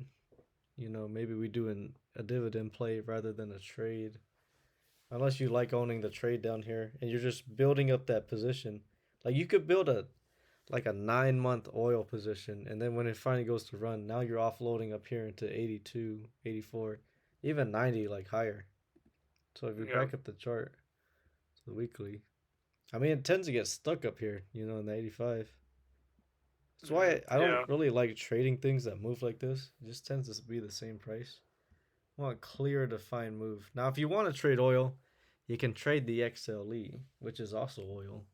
maybe we do a dividend play rather than a trade. Unless you like owning the trade down here and you're just building up that position. Like you could build a 9-month oil position, and then when it finally goes to run, now you're offloading up here into 82, 84, even 90, like higher. So if you back up the chart to the weekly, I mean, it tends to get stuck up here, in the 85. That's why I don't really like trading things that move like this. It just tends to be the same price. I want a clear, defined move. Now, if you want to trade oil, you can trade the XLE, which is also oil.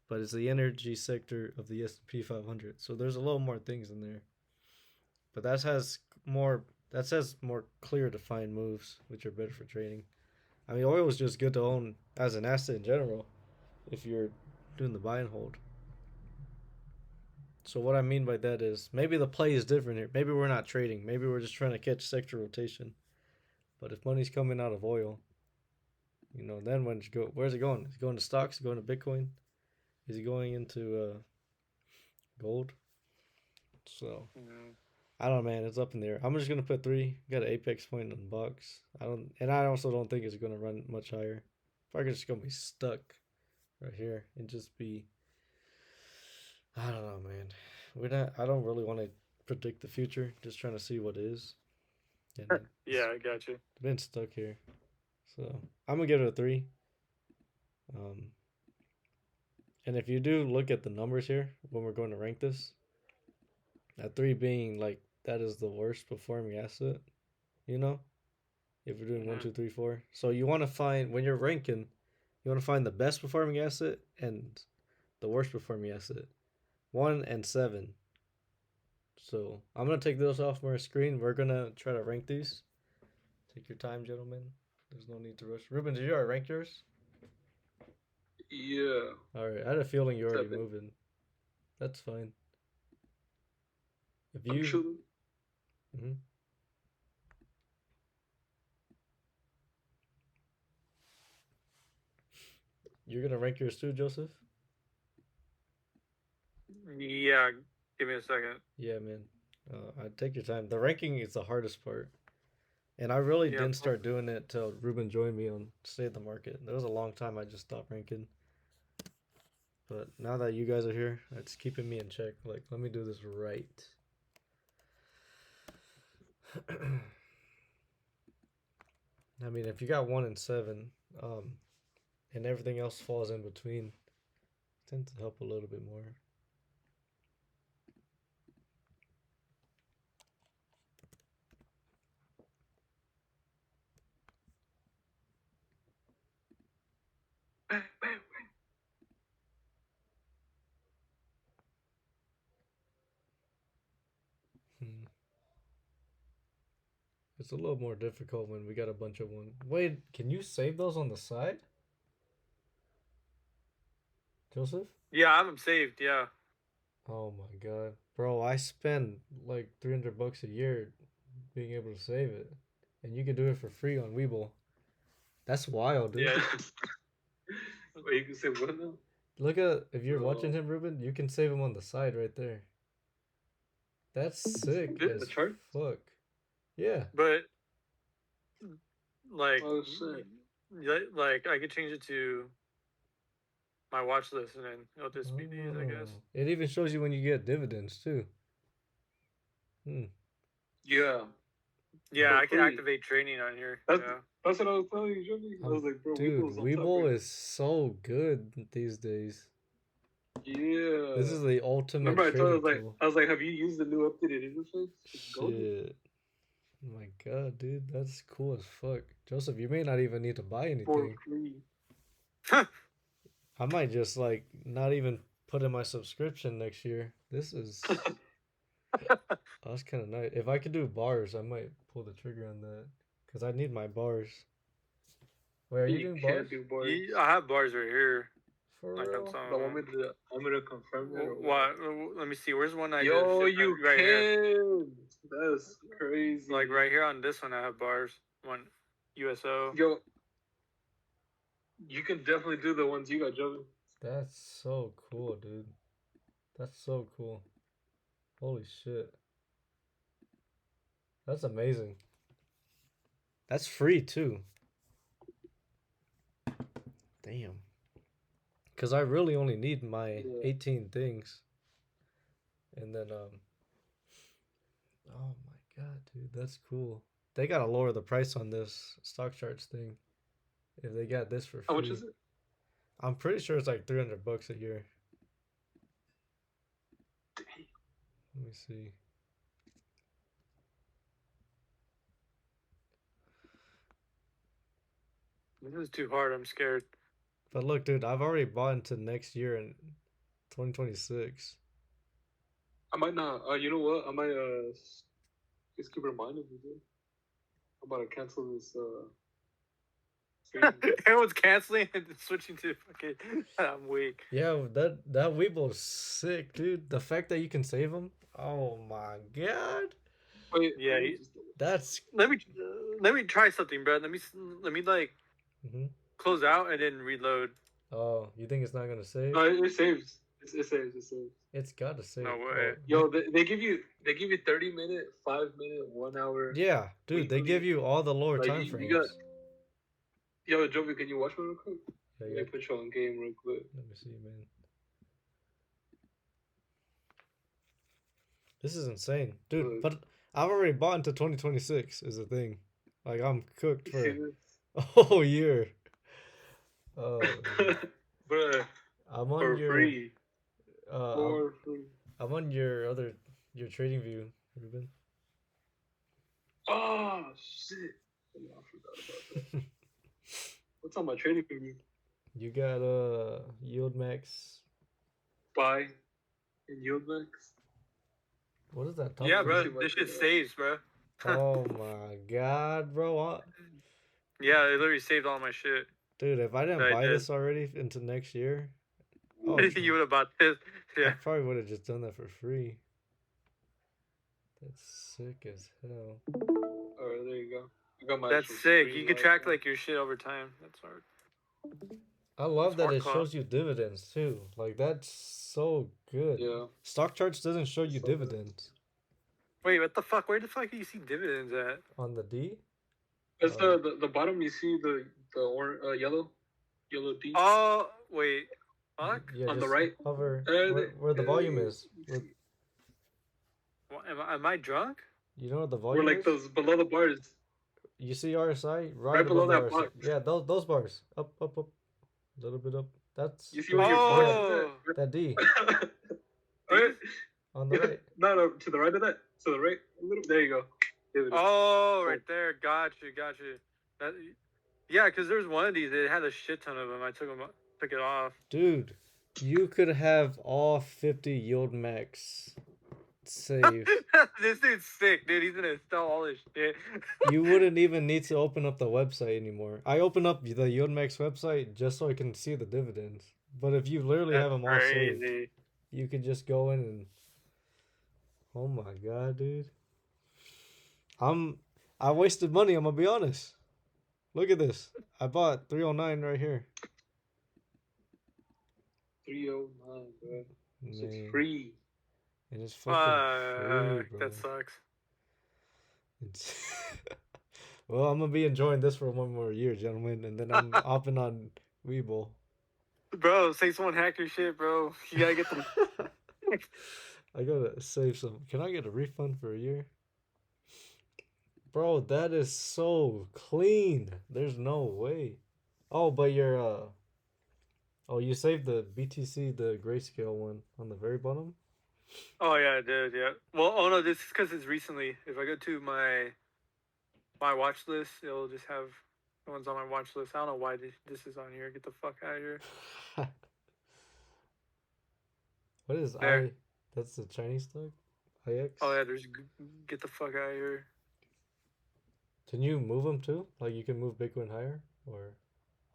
But it's the energy sector of the S&P 500. So there's a little more things in there. But that says more clear, defined moves, which are better for trading. I mean, oil is just good to own as an asset in general if you're doing the buy and hold. So what I mean by that is maybe the play is different here. Maybe we're not trading. Maybe we're just trying to catch sector rotation. But if money's coming out of oil, then where's it going? Is it going to stocks? Is it going to Bitcoin? Is it going into gold? So I don't know, man. It's up in there. I'm just gonna put 3. Got an apex point in the box. I also don't think it's gonna run much higher. Probably just gonna be stuck right here and just be. I don't know, man. I don't really want to predict the future. Just trying to see what is. Yeah, I got you. Been stuck here, So I'm gonna give it a 3. Um, and if you do look at the numbers here when we're going to rank this, at 3 being like that is the worst performing asset, you know, if we're doing one, Mhm. 2, 3, 4. So you want to find when you're ranking, you want to find the best performing asset and the worst performing asset, 1 and 7. So I'm gonna take those off my screen. We're gonna try to rank these. Take your time, gentlemen. There's no need to rush. Ruben, did you already rank yours? Yeah. All right. I had a feeling you're already 7. moving. That's fine. If I'm you, chilling. Mhm. You're gonna rank yours too, Joseph? Yeah, give me a second. Yeah, man. I take your time. The ranking is the hardest part, and I really Yeah, didn't start doing it till Ruben joined me on State of the Market. There was a long time I just stopped ranking, but now that you guys are here, it's keeping me in check. Like, let me do this right. I mean, if you got 1 and 7, and everything else falls in between, it tends to help a little bit more. Hmm. It's a little more difficult when we got a bunch of one. Wait, can you save those on the side, Joseph? yeah, I have them saved. Yeah, Oh my god, bro! I spend like $300 a year being able to save it, and you can do it for free on Weeble. That's wild, dude. yeah. Wait, you can say what now? Look at if you're watching Oh, him, Ruben. You can save him on the side right there. That's sick the as chart? fuck. Yeah. But like, Oh shit. like I could change it to my watch list, and then it'll just be these, I guess. Oh, it even shows you when you get dividends too. Hmm. Yeah. Yeah, For I can free. activate training on here. That's Yeah. that's what I was telling you, Jimmy. I was like, bro, Dude, Weeble's on top right Weeble is so good these days. now. Yeah. This is the ultimate Remember I told you, trading tool. have you used the new updated interface? It's golden. Shit. Oh my god, dude, that's cool as fuck. Joseph, you may not even need to buy For anything. free. I might just like not even put in my subscription next year. This is that's kind of nice. If I could do bars, I might pull the trigger on that because I need my bars. Wait, are you You doing bars? can't do bars. Yeah, I have bars right here. For Like on real? some of Don't want me them. to confirm that or What? Let me see. Where's one I did? Yo, Shit, you right here. can. That's crazy. Like right here on this one, I have bars. One USO. Yo, you can definitely do the ones you got, Joey. That's so cool, dude. That's so cool. Holy shit. That's amazing. That's free too. Damn. Because I really only need my 18 things. And then, oh my god, dude, that's cool. They gotta lower the price on this stock charts thing. If they got this for How much free, is it? I'm pretty sure it's like $300 a year. Let me see. This is too hard. I'm scared. But look, dude, I've already bought into next year in 2026. I might not. You know what? I might just keep reminding you, dude. I'm about to cancel this. Everyone's canceling and switching to fucking. I'm weak. Yeah, that Weeble's sick, dude. The fact that you can save them. Oh my god. Wait, Yeah. That's Let me try something, bro. Let me like Mhm. close out and then reload. Oh, you think it's not gonna save? No, it saves. It saves. It saves. It's gotta save. No way. Yo, they give you 30-minute, 5-minute, 1 hour. Yeah, dude, they weekly. give you all the lower Like, time you frames. got. Yo, Jovi, can you watch me real quick? Yeah, Let yeah. me put you on game real quick. Let me see, man. This is insane, dude. Look. But I've already bought into 2026. Is the thing. Like I'm cooked You see for. this? Oh, year. Oh, man. Bruh, I'm on for your free. uh I'm, For free. I'm on your trading view, Ruben. Oh, shit. I forgot about that. What's on my trading view? You got yield max. Buy and yield max. What is that top Yeah, Let me view? bro. see if I This can. shit saves, bro. Oh my god, bro. Yeah, it literally saved all my shit Dude, if I that didn't I buy did. this already into next year, oh, You would have bought this. I Yeah. probably would have just done that for free. That's sick as hell. Alright, there you go. I got my That's actual sick. screen You could live track now. like your shit over time. That's hard. I love that Smart it clock. shows you dividends too. Like that's so good. Yeah. Stock charts doesn't show you So good. dividends Wait, what the fuck? Where the fuck do you see dividends at? on the D. It's Um, the bottom. You see the yellow D Oh, wait. Fuck? yeah, on the just right. hover Uh, where the volume is. Am I drunk? You know what the we're volume like is? those below the bars, You see RSI right right below above the that RSI. box. Yeah, those bars. Up, up, up. A little bit up. That's You see where those. your Yeah, volume is Oh, at? that D Alright. on the right. No, no, to the right of that. To the right. A little. There you go. Dividends. oh, right there. Got you. That, yeah, because there's one of these. It had a shit ton of them. I took it off. Dude, you could have all 50 yield max saved. This dude's sick, dude. He's gonna sell all his shit. You wouldn't even need to open up the website anymore. I open up the yield max website just so I can see the dividends. But if you literally That's have them all saved, crazy. you could just go in and oh my god, dude. I wasted money, I'm gonna be honest. Look at this. I bought 309 right here. 309, bro. It's Man, free. and it's fucking free, Fuck, bro. that sucks. It's well, I'm gonna be enjoying this for one more year, gentlemen, and then I'm hopping on Weeble. Bro, say someone hacked your shit, bro. You gotta get them. I gotta save some. Can I get a refund for a year? Bro, that is so clean. There's no way. Oh, but oh, you saved the BTC, the grayscale one on the very bottom? Oh yeah, I did. Yeah. Well, oh no, this is because it's recently. If I go to my watch list, it'll just have the ones on my watch list. I don't know why this is on here. Get the fuck out of here. What is There. I? That's the Chinese stock? IX? Oh yeah, there's get the fuck out of here. Can you move them too? Like you can move Bitcoin higher? Or.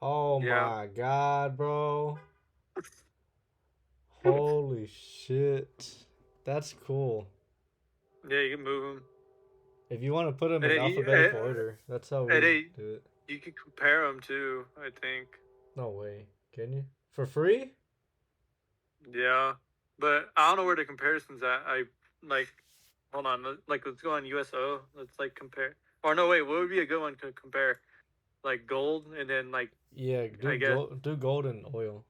Oh Yeah. my god, bro. Holy shit. That's cool. Yeah, you can move them. If you want to put them And in then alphabetical order, that's how we and then do it. you can compare them too. I think. No way. Can you? For free? Yeah, but I don't know where the comparison's at. I like. Hold on. Like, let's go on USO. Let's like compare. Or no, wait. What would be a good one to compare? Like gold, and then like Yeah, I guess, do gold and oil.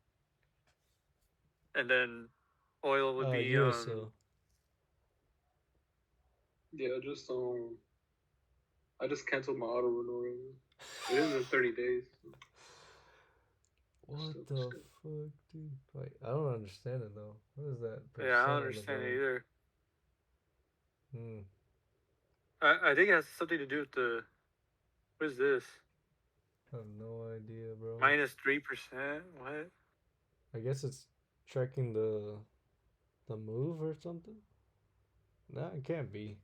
and then oil would be USO. Yeah, I just canceled my auto renewal. It is in 30 days. So. What the fuck, dude? Wait, I don't understand it though. What is that? Yeah, I don't understand it either. Hmm. I think it has something to do with the. What is this? I have no idea, bro. -3%. What? I guess it's tracking the move or something. Nah, it can't be.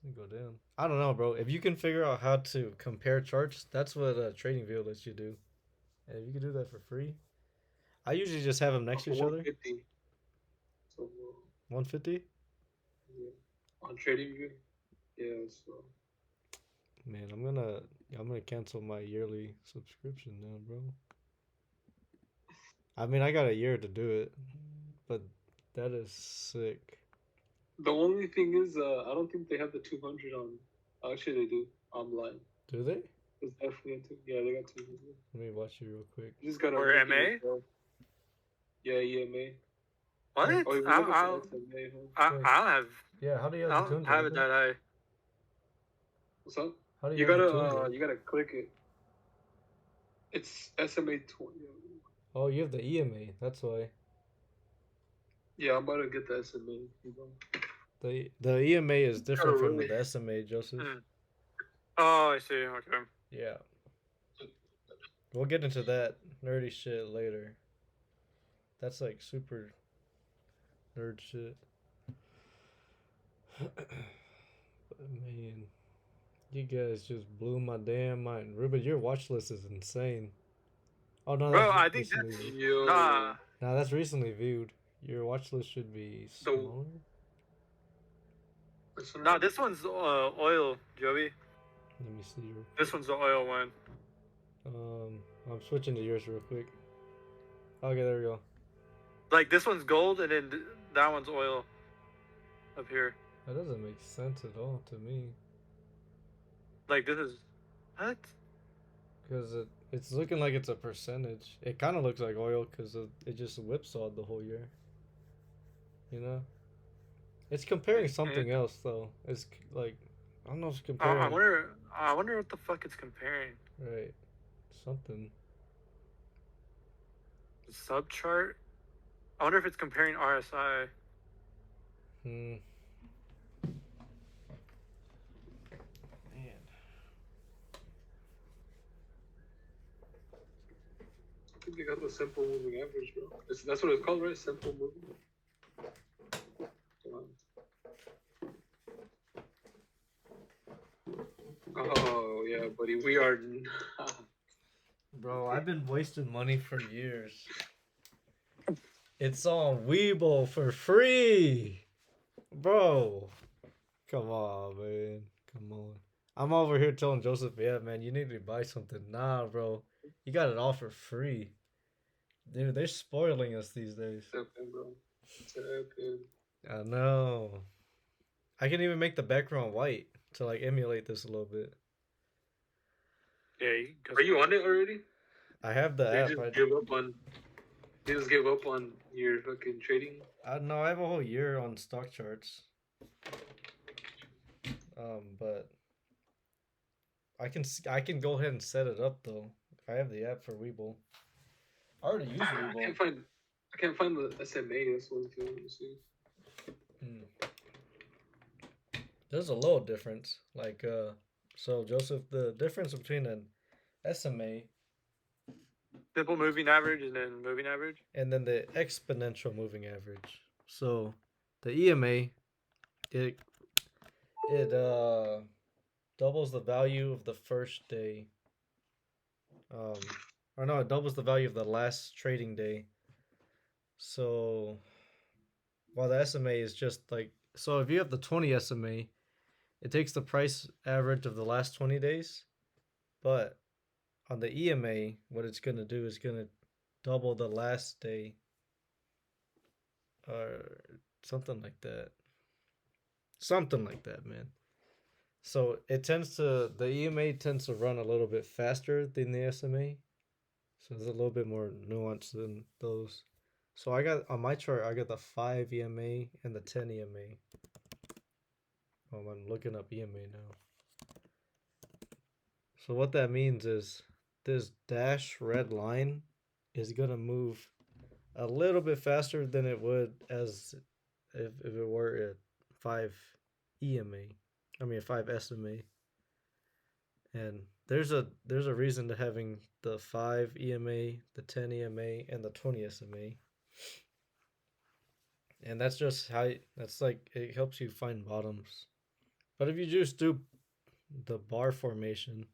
It's gonna go down. I don't know, bro. If you can figure out how to compare charts, that's what Trading View lets you do. And if you can do that for free, I usually just have them next to each other. 150. So, 150. yeah. On Trading View. Yeah. So. Man, I'm gonna cancel my yearly subscription now, bro. I mean, I got a year to do it, but that is sick. The only thing is, I don't think they have the 200 on. Actually, they do online. Do they? It's definitely yeah, they got 200. Let me watch it real quick. You just gotta. Or MA? Yeah, EMA. What? Oh, I don't have. Yeah, how do you I have the don't 200? have it that high. What's up? How do You have the gotta 200? you gotta click it. It's SMA 20. Oh, you have the EMA. That's why. Yeah, I'm about to get the SMA. The EMA is different from Really? the SMA, Joseph. Oh, I see. Okay. Yeah. We'll get into that nerdy shit later. That's like super nerd shit. But man, you guys just blew my damn mind. Ruben, your watch list is insane. Oh no, Bro, that's I think recently that's viewed. nah. Nah, that's recently viewed. Your watch list should be smaller. Nah, this one's oil, Joey. Let me see. This one's the oil one. I'm switching to yours real quick. Okay, there we go. Like this one's gold, and then that one's oil. Up here. That doesn't make sense at all to me. Like this is what? Because it's looking like it's a percentage. It kind of looks like oil because it just whipsawed the whole year. You know? It's comparing something else though. It's like I don't know if it's comparing. I wonder what the fuck it's comparing. Right. Something. The subchart. I wonder if it's comparing RSI. Man. I think they got the simple moving average, bro. That's what it's called, right? Simple moving. Oh yeah, buddy, we are. Bro, I've been wasting money for years. It's on Webull for free, bro. Come on, man. Come on. I'm over here telling Joseph, yeah, man, you need to buy something. Nah, bro, you got it all for free. Dude, they're spoiling us these days. Okay, bro. Okay. I know. I can even make the background white to like emulate this a little bit. Yeah, are you on it already? I have the app. You just give up on your fucking trading? No, I have a whole year on stock charts. But I can go ahead and set it up though. I have the app for Webull. I already use Webull. I can't find the SMA. This one too. Let me see. There's a little difference. Like so Joseph, the difference between an SMA, simple moving average, and then moving average, and then the exponential moving average. So the EMA, it doubles the value of the first day. Or no, it doubles the value of the last trading day. So while the SMA is just like, so if you have the 20 SMA, it takes the price average of the last 20 days. But on the EMA, what it's going to do is going to double the last day or something like that. Something like that, man. So the EMA tends to run a little bit faster than the SMA. So there's a little bit more nuance than those. So I got, on my chart, I got the 5 EMA and the 10 EMA. I'm looking up EMA now. So what that means is this dash red line is going to move a little bit faster than it would as if it were at 5 EMA. I mean 5 SMA. And there's a reason to having the 5 EMA, the 10 EMA, and the 20 SMA. And that's just how that's like it helps you find bottoms. But if you just do the bar formation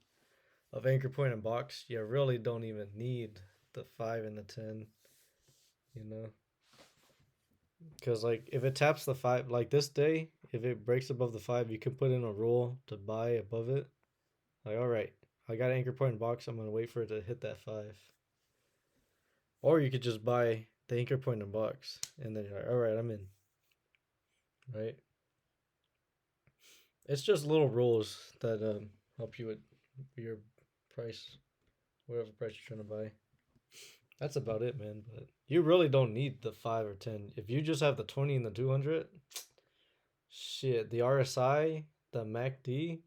of anchor point and box, you really don't even need the 5 and the 10, you know? Because like if it taps the 5, like this day, if it breaks above the 5, you can put in a rule to buy above it. Like, all right, I got an anchor point and box, I'm going to wait for it to hit that 5. Or you could just buy the anchor point and box, and then you're like, all right, I'm in. Right? It's just little rules that help you with your price, whatever price you're trying to buy. That's about it, man. But you really don't need the 5 or 10. If you just have the 20 and the 200, shit, the RSI, the MACD,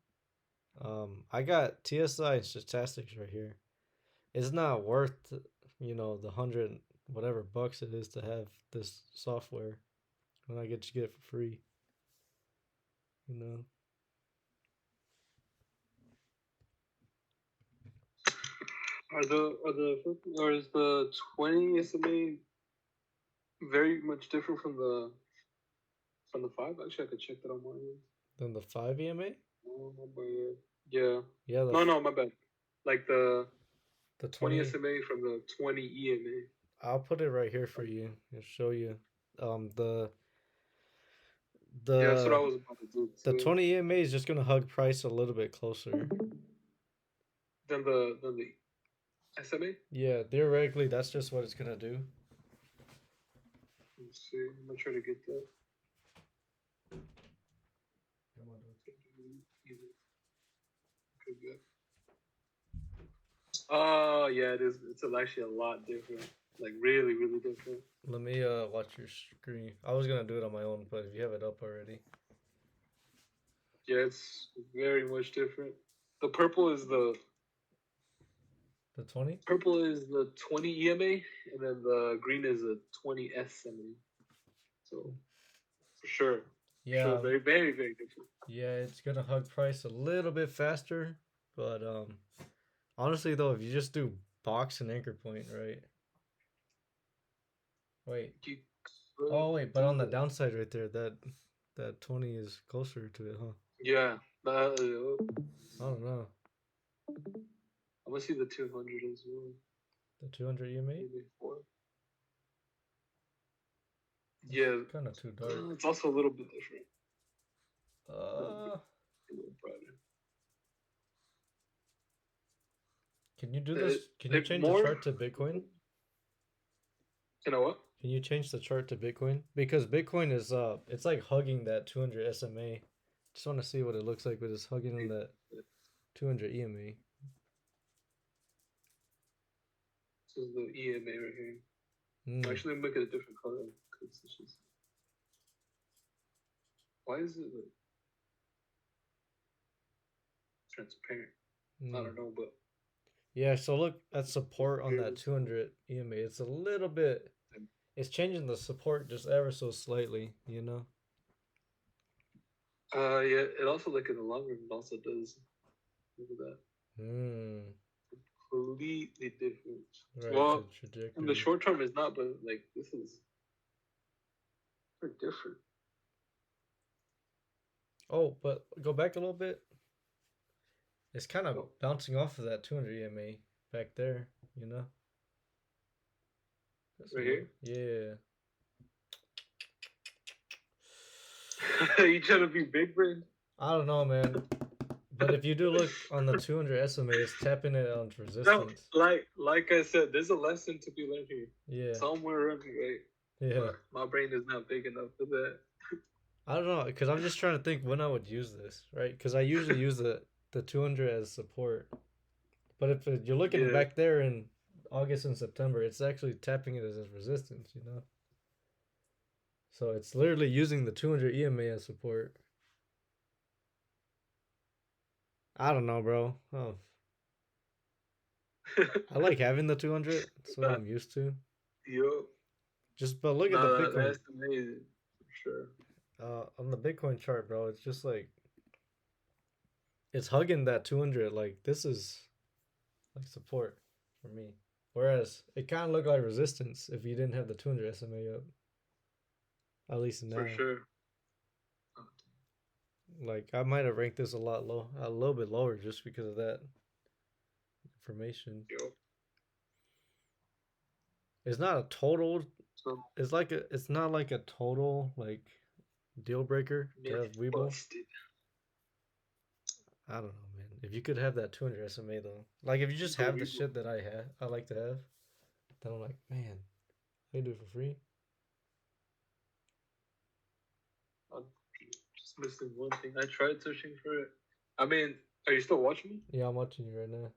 I got TSI and statistics right here. it's not worth, you know, the 100 whatever bucks it is to have this software when I get to get it for free. You know. Or is the 20 SMA very much different from the 5? Actually, I could check that on my end. Then the 5 EMA? Oh, my bad. Yeah. Yeah, No, my bad. Like the 20 20 SMA from the 20 EMA. I'll put it right here for you and show you. The Yeah, that's what I the was about to do the too. 20 EMA is just gonna hug price a little bit closer. Than the SMA? Yeah, theoretically that's just what it's gonna do. Let's see. I'm gonna try to get that. Oh yeah, it is. It's actually a lot different. Like really, really different. Let me watch your screen. I was gonna do it on my own, but if you have it up already. Yeah, it's very much different. The purple is the 20? Purple is the 20 EMA, and then the green is the 20 SMA. So for sure. Yeah. Sure, very, very, very different. Yeah, it's gonna hug price a little bit faster, but honestly though, if you just do box and anchor point, right? Wait. Oh wait, but on the downside right there, that 20 is closer to it, huh? Yeah. I don't know. I'm gonna see the 200 as well. The 200 EMA? Yeah. Kind of too dark. It's also a little bit different. A little brighter. Can you do this? Can you change the chart to Bitcoin? You know what? Can you change the chart to Bitcoin? Because Bitcoin is it's like hugging that 200 SMA. Just want to see what it looks like with it's hugging on that 200 EMA. This is the EMA right here. Actually, make it a different color because it's just. Why is it like transparent? I don't know, but yeah. So look at support on that 200 EMA. It's a little bit. It's changing the support just ever so slightly, you know. Yeah. It also like in the long run, it also does. Look at that. Completely different. Right. Well, in the short term, it's not, but like this is very different. Oh, but go back a little bit. It's kind of bouncing off of that 200 EMA back there, you know? Right here? Yeah. You trying to be big brain? I don't know, man. But if you do look on the 200 SMA, it's tapping it on resistance. No, like I said, there's a lesson to be learned here. Yeah. Somewhere around here, right? Yeah. But my brain is not big enough for that. I don't know, because I'm just trying to think when I would use this, right? Because I usually use the 200 as support. But if you're looking back there in August and September, it's actually tapping it as resistance, you know? So it's literally using the 200 EMA as support. I don't know, bro. Oh. I like having the 200. That's what I'm used to. Yup. But look at the Bitcoin. That's amazing. For sure. On the Bitcoin chart, bro, it's just like it's hugging that 200. Like this is like support for me. Whereas it kind of looked like resistance if you didn't have the 200 SMA up. At least now. For sure. Like I might have ranked this a little bit lower just because of that information. Yo. It's not a total. It's not like a total like deal breaker to have Weeble. I don't know, man. If you could have that 200 SMA though, like if you just have the shit that I like to have, then I'm like, man, I can do it for free. I'm just missing one thing. I tried searching for it. I mean, are you still watching me? Yeah, I'm watching you right now.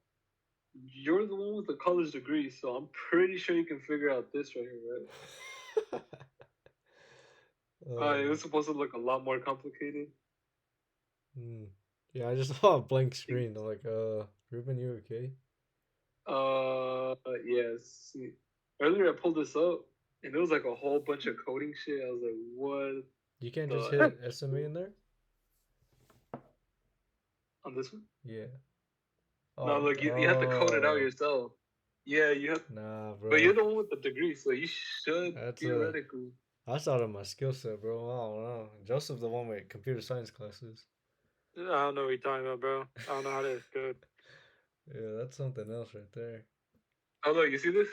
You're the one with the college degree, so I'm pretty sure you can figure out this right here, right? It was supposed to look a lot more complicated. Yeah, I just saw a blank screen. I'm like, Ruben, you okay? Yes. Earlier I pulled this up and there was like a whole bunch of coding shit. I was like, what You can't just the hit heck? SMA in there? On this one? Yeah. No, Oh, look, you have to code it out oh. yourself. Yeah, you have, Nah, but you're bro. the one with the degree, so you should That's a. theoretically. That's out of my skill set, bro. I don't know. Joseph's the one with computer science classes. I don't know what you're talking about, bro. I don't know how to code. Yeah, that's something else right there. Oh look, you see this?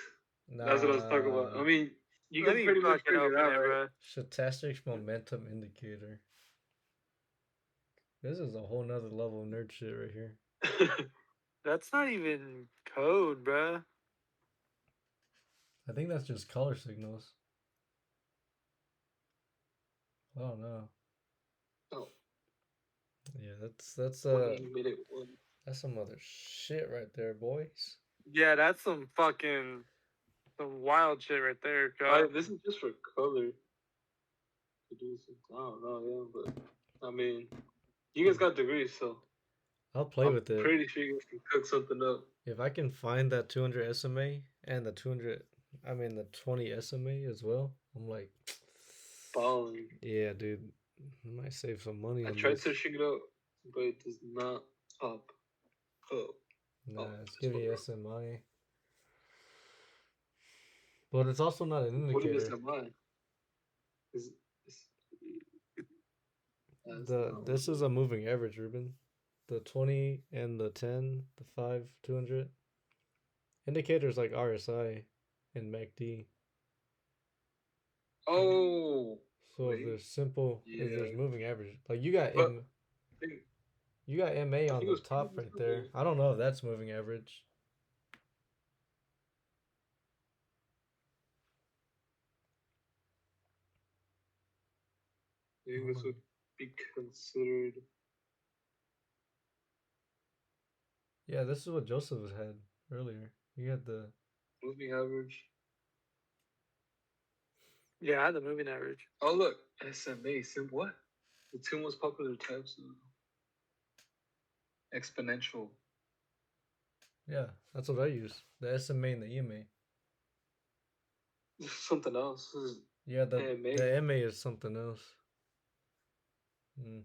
That's what I was talking about. I Nah. mean, you Let can me pretty much fucking figure it open out, it, right? bro. Stochastic momentum indicator. This is a whole nother level of nerd shit right here. That's not even code, bro. I think that's just color signals. I don't know. Oh, Yeah, that's 20-minute one. that's some other shit right there, boys. Yeah, that's some wild shit right there, cuz. This is just for color. To do some, I don't know, yeah, but I mean, you guys got degrees, so I'll play I'm with it. pretty sure you guys can cook something up. If I can find that 200 SMA and the 200, I mean the 20 SMA as well, I'm like, Balling. yeah, dude, I might save some money I on tried this. searching it up, but it does not pop up. Nah, Oh, it's this giving one, you bro. SMI, but it's also not an What is indicator. this mine? Is that's The not what this is a moving average, Ruben. The 20 and the 10, the 5, 200 indicators like RSI and MACD. Oh, So if wait. there's simple, if there's Yeah. moving average, like you got But I think, you got MA I on think it the was top pretty right there. simple. I don't know if that's moving average. I I think don't this know. would be considered Yeah, this is what Joseph had earlier. He had the moving average. Yeah, I had the moving average. Oh, look. SMA. What? The two most popular types of exponential. yeah, that's what I use. The SMA and the EMA. This is something else. This is Yeah, AMA. the MA is something else. Mm.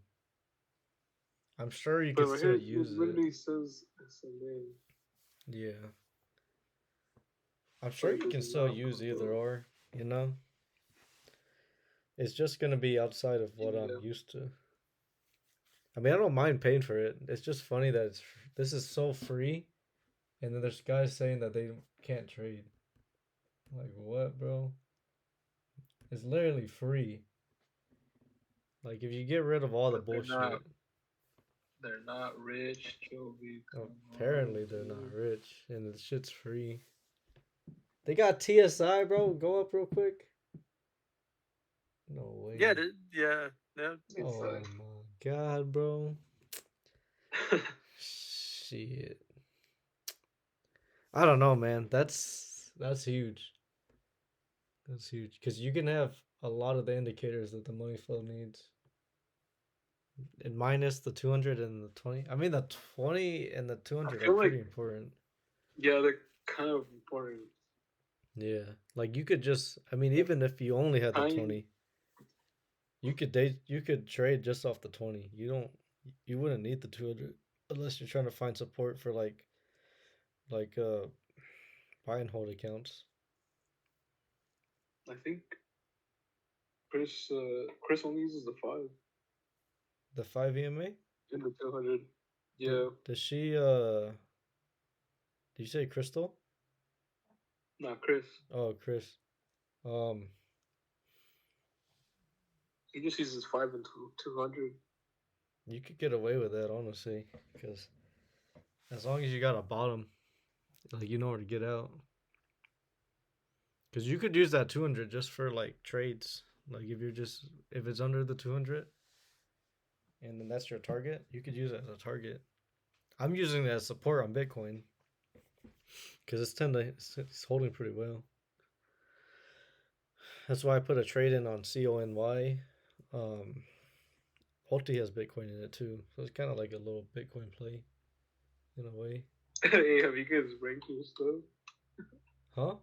I'm sure you But could right still here, it use it. literally says SMA, Yeah. I'm but sure it you does can still not use pop either up. or, you know? It's just gonna be outside of what I'm Yeah. used to. I mean, I don't mind paying for it. It's just funny that this is so free, and then there's guys saying that they can't trade. Like what, bro? It's literally free. Like if you get rid of all the But bullshit. they're not rich, Jovi. Come on, Apparently they're not dude. rich, and the shit's free. They got TSI, bro. Go up real quick. No Yeah, way. yeah, yeah. It's Oh my god, bro. Shit. I don't know, man. That's huge. That's huge because you can have a lot of the indicators that the money flow needs. And minus the 200 and the 20. I mean, the 20 and the I 200 are feel like, pretty important. yeah, they're kind of important. Yeah. Like you could just, I mean, even if you only had the Kind, 20, you could trade just off the 20. You wouldn't need the 200 unless you're trying to find support for like buy and hold accounts. I think Chris only uses the 5 The 5 EMA? in the 200. Did Yeah, does she did you say Crystal? not Chris. Oh, Chris. Um He just uses 5 and 200. you could get away with that honestly because as long as you got a bottom, like you know where to get out. Cuz you could use that 200 just for like trades. Like if it's under the 200 and then that's your target, you could use it as a target. I'm using it as support on Bitcoin because it's holding pretty well. That's why I put a trade in on CONY. Um, Ulti has Bitcoin in it too, so it's kind of like a little Bitcoin play in a way. Hey, have you guys ranked your stuff? Huh?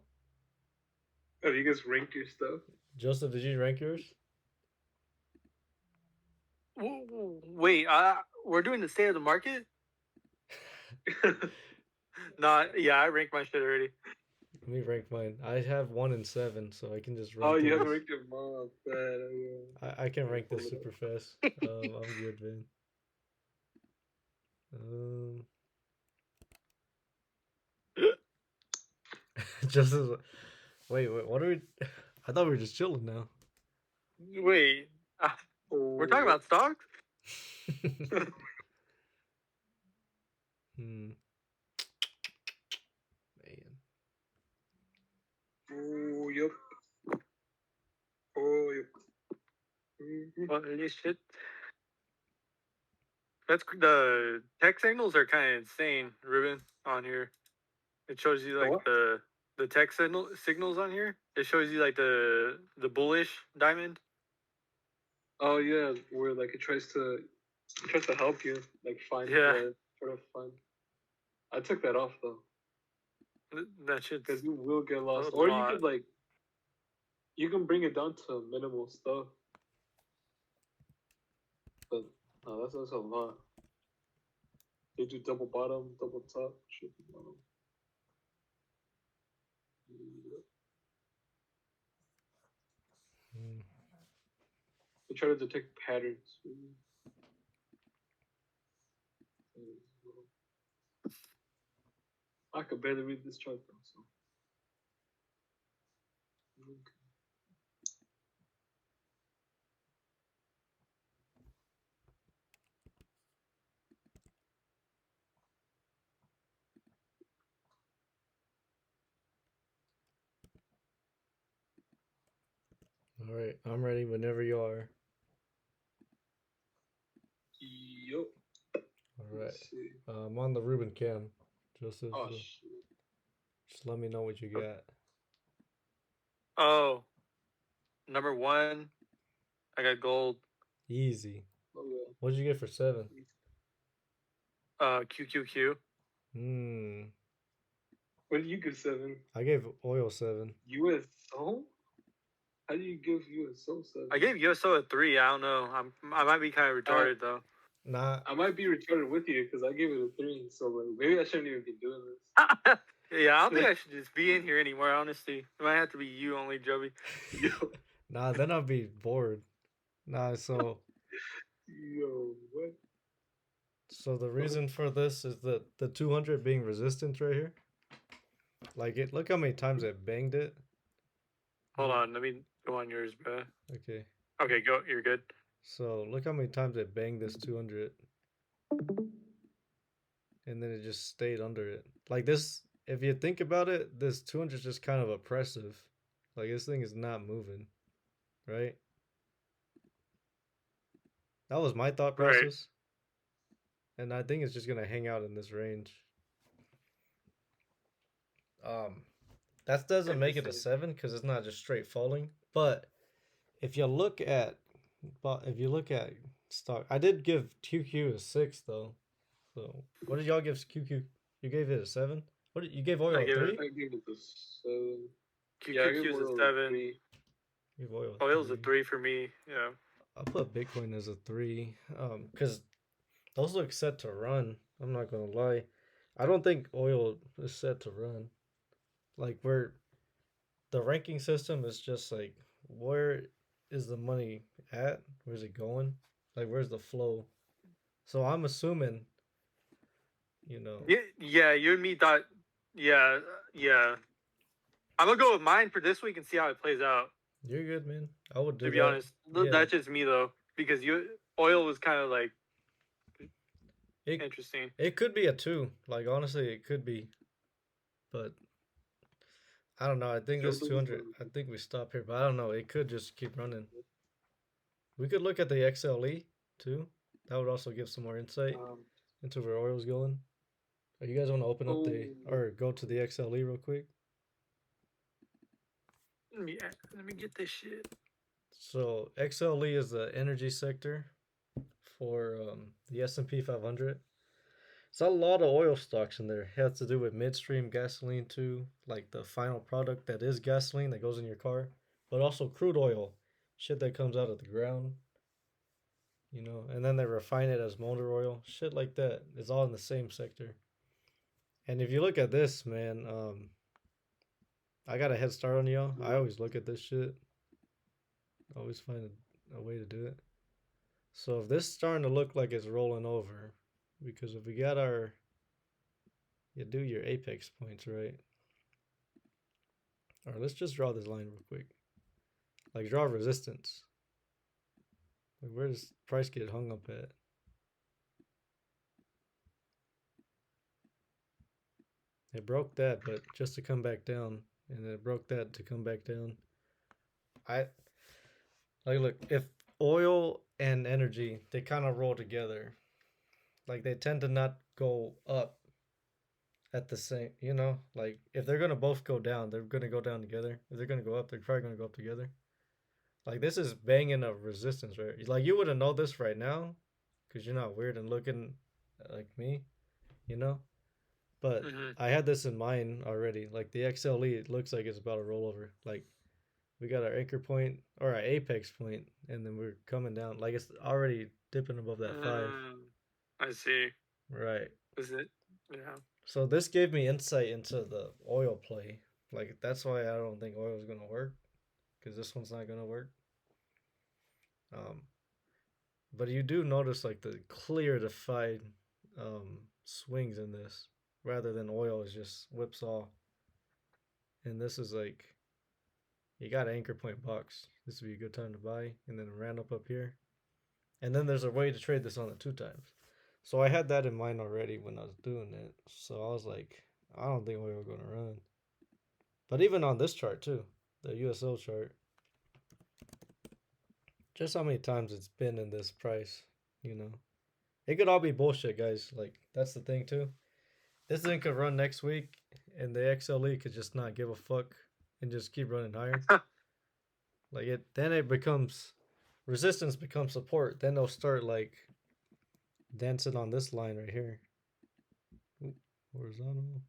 Have you guys ranked your stuff? Joseph, did you rank yours? Wait, we're doing the state of the market? Nah, yeah, I ranked my shit already. Let me rank mine. I have 1 and 7, so I can just rank Oh, you those. haven't ranked your mom. Bad. I can rank this super fast. I'm good, man. Just as wait, what are we? I thought we were just chilling now. Wait, we're talking about stocks? Man. Oh, yep. Oh, yep. Holy shit. That's the tech signals are kind of insane, Ruben, on here. It shows you like What? the tech signals on here. It shows you like the bullish diamond. Oh yeah, where like it tries to help you like find the sort of fun. I took that off though. That shit's because you will get lost, a or you lot. could like you can bring it down to minimal stuff. But no, that's a lot. They do double bottom, double top, triple bottom. They try to detect patterns. I could barely read this chart though, so. All right, I'm ready whenever you are. Yup. All right. I'm on the Ruben cam. Joseph. Oh shit. Just let me know what you got. Oh, number 1, I got gold. Easy. Oh, yeah. What did you get for 7? QQQ. What did you give 7? I gave oil 7. USO? How do you give USO 7? I gave USO a 3. I don't know. I might be kind of retarded though. Nah. I might be retarded with you because I gave it a 3. So like, maybe I shouldn't even be doing this. Yeah, I don't think I should just be in here anymore. Honestly, it might have to be you only, Joey. Nah, then I'll be bored. Nah, so. Yo, what? So the reason for this is that the 200 being resistance right here. Like it. Look how many times it banged it. Hold on, let me go on yours, bro. Okay. Okay, go. You're good. So look how many times it banged this 200. And then it just stayed under it. Like this, if you think about it, this 200 is just kind of oppressive. Like this thing is not moving, right? That was my thought process. Right. And I think it's just gonna hang out in this range. That doesn't make it a 7 because it's not just straight falling. But if you look at stock, I did give QQ a 6 though. So what did y'all give QQ? You gave it a 7. What did you give oil a 3? I gave it a 7. QQQ is a 7. Give oil. Oil's a 3 for me. Yeah. I'll put Bitcoin as a 3. Because those look set to run. I'm not gonna lie. I don't think oil is set to run. Like the ranking system is just like where is the money at? Where's it going? Like where's the flow? So I'm assuming, Yeah, you and me thought. Yeah. I'm gonna go with mine for this week and see how it plays out. You're good, man. I would do to that. be honest, that's just me though, because oil was kind of like interesting. It could be a 2. Like honestly, it could be, but I don't know. I think this 200. I think we stop here, but I don't know. It could just keep running. We could look at the XLE too. That would also give some more insight into where oil's going. Are you guys want to open up or go to the XLE real quick? Let me get this shit. So XLE is the energy sector for the S&P 500. It's a lot of oil stocks in there. It has to do with midstream gasoline too, like the final product that is gasoline that goes in your car, but also crude oil, shit that comes out of the ground, and then they refine it as motor oil, shit like that. It's all in the same sector. And if you look at this, man, I got a head start on y'all. I always look at this shit. Always find a way to do it. So if this is starting to look like it's rolling over, because if we got you do your apex points, right? Or let's just draw this line real quick. Like draw resistance. Like where does price get hung up at? It broke that, but just to come back down, and it broke that to come back down. Look, if oil and energy, they kind of roll together. Like they tend to not go up at the same, like if they're gonna both go down, they're gonna go down together. If they're gonna go up, they're probably gonna go up together. Like this is banging a resistance, right? Like you wouldn't know this right now, because you're not weird and looking like me, you know. But I had this in mind already. Like the XLE, it looks like it's about to roll over. Like we got our anchor point or our apex point, and then we're coming down. Like it's already dipping above that 5. I see. Right. Is it? Yeah. So this gave me insight into the oil play. Like that's why I don't think oil is gonna work, because this one's not gonna work. But you do notice like the clear defined swings in this, rather than oil is just whipsaw. And this is like you got an anchor point box. This would be a good time to buy, and then ran up here, and then there's a way to trade this on the 2 times. So I had that in mind already when I was doing it. So I was like, I don't think oil gonna run. But even on this chart too, the USO chart, just how many times it's been in this price, It could all be bullshit, guys. Like that's the thing too. This thing could run next week, and the XLE could just not give a fuck and just keep running higher. Then it becomes resistance becomes support. Then they'll start like dancing on this line right here. Ooh, horizontal.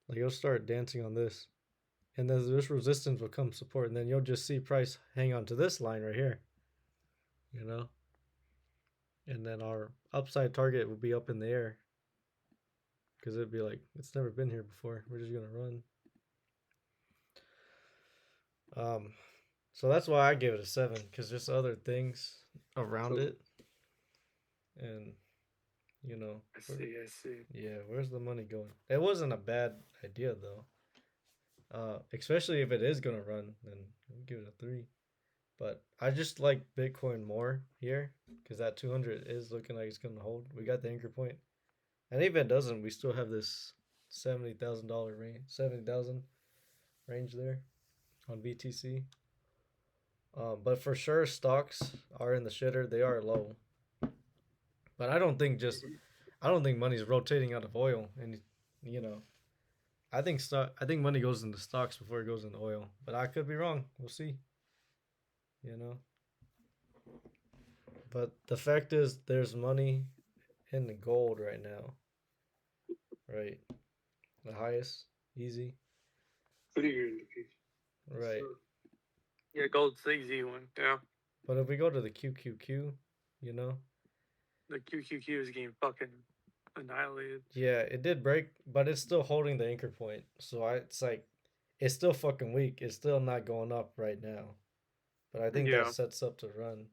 Like you'll start dancing on this, and then this resistance will come support, and then you'll just see price hang on to this line right here. And then our upside target will be up in the air, because it'd be like it's never been here before. We're just gonna run. So that's why I gave it a 7, because just other things around it, and I see. Yeah, where's the money going? It wasn't a bad idea though. Especially if it is gonna run, then I'll give it a 3. But I just like Bitcoin more here, because that 200 is looking like it's gonna hold. We got the anchor point, and even if it doesn't, we still have this $70,000 range, 70,000 range there on BTC. But for sure, stocks are in the shitter. They are low. But I don't think money's rotating out of oil, and I think money goes into stocks before it goes into oil. But I could be wrong. We'll see. But the fact is, there's money in the gold right now. Right, the highest, easy. Pretty good indication. Right. Yeah, gold's the easy one. Yeah. But if we go to the QQQ, the QQQ is getting fucking annihilated. Yeah, it did break, but it's still holding the anchor point. So it's like, it's still fucking weak. It's still not going up right now. But I think that sets up to run,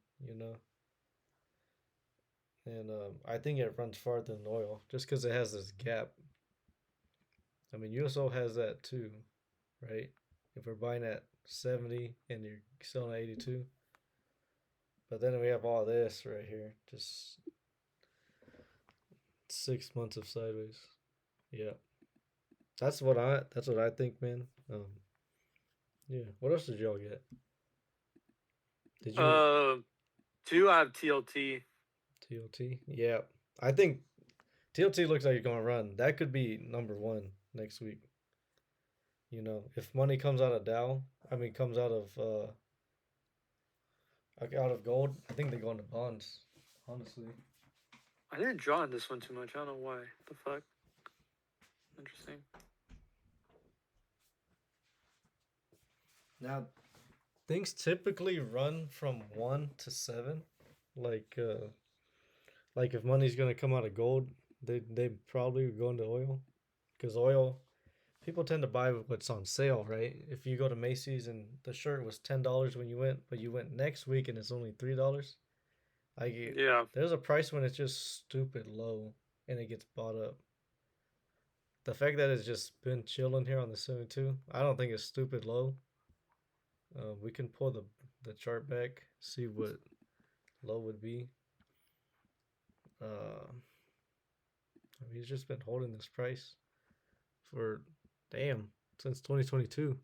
And I think it runs farther than oil, just because it has this gap. I mean, USO has that too, right? If we're buying at 70 and you're selling at 82. But then we have all this right here, just 6 months of sideways. Yeah, that's what I think, man. Yeah. What else did y'all get? Did you? 2. I have TLT. TLT. Yeah, I think TLT looks like it's gonna run. That could be number 1 next week. If money comes out of comes out of gold, I think they go into bonds, honestly. I didn't draw on this one too much. I don't know why. The fuck? Interesting. Now, things typically run from 1 to 7. Like if money's gonna come out of gold, they probably go into oil, because oil, people tend to buy what's on sale, right? If you go to Macy's and the shirt was $10 when you went, but you went next week and it's only $3, Yeah. there's a price when it's just stupid low and it gets bought up. The fact that it's just been chilling here on the 72, I don't think it's stupid low. We can pull the chart back, see what low would be. I mean, he's just been holding this price for since 2022.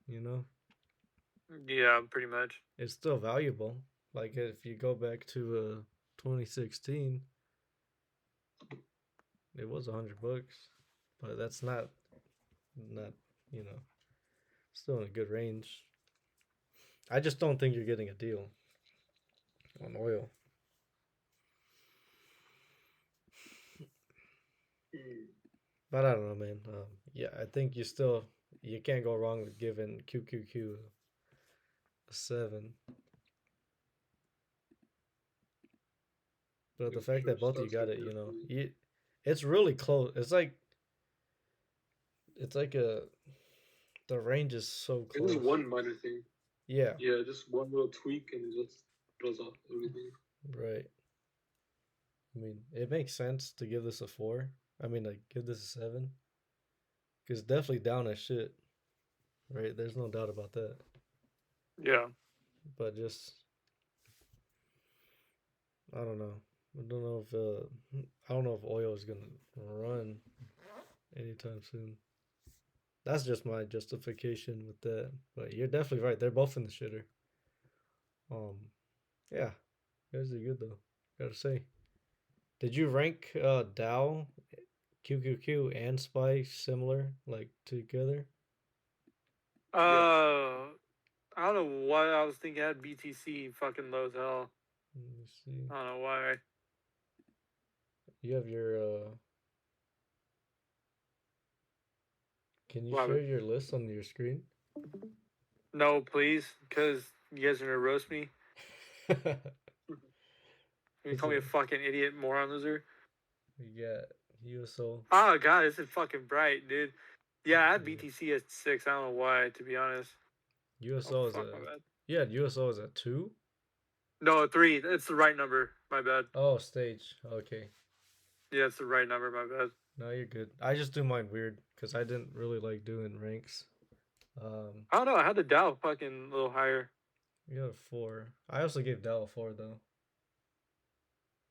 You know, Yeah, pretty much. it's still valuable. Like if you go back to 2016, it was $100, but that's not you know still in a good range. I just don't think you're getting a deal on oil. But I don't know, man. Yeah, I think you can't go wrong with giving QQQ a 7. But the fact that both of you got it, it's really close. It's like the range is so close. It's one minor thing. Yeah. Yeah, just one little tweak and it just throws off everything. Right. I mean, it makes sense to give this a 4. I mean, like, give this a 7. Because definitely down as shit. Right? There's no doubt about that. Yeah. But just, I don't know. I don't know if oil is gonna run anytime soon. That's just my justification with that. But you're definitely right. They're both in the shitter. Yeah, you guys are good though. Gotta say. Did you rank Dow, QQQ, and Spy similar, like together? I don't know what I was thinking. I had BTC fucking low as hell. Let me see. I don't know why. You have your Can you share your list on your screen? No, please, because you guys are gonna roast me. You call me a fucking idiot, moron, loser. We got USO. Oh god, this is fucking bright, dude. Yeah, I had BTC at 6. I don't know why, to be honest. USO is USO is at 2? No, 3. It's the right number. My bad. Oh, stage. Okay. Yeah, it's the right number. My bad. No, you're good. I just do mine weird because I didn't really like doing ranks. I don't know. I had the Dow fucking a little higher. You got a 4. I also gave Dow a 4 though.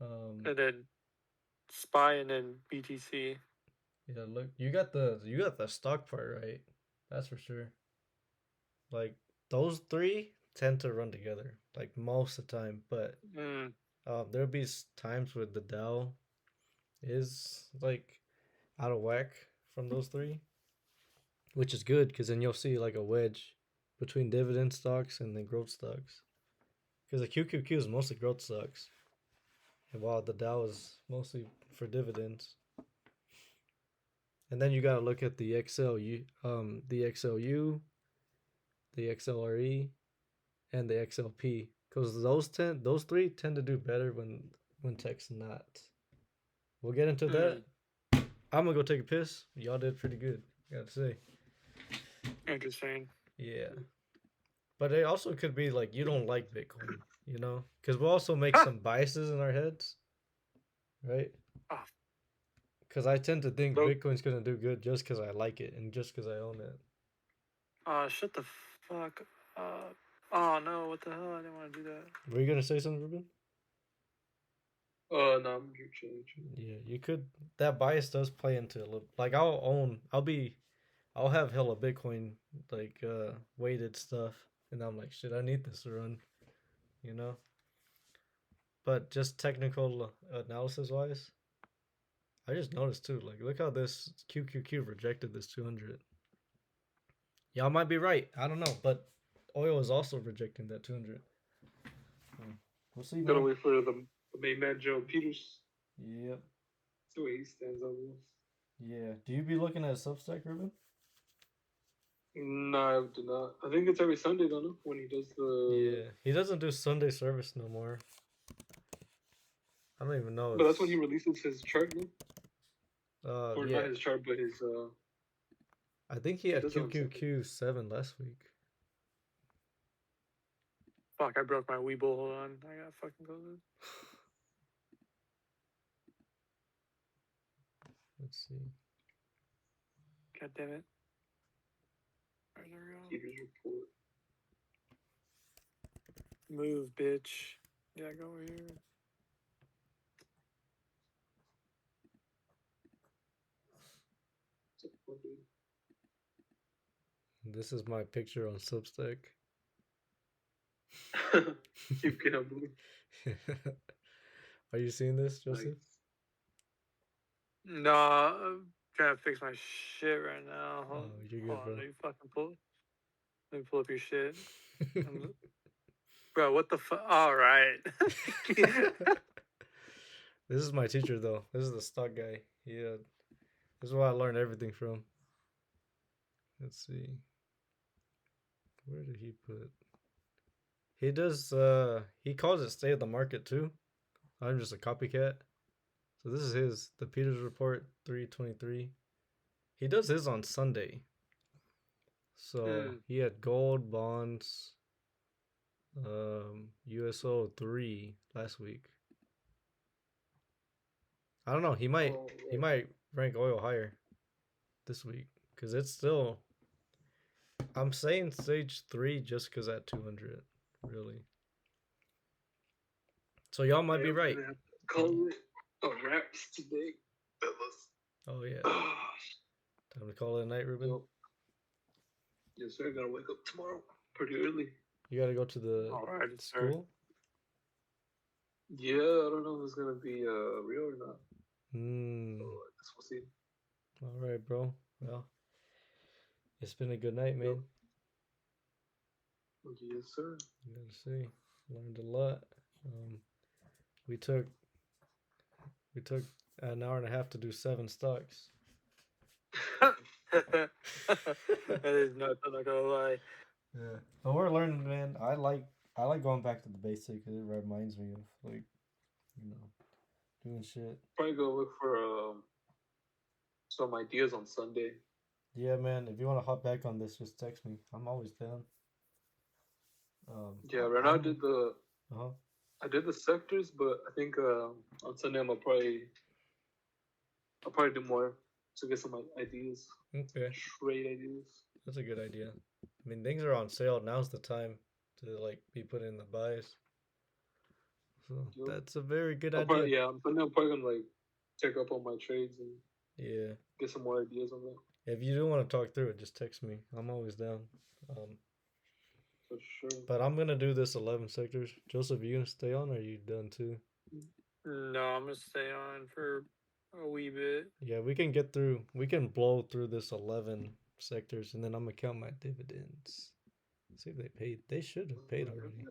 And then Spy and then BTC. Yeah, look, you got the stock part right. That's for sure. Like those 3 tend to run together, like most of the time. But there'll be times where the Dow is like out of whack from those 3, which is good because then you'll see like a wedge between dividend stocks and then growth stocks. Because the QQQ is mostly growth stocks, and while the Dow is mostly for dividends. And then you gotta look at the XLU, the XLU, the XLRE, and the XLP, because those 3 tend to do better when tech's not. We'll get into that. I'm gonna go take a piss. Y'all did pretty good, gotta say. Interesting. Yeah, but it also could be like you don't like Bitcoin, because we'll also make some biases in our heads, right? Because I tend to think Bitcoin's gonna do good just because I like it and just because I own it. Shut the fuck up. Oh no, what the hell? I didn't want to do that. Were you gonna say something, Ruben? No, I'm chilling. Yeah, you could. That bias does play into a little. Like I'll have hella Bitcoin like weighted stuff, and I'm like, shit, I need this to run, But just technical analysis wise, I just noticed too. Like, look how this QQQ rejected this 200. Y'all might be right. I don't know, but oil is also rejecting that 200. We'll see. Gotta wait for the The main man, Gerald Peters. Yep. That's the way he stands on this. Yeah. Do you be looking at Substack, Ruben? No, I do not. I think it's every Sunday, don't know, when he does the. Yeah. He doesn't do Sunday service no more. I don't even know. But that's when he releases his chart, no? Or yeah. not his chart, but his. I think he had QQQ7 last week. Fuck, I broke my Weeble. Hold on. I gotta fucking close it. Let's see. God damn it. There we go. Report. Move, bitch. Yeah, go over here. This is my picture on Substack. Keep gambling. Are you seeing this, Joseph? Nice. No, I'm trying to fix my shit right now. Oh, you're good, bro. Let me fucking let me pull up your shit. Bro, what the fuck? All right. This is my teacher, though. This is the stock guy. Yeah. This is where I learned everything from. Let's see. Where did he put? He does, he calls it State of the Market, too. I'm just a copycat. So this is his, the Peters Report 323. He does his on Sunday. So he had gold, bonds, USO 3 last week. I don't know. He might rank oil higher this week because it's still. I'm saying stage 3 just because at 200, really. So y'all might be right. Call it a wraps today, fellas. Oh yeah. Time to call it a night, Ruben. Yep. Yes, sir. I gotta wake up tomorrow pretty early. You gotta go to the school. Yeah, I don't know if it's gonna be real or not. So I guess we'll see. All right, bro. Well, it's been a good night, man. Yep. Yes, sir. You gotta see. Learned a lot. We took an hour and a half to do 7 stocks. That is nuts. I'm not gonna lie. Yeah, but we're learning, man. I like going back to the basics. It reminds me of doing shit. Probably go look for some ideas on Sunday. Yeah, man. If you want to hop back on this, just text me. I'm always down. Yeah, right now I did the sectors, but I think on Sunday I'll probably do more to get some ideas. Okay. Trade ideas. That's a good idea. I mean, things are on sale. Now's the time to be put in the buys. So that's a very good idea. I'm probably gonna check up on my trades and get some more ideas on that. If you do want to talk through it, just text me. I'm always down. For sure. But I'm gonna do this 11 sectors. Joseph, you gonna stay on, or are you done too? No, I'm gonna stay on for a wee bit. Yeah, we can get through. We can blow through this 11 sectors, and then I'm gonna count my dividends. See if they paid. They should have paid already.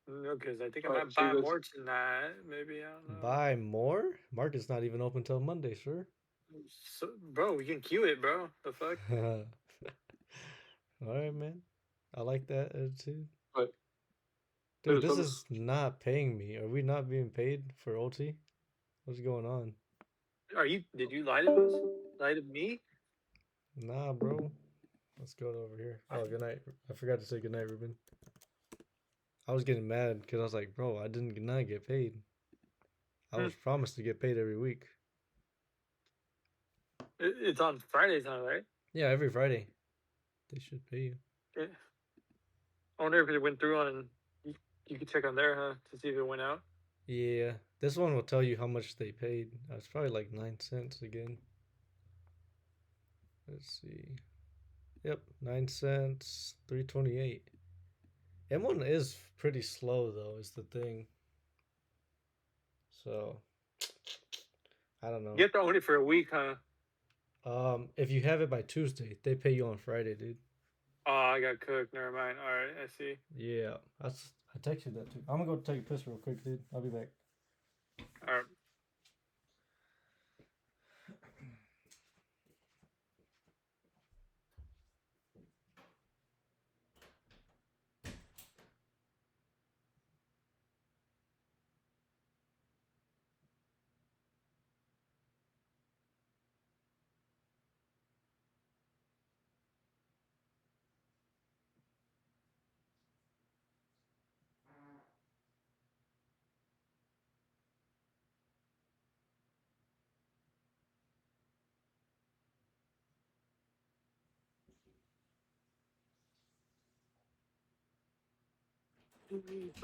No, because I think I might buy more tonight. Maybe, I don't know. Buy more? Market's not even open till Monday, sir. So, bro, we can queue it, bro. The fuck? All right, man. I like that attitude. But, dude, this is not paying me. Are we not being paid for OT? What's going on? Did you lie to us? Lie to me? Nah, bro. Let's go over here. Oh, good night. I forgot to say good night, Ruben. I was getting mad because I was like, bro, I did not get paid. I was promised to get paid every week. It's on Fridays now, right? Yeah, every Friday. They should pay you. Yeah. I wonder if it went through on, you could check on there, huh, to see if it went out. Yeah, this one will tell you how much they paid. It's probably like 9 cents again. Let's see. Yep, 9 cents, 328. M1 is pretty slow though, is the thing. So, I don't know. You have to own it for a week, huh? If you have it by Tuesday, they pay you on Friday, dude. Oh, I got cooked. Never mind. All right, I see. Yeah, I texted that too. I'm gonna go take a piss real quick, dude. I'll be back. All right.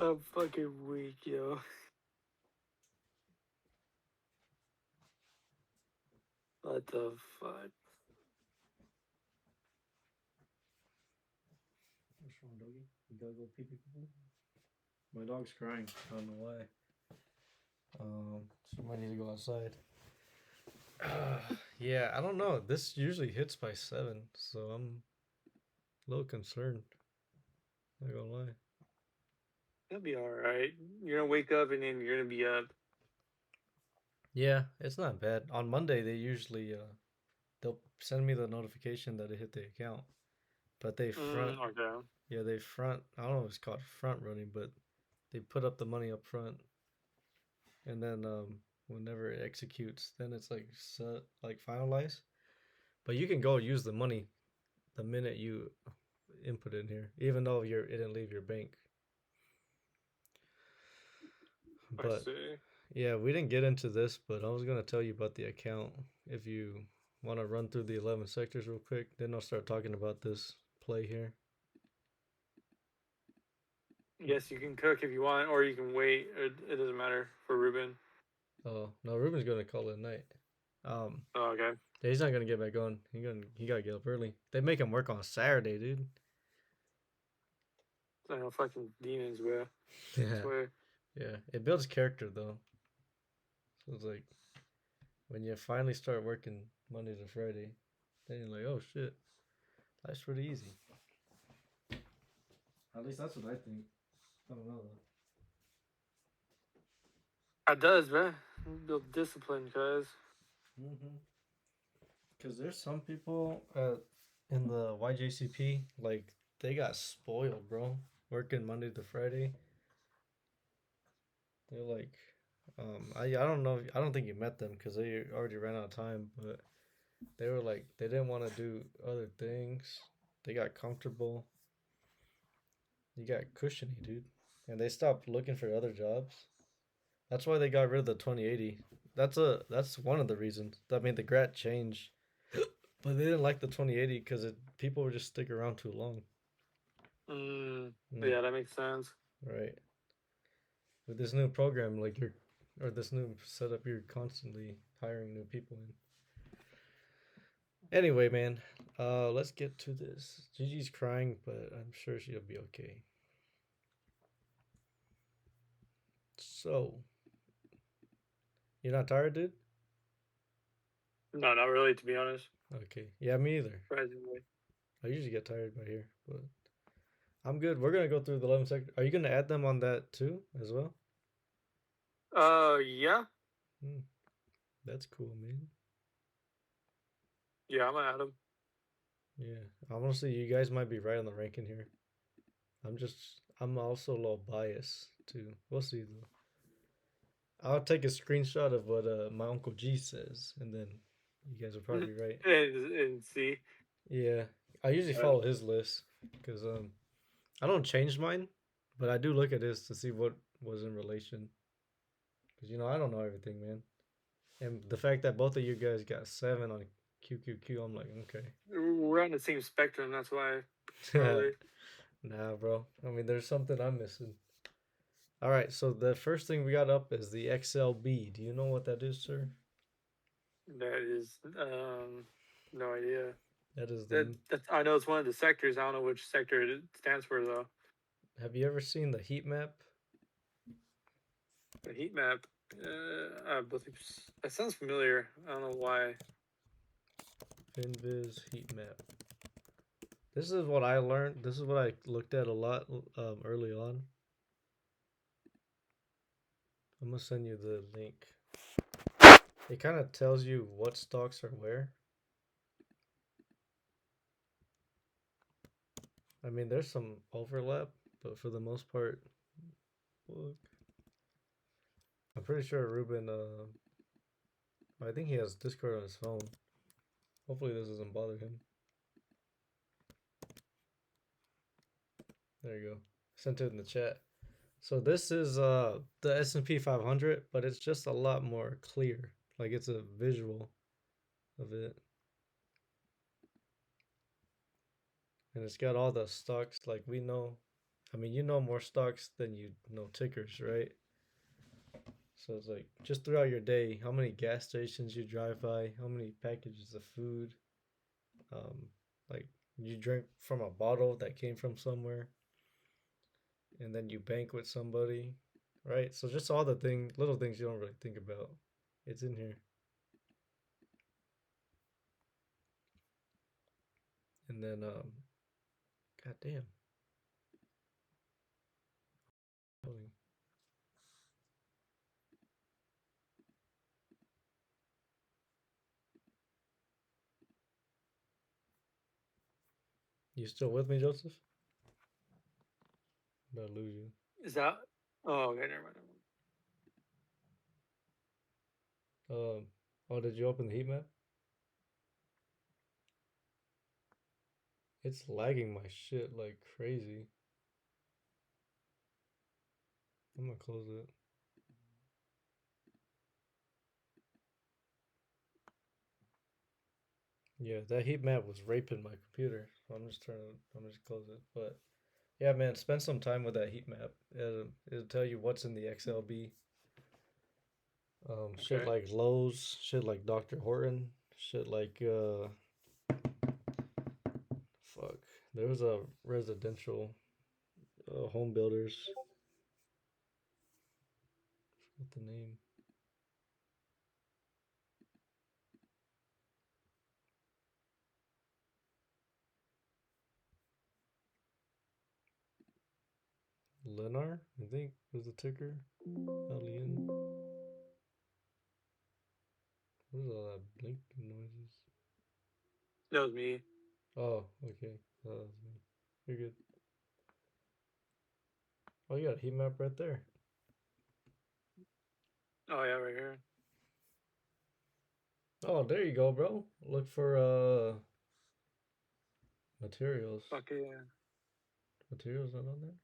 A fucking week, yo. What the fuck? What's wrong, doggy? You gotta go pee pee. My dog's crying. I don't know why. So I might need to go outside. Yeah, I don't know. This usually hits by 7, so I'm a little concerned. Not gonna lie. That'll be all right. You're gonna wake up and then you're gonna be up. Yeah, it's not bad. On Monday they usually they'll send me the notification that it hit the account, but they front. Okay. Yeah, they front. I don't know if it's called front running, but they put up the money up front, and then whenever it executes, then it's like set, like finalized. But you can go use the money the minute you input in here, even though it didn't leave your bank. I But see. yeah, we didn't get into this, but I was gonna tell you about the account if you want to run through the 11 sectors real quick. Then I'll start talking about this play here. Yes, you can cook if you want, or you can wait. It doesn't matter for Ruben. Oh no, Ruben's gonna call it a night. Oh, okay. Yeah, he's not gonna get back on. He gotta get up early. They make him work on Saturday, dude. I know fucking demons, bro. I Yeah, swear. yeah. It builds character though. So it's like when you finally start working Monday to Friday, then you're like, oh shit, life's pretty easy. At least that's what I think. I don't know though. It does, man. Build discipline, cuz. Because there's some people in the YJCP, like, they got spoiled, bro. Working Monday to Friday. They're like, I don't know. I don't think you met them because they already ran out of time, but they were like, they didn't want to do other things. They got comfortable. You got cushiony, dude. And they stopped looking for other jobs. That's why they got rid of the 2080. That's one of the reasons. I mean, the grad changed, but they didn't like the 2080 because people would just stick around too long. Yeah, that makes sense. Right. With this new program, like or this new setup, you're constantly hiring new people in. Anyway, man, let's get to this. Gigi's crying, but I'm sure she'll be okay. So, you're not tired, dude? No, not really, to be honest. Okay. Yeah, me either. Surprisingly. I usually get tired by here, but I'm good. We're gonna go through the 11 sectors. Are you gonna add them on that too, as well? Yeah. That's cool, man. Yeah, I'm gonna add them. Yeah, honestly, you guys might be right on the ranking here. I'm also a little biased too. We'll see though. I'll take a screenshot of what my uncle G says, and then you guys are probably right. And see. Yeah, I usually follow his list because I don't change mine, but I do look at his to see what was in relation. Because I don't know everything, man. And the fact that both of you guys got 7 on QQQ, I'm like, okay. We're on the same spectrum, that's why. Probably. Nah, bro. I mean, there's something I'm missing. All right, so the first thing we got up is the XLB. Do you know what that is, sir? That is, no idea. That is the. I know it's one of the sectors. I don't know which sector it stands for though. Have you ever seen the heat map? The heat map. I believe that sounds familiar. I don't know why. Finviz heat map. This is what I learned. This is what I looked at a lot early on. I'm gonna send you the link. It kind of tells you what stocks are where. I mean, there's some overlap, but for the most part, look. I'm pretty sure Ruben. I think he has Discord on his phone. Hopefully, this doesn't bother him. There you go. Sent it in the chat. So this is the S&P 500, but it's just a lot more clear. Like it's a visual of it. And it's got all the stocks like we know. I mean, you know more stocks than you know tickers, right? So it's like just throughout your day, how many gas stations you drive by, how many packages of food, like you drink from a bottle that came from somewhere, and then you bank with somebody, right? So just all the little things you don't really think about. It's in here. And then, god damn. You still with me, Joseph? I'm about to lose you. Is that? Oh, okay, never mind. Oh, did you open the heat map? It's lagging my shit like crazy. I'm gonna close it. Yeah, that heat map was raping my computer. So I'm just close it. But yeah, man, spend some time with that heat map. It'll tell you what's in the XLB. Shit Okay. like Lowe's, shit like Dr. Horton, shit like fuck. There was a residential home builders. What the name? Lennar, I think was the ticker. Alien. What is all that blinking noises? That was me. Oh, okay. That was me. You're good. Oh, you got a heat map right there. Oh yeah, right here. Oh, there you go, bro. Look for materials. Okay. Yeah. Materials not on there.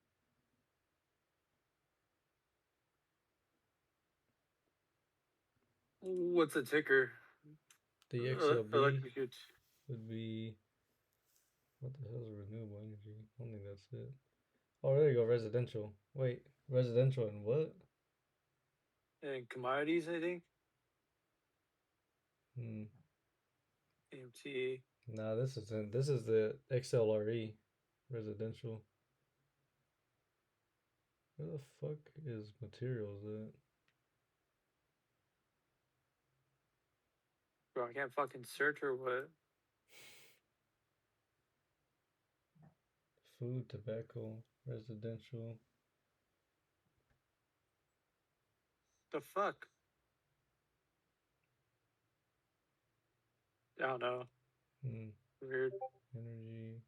What's the ticker? The XLB Electrocute. would be what the hell is renewable energy? I don't think that's it. Oh, there you go. Residential. Wait, residential and what? And commodities, I think. Hmm. AMT. Nah, this isn't. This is the XLRE residential. Where the fuck is materials at? Bro, I can't fucking search or what? Food, tobacco, residential. The fuck? I don't know. Weird. Energy,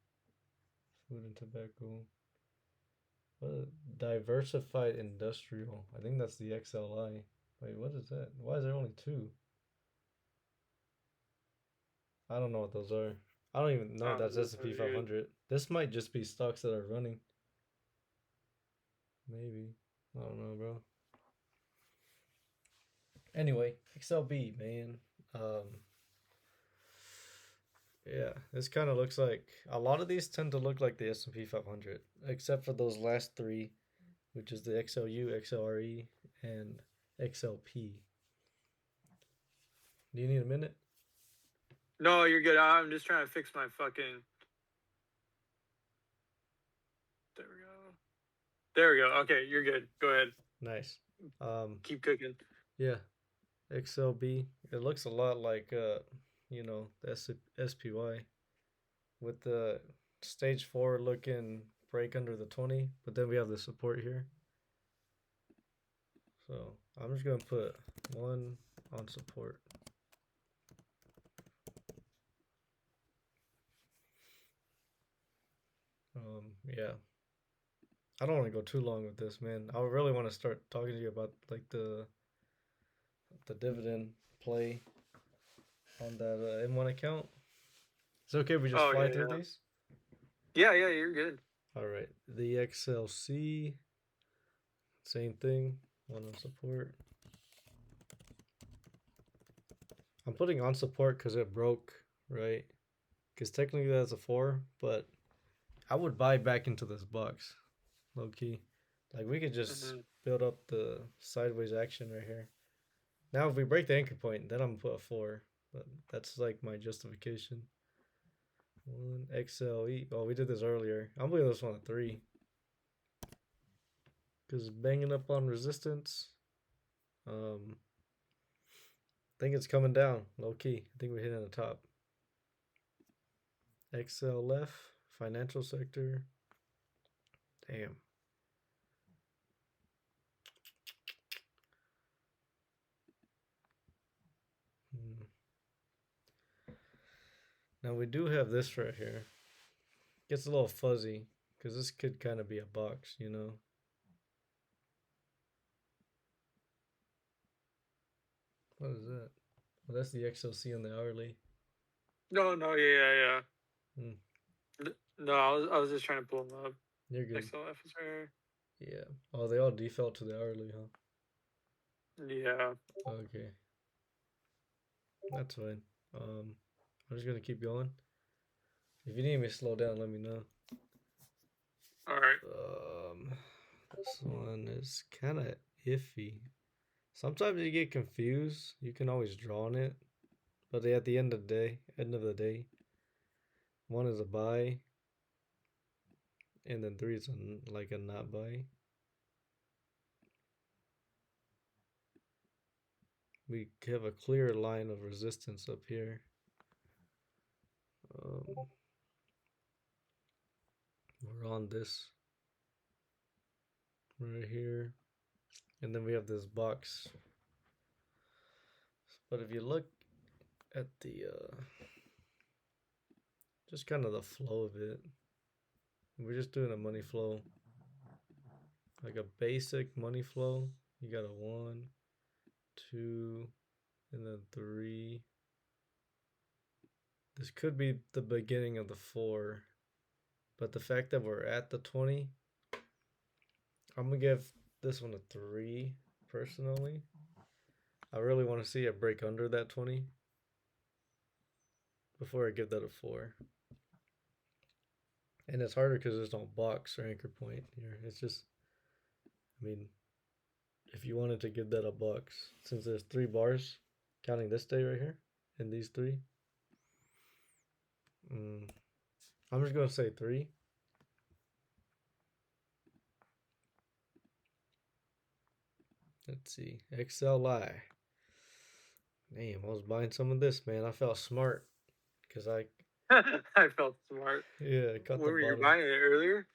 food and tobacco. What? Diversified industrial. I think that's the XLI. Wait, what is that? Why is there only two? I don't know what those are. I don't even know that's S&P 500. This might just be stocks that are running. Maybe. I don't know, bro. Anyway, XLB, man. Yeah, this kind of looks like a lot of these tend to look like the S&P 500, except for those last three, which is the XLU, XLRE, and XLP. Do you need a minute? No, you're good. I'm just trying to fix my fucking. There we go. There we go. Okay, you're good. Go ahead. Nice. Keep cooking. Yeah, XLB. It looks a lot like the SPY with the stage 4 looking break under the 20, but then we have the support here. So I'm just gonna put 1 on support. Yeah. I don't want to go too long with this, man. I really want to start talking to you about like the dividend play on that M1 account. Is it okay if we just fly through these? Yeah, you're good. All right. The XLC, same thing. 1 on support. I'm putting on support because it broke, right? Because technically that's a 4, but I would buy back into this box, low key. Like we could just build up the sideways action right here. Now if we break the anchor point, then I'm gonna put a 4. But that's like my justification. 1 XLE. Oh, we did this earlier. I'm putting this one at 3. Because banging up on resistance. I think it's coming down, low key. I think we're hitting the top. XL left, financial sector. Damn. Now we do have this right here. Gets a little fuzzy because this could kind of be a box, you know. What is that? Well, that's the XLC on the hourly. No, yeah. No, I was just trying to pull them up. You're good. XLF is right here. Yeah. Oh, they all default to the hourly, huh? Yeah. Okay. That's fine. I'm just gonna keep going. If you need me to slow down, let me know. All right. This one is kind of iffy. Sometimes you get confused. You can always draw on it, but at the end of the day, 1 is a buy, and then 3 is like a not buy. We have a clear line of resistance up here. We're on this right here, and then we have this box. But if you look at the just kind of the flow of it, we're just doing a money flow, like a basic money flow. You got a 1, 2, and then 3. This could be the beginning of the 4, but the fact that we're at the 20, I'm gonna give this one a 3 personally. I really want to see it break under that 20 before I give that a 4. And it's harder because there's no box or anchor point here. It's just, I mean, if you wanted to give that a box, since there's 3 bars, counting this day right here, and these 3, I'm just going to say 3. Let's see. XLI. Damn, I was buying some of this, man. I felt smart. Because I felt smart. Yeah, I cut the bottom. Were you buying it earlier?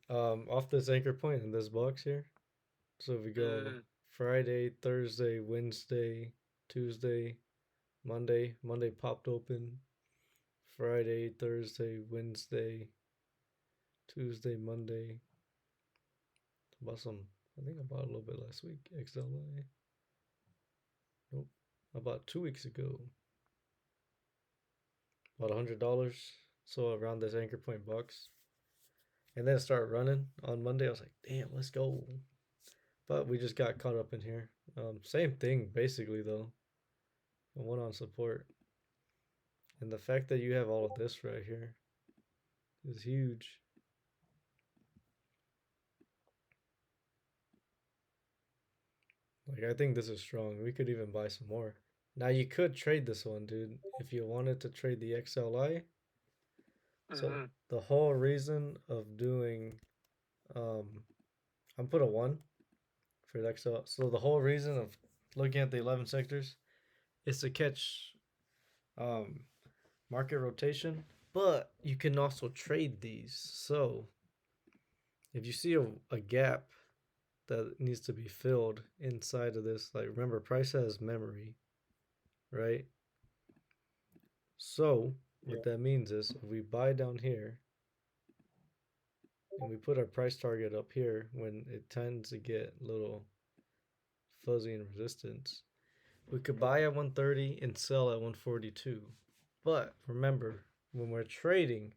Off this anchor point in this box here. So if we go Friday, Thursday, Wednesday, Tuesday, Monday. Monday popped open. Friday, Thursday, Wednesday, Tuesday, Monday. I think I bought a little bit last week. XLI. Nope. About 2 weeks ago. About $100. So around this anchor point box. And then it started running on Monday. I was like, damn, let's go. But we just got caught up in here. Same thing, basically, though. I went on support. And the fact that you have all of this right here is huge. Like, I think this is strong. We could even buy some more. Now, you could trade this one, dude, if you wanted to trade the XLI. So, the whole reason of doing, I'm put a 1 for the XL. So, the whole reason of looking at the 11 sectors is to catch market rotation, but you can also trade these. So, if you see a gap that needs to be filled inside of this. Like, remember, price has memory, right? So what that means is if we buy down here and we put our price target up here when it tends to get a little fuzzy in resistance, we could buy at 130 and sell at 142. But remember, when we're trading,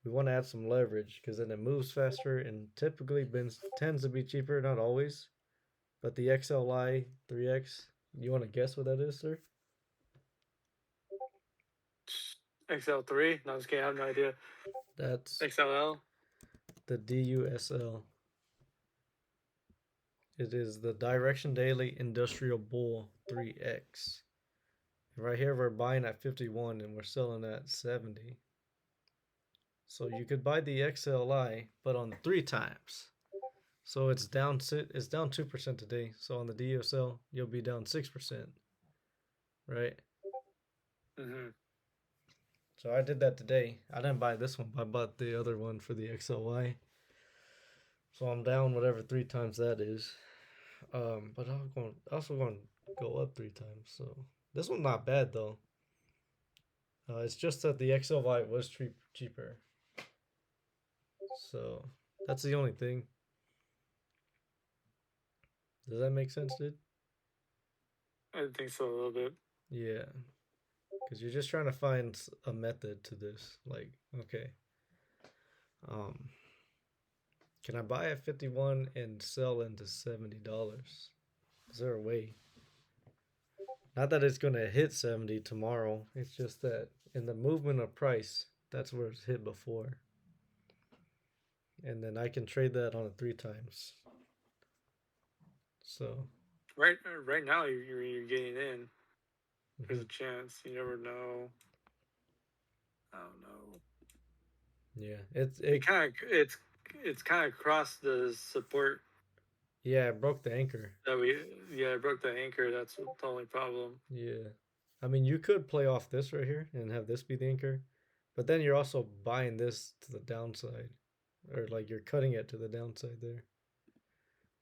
we want to add some leverage because then it moves faster and typically tends to be cheaper, not always. But the XLI 3X, you want to guess what that is, sir? XL3? No, I was kidding. I have no idea. That's XLL? the DUSL. It is the Direction Daily Industrial Bull 3X. Right here, we're buying at 51 and we're selling at 70. So you could buy the XLI, but on 3 times. So it's down 2% today. So on the DSL, you'll be down 6%, right? Mm-hmm. So I did that today. I didn't buy this one, but I bought the other one for the XLY. So I'm down whatever 3 times that is. But I'm also going to go up 3 times. So this one's not bad though. It's just that the XLY was cheaper. So that's the only thing. Does that make sense, dude? I think so, a little bit. Yeah. Because you're just trying to find a method to this. Like, okay. Can I buy at 51 and sell into $70? Is there a way? Not that it's going to hit 70 tomorrow. It's just that in the movement of price, that's where it's hit before. And then I can trade that on 3 times. So right now you're getting in. There's a chance. You never know. I don't know. Yeah, it's kind of crossed the support. Yeah, it broke the anchor. It broke the anchor. That's the only problem. Yeah, I mean you could play off this right here and have this be the anchor, but then you're also buying this to the downside, or like you're cutting it to the downside there.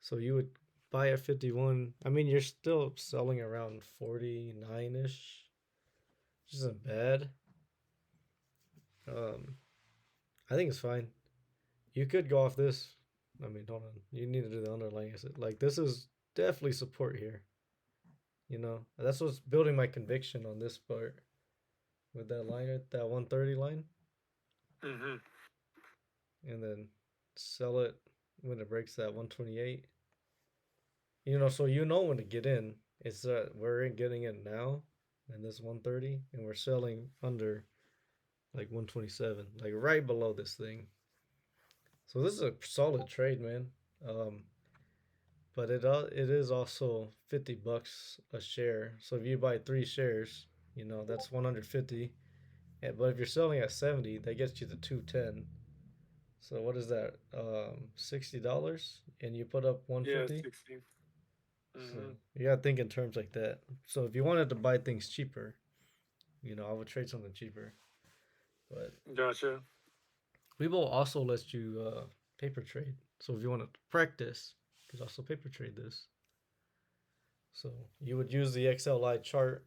So you would buy at 51. I mean you're still selling around 49ish, which isn't bad. I think it's fine. You could go off this. I mean, hold on. You need to do the underlying asset. Like this is definitely support here. You know, that's what's building my conviction on this part with that line, that 130 line, Mm-hmm. and then sell it when it breaks that 128. You know, so you know when to get in. It's that we're getting in now, and this 130, and we're selling under like 127, like right below this thing. So this is a solid trade, man. Um, but it is also $50 a share. So if you buy 3 shares, you know that's 150. Yeah, but if you're selling at 70, that gets you to 210. So what is that? $60, and you put up 150. Yeah, 60. So Mm-hmm. you gotta think in terms like that. So if you wanted to buy things cheaper, you know, I would trade something cheaper. But Gotcha. we will also let you paper trade. So if you want to practice, you could also paper trade this. So you would use the XLI chart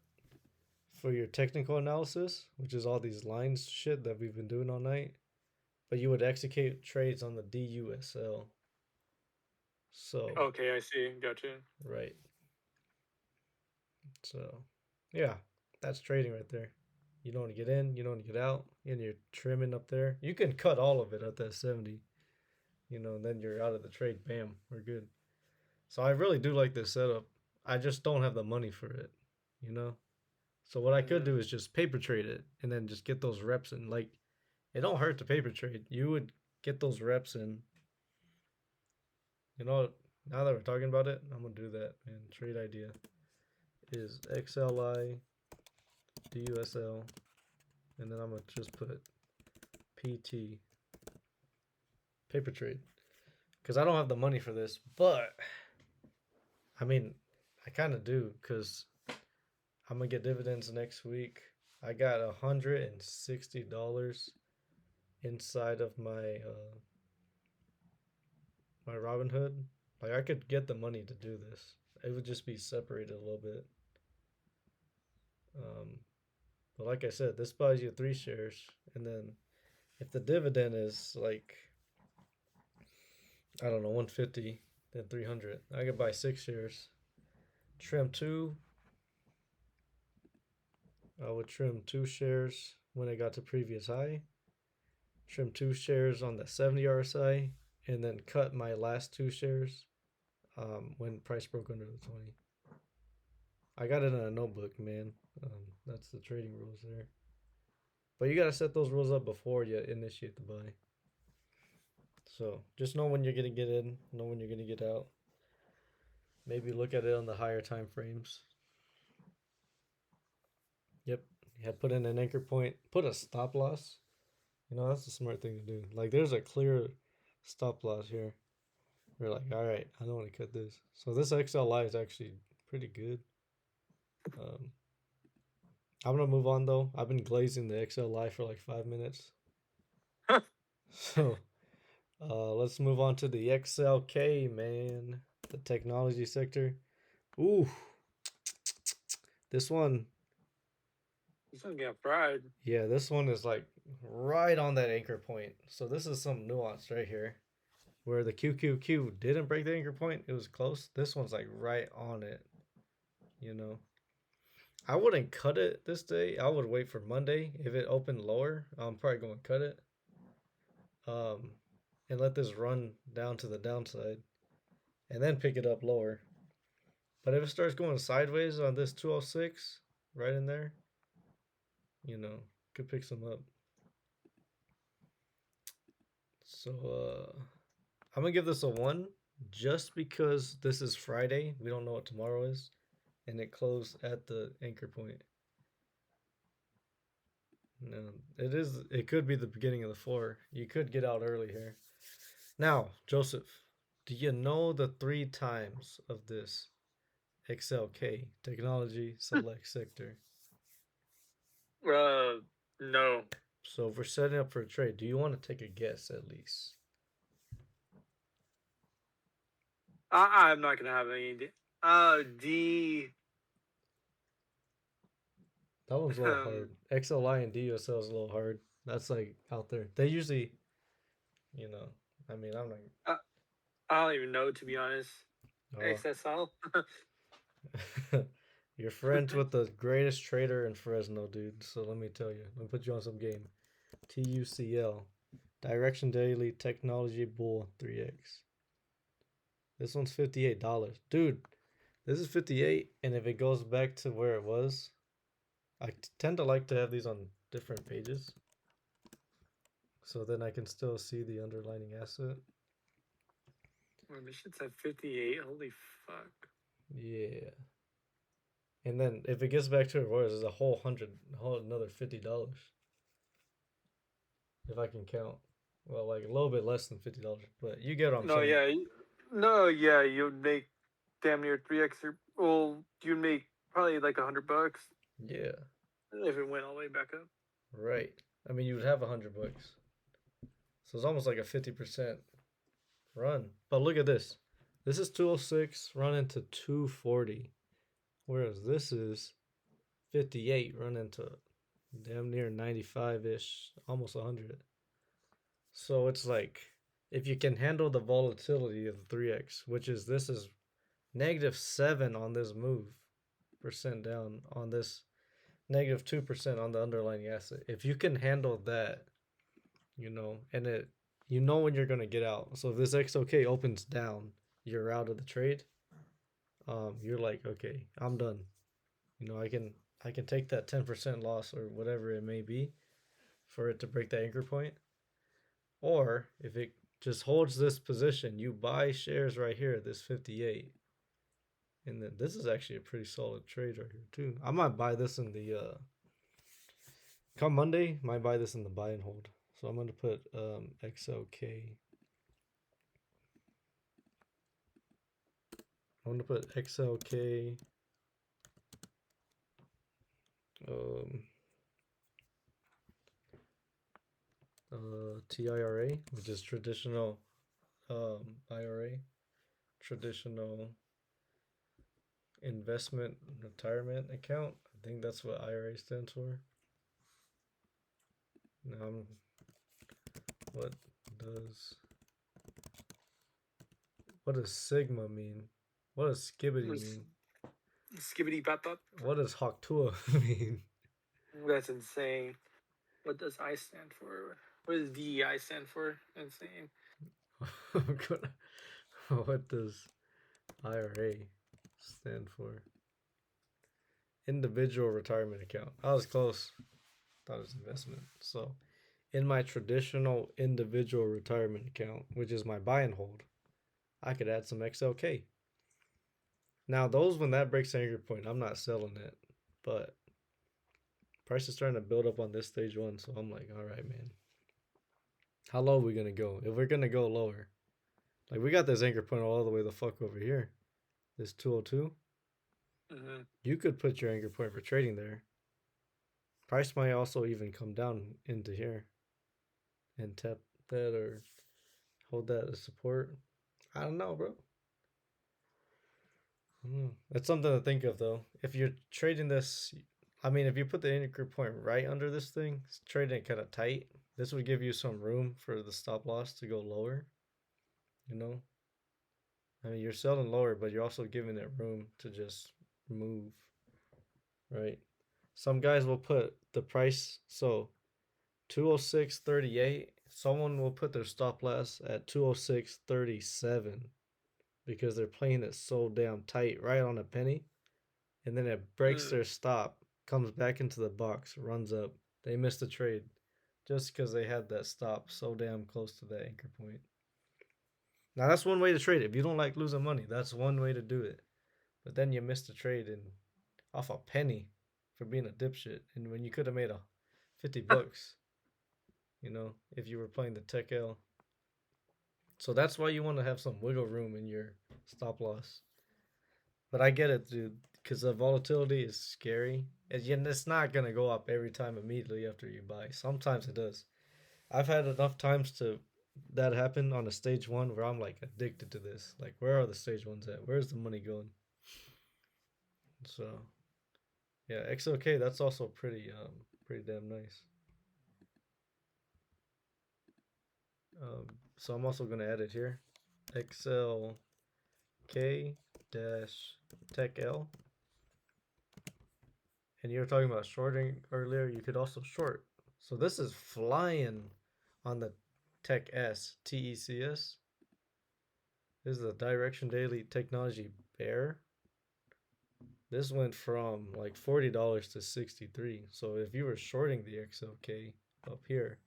for your technical analysis, which is all these lines shit that we've been doing all night. But you would execute trades on the DUSL. So Okay, I see. Gotcha. right. So yeah, that's trading right there. You don't want to get in, you don't want to get out, and you're trimming up there. You can cut all of it at that 70, you know, and then you're out of the trade. Bam, we're good. So I really do like this setup. I just don't have the money for it, you know? So what I could do is just paper trade it and then just get those reps in. Like, it don't hurt to paper trade. You would get those reps in. You know, now that we're talking about it, I'm gonna do that, man. Trade idea is XLI DUSL, and then I'm gonna just put PT paper trade because I don't have the money for this, but I mean, I kind of do because I'm gonna get dividends next week. I got $160 inside of my my Robinhood. Like I could get the money to do this. It would just be separated a little bit. But like I said, this buys you 3 shares, and then if the dividend is like I don't know 150, then 300, I could buy 6 shares. Trim two. I would trim 2 shares when it got to previous high. Trim 2 shares on the 70 RSI, and then cut my last 2 shares when price broke under the 20. I got it in a notebook, man. That's the trading rules there. But you gotta set those rules up before you initiate the buy. So just know when you're gonna get in, know when you're gonna get out. Maybe look at it on the higher time frames. Yep. Yeah, put in an anchor point. Put a stop loss. You know, that's a smart thing to do. Like there's a clear stop loss here. We're like, all right, I don't want to cut this. So this XLI is actually pretty good. I'm gonna move on though. I've been glazing the XLI for like 5 minutes. So let's move on to the XLK, man. The technology sector. Ooh, this one. This one got fried. Yeah, this one is like right on that anchor point. So this is some nuance right here. Where the QQQ didn't break the anchor point, it was close. This one's like right on it. You know. I wouldn't cut it this day. I would wait for Monday. If it opened lower, I'm probably going to cut it. And let this run down to the downside. And then pick it up lower. But if it starts going sideways on this 206, right in there, you know, could pick some up. So I'm going to give this a 1 just because this is Friday. We don't know what tomorrow is. And it closed at the anchor point. No, it could be the beginning of the 4. You could get out early here. Now, Joseph, do you know the 3 times of this XLK, technology select sector? No. So if we're setting up for a trade, do you want to take a guess at least? I'm not gonna have any. D. That one's a little hard. XLI and DUSL is a little hard. That's like out there. They usually, you know, I mean, I'm not. I don't even know, to be honest. XSL. You're friends with the greatest trader in Fresno, dude. So let me tell you. Let me put you on some game. TUCL. Direction Daily Technology Bull 3X. This one's $58. Dude, this is 58, and if it goes back to where it was, I tend to like to have these on different pages. So then I can still see the underlying asset. Well, this shit's at 58. Holy fuck. Yeah. And then if it gets back to where it was, there's a whole another $50. If I can count. Well, like a little bit less than $50, but you get what I'm saying. Yeah, you'd make damn near 3x. Well, you'd make probably like $100. Yeah. If it went all the way back up. Right. I mean, you would have $100. So it's almost like a 50% run. But look at this. This is 206 run into 240. Whereas this is 58 run into damn near 95-ish, almost 100. So it's like if you can handle the volatility of the 3x, which is this is -7 on this move, percent down on this, -2% on the underlying asset. If you can handle that, you know, and you know when you're gonna get out. So if this XOK opens down, you're out of the trade. You're like, okay, I'm done. You know, I can take that 10% loss or whatever it may be for it to break that anchor point. Or if it just holds this position, you buy shares right here, this 58. And then this is actually a pretty solid trade right here too. I might buy this in the come Monday, might buy this in the buy and hold. So I'm gonna put XLK. I'm gonna put XLK TIRA, which is traditional IRA, traditional investment retirement account. I think that's what IRA stands for. What does what does Sigma mean? What does Skibbity mean? Skibbity batop. What does Hawktua mean? That's insane. What does I stand for? What does DEI stand for? Insane. What does IRA stand for? Individual retirement account. I was close. Thought it was investment. So, in my traditional individual retirement account, which is my buy and hold, I could add some XLK. Now, those when that breaks the anchor point, I'm not selling it, but price is starting to build up on this stage one, so I'm like, all right, man. How low are we gonna go? If we're gonna go lower, like we got this anchor point all the way the fuck over here, this 202. You could put your anchor point for trading there. Price might also even come down into here and tap that or hold that as support. I don't know, bro. That's something to think of, though. If you're trading this, I mean, if you put the anchor point right under this thing, it's trading it kind of tight. This would give you some room for the stop loss to go lower. You know, I mean, you're selling lower, but you're also giving it room to just move, right? Some guys will put the price, so 206.38. Someone will put their stop loss at 206.37 because they're playing it so damn tight, right on a penny, and then it breaks their stop, comes back into the box, runs up. They missed the trade just because they had that stop so damn close to the anchor point. Now that's one way to trade it. If you don't like losing money, that's one way to do it. But then you missed the trade and off a penny for being a dipshit, and when you could have made a $50, you know, if you were playing the Tech L. So that's why you want to have some wiggle room in your stop loss. But I get it, dude, because the volatility is scary. And it's not going to go up every time immediately after you buy. Sometimes it does. I've had enough times to that happen on a stage one where I'm like addicted to this. Like, where are the stage ones at? Where's the money going? So, yeah, XOK, that's also pretty damn nice. So I'm also going to add it here. XLK dash Tech L. And you were talking about shorting earlier. You could also short. So this is flying on the Tech S, TECS. This is the Direction Daily Technology Bear. This went from like $40 to $63. So if you were shorting the XLK up here,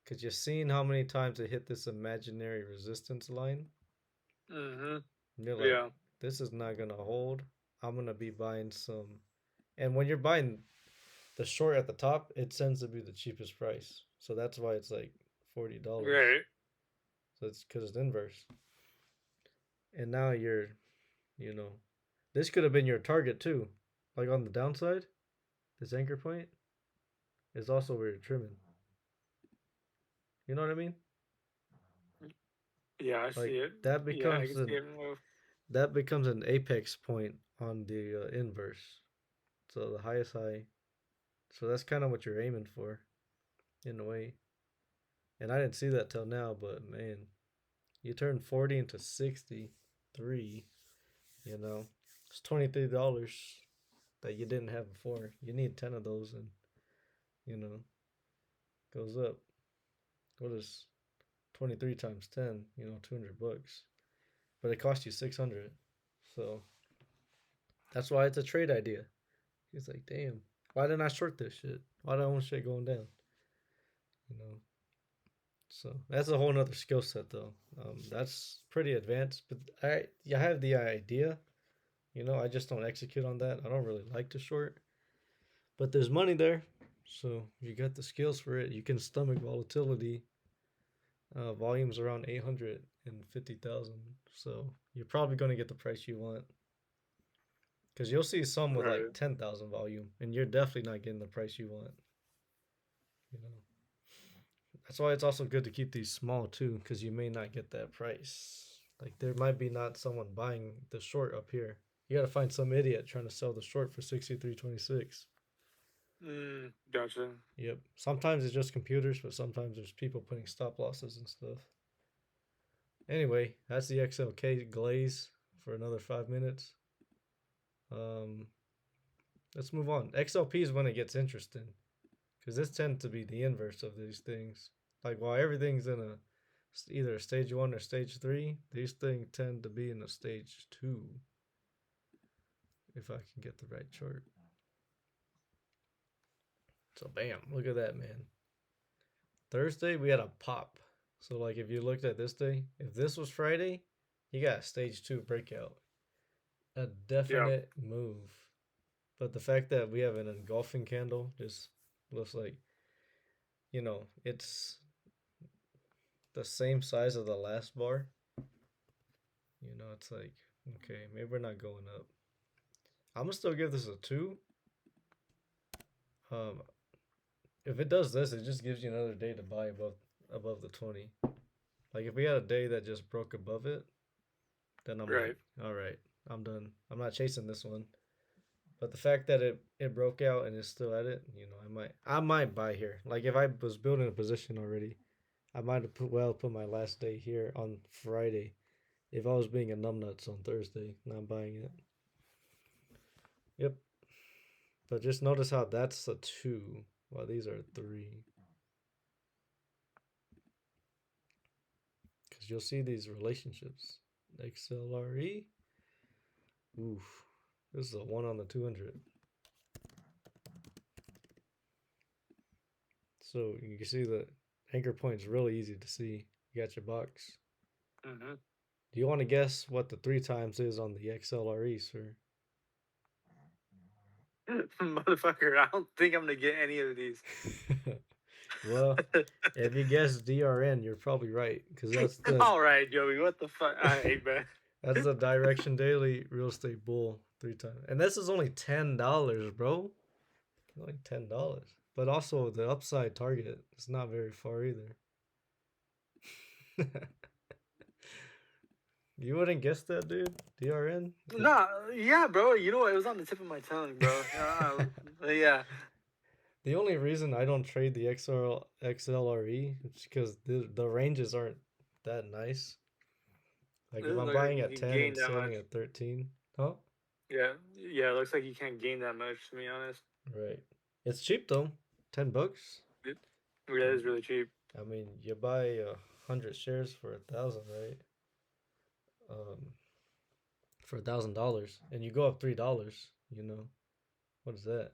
because you've seen how many times it hit this imaginary resistance line. You're like, yeah, this is not going to hold. I'm going to be buying some. And when you're buying the short at the top, it tends to be the cheapest price. So that's why it's like $40. Right. So it's because it's inverse. And now you're, you know, this could have been your target too. Like on the downside, this anchor point is also where you're trimming. You know what I mean? Yeah, I see it. That becomes that becomes an apex point on the inverse. So the highest high. So that's kind of what you're aiming for, in a way. And I didn't see that till now, but man, you turn 40 into 63. You know, it's $23 that you didn't have before. You need 10 of those, and you know, goes up. What is 23 times 10? You know, $200. But it cost you 600. So that's why it's a trade idea. He's like, damn, why didn't I short this shit? Why did I own shit going down? You know. So that's a whole nother skill set, though. That's pretty advanced, but I have the idea. You know, I just don't execute on that. I don't really like to short, but there's money there, so you got the skills for it. You can stomach volatility. Volume's around 850,000, so you're probably going to get the price you want. Because you'll see some with like 10,000 volume, and you're definitely not getting the price you want. You know, that's why it's also good to keep these small too, because you may not get that price. Like there might be not someone buying the short up here. You got to find some idiot trying to sell the short for 63.26. Gotcha. Yep. Sometimes it's just computers, but sometimes there's people putting stop losses and stuff. Anyway, that's the XLK glaze for another 5 minutes. Let's move on. XLP is when it gets interesting, because this tends to be the inverse of these things. Like while everything's in either a stage 1 or stage 3, these things tend to be in a stage 2. If I can get the right chart. So bam, look at that, man. Thursday we had a pop. So like if you looked at this day, if this was Friday, you got a stage 2 breakout. A definite move. But the fact that we have an engulfing candle just looks like, it's the same size of the last bar. It's like, okay, maybe we're not going up. I'm gonna still give this a 2. If it does this, it just gives you another day to buy above the 20. Like if we had a day that just broke above it, then I'm like, all right, I'm done. I'm not chasing this one. But the fact that it broke out and is still at it, I might buy here. Like if I was building a position already, I might have put my last day here on Friday. If I was being a numbnuts on Thursday, not buying it. Yep. But just notice how that's a 2, while these are 3. Because you'll see these relationships. XLRE. Oof. This is a 1 on the 200. So you can see the anchor point is really easy to see. You got your box. Mm-hmm. Do you want to guess what the 3 times is on the XLRE, sir? Motherfucker, I don't think I'm gonna get any of these. Well, if you guess DRN, you're probably right, because that's the. All right, Joey. What the fuck? I hate man. That's the Direction Daily Real Estate Bull 3 times, and this is only $10, bro. Only $10, but also the upside target is not very far either. You wouldn't guess that, dude? DRN? Nah, yeah, bro. You know what? It was on the tip of my tongue, bro. Yeah. The only reason I don't trade the XLRE is because the ranges aren't that nice. Like if I'm buying at 10 and selling at 13, huh? Yeah, it looks like you can't gain that much, to be honest. Right. It's cheap though, $10. Yeah, it is really cheap. I mean, you buy 100 shares for 1,000, right? For $1,000, and you go up $3. What is that?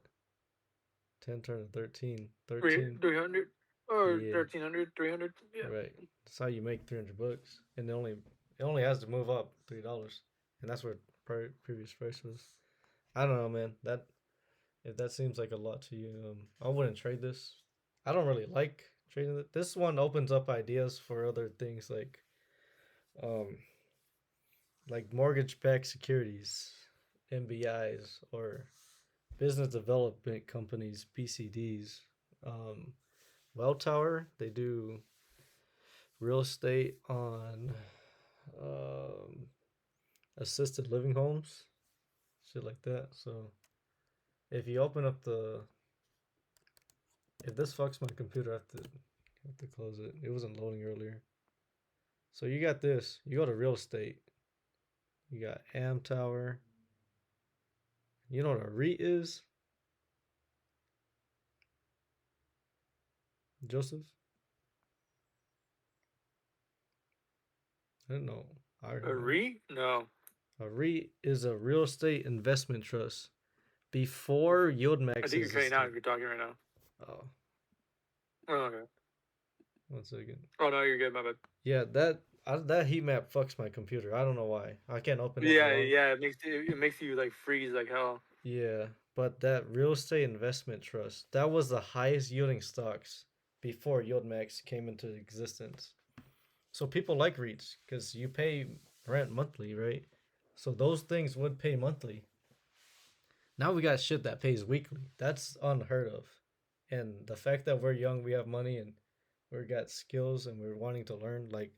10 turn to 13. 300 or 1,300, 300. Yeah. Right. That's how you make $300, and it only has to move up $3, and that's where previous price was. I don't know, man. If that seems like a lot to you, I wouldn't trade this. I don't really like trading it. This one opens up ideas for other things like mortgage-backed securities, MBIs, or business development companies, BCDs. Welltower, they do real estate on assisted living homes, shit like that. So if you open up if this fucks my computer, I have to close it. It wasn't loading earlier. So you got this. You go to real estate. You got Amtower. You know what a REIT is? Joseph? I don't know. A REIT? No. A REIT is a real estate investment trust. Before YieldMax. I think you're cutting out if you're talking right now. Oh. Oh, okay. 1 second. Oh no, you're good. My bad. Yeah, that heat map fucks my computer. I don't know why. I can't open it. Yeah. It makes you like freeze like hell. Yeah, but that real estate investment trust, that was the highest yielding stocks before YieldMax came into existence. So people like REITs because you pay rent monthly, right? So those things would pay monthly. Now we got shit that pays weekly. That's unheard of. And the fact that we're young, we have money, and we got skills, and we're wanting to learn, like,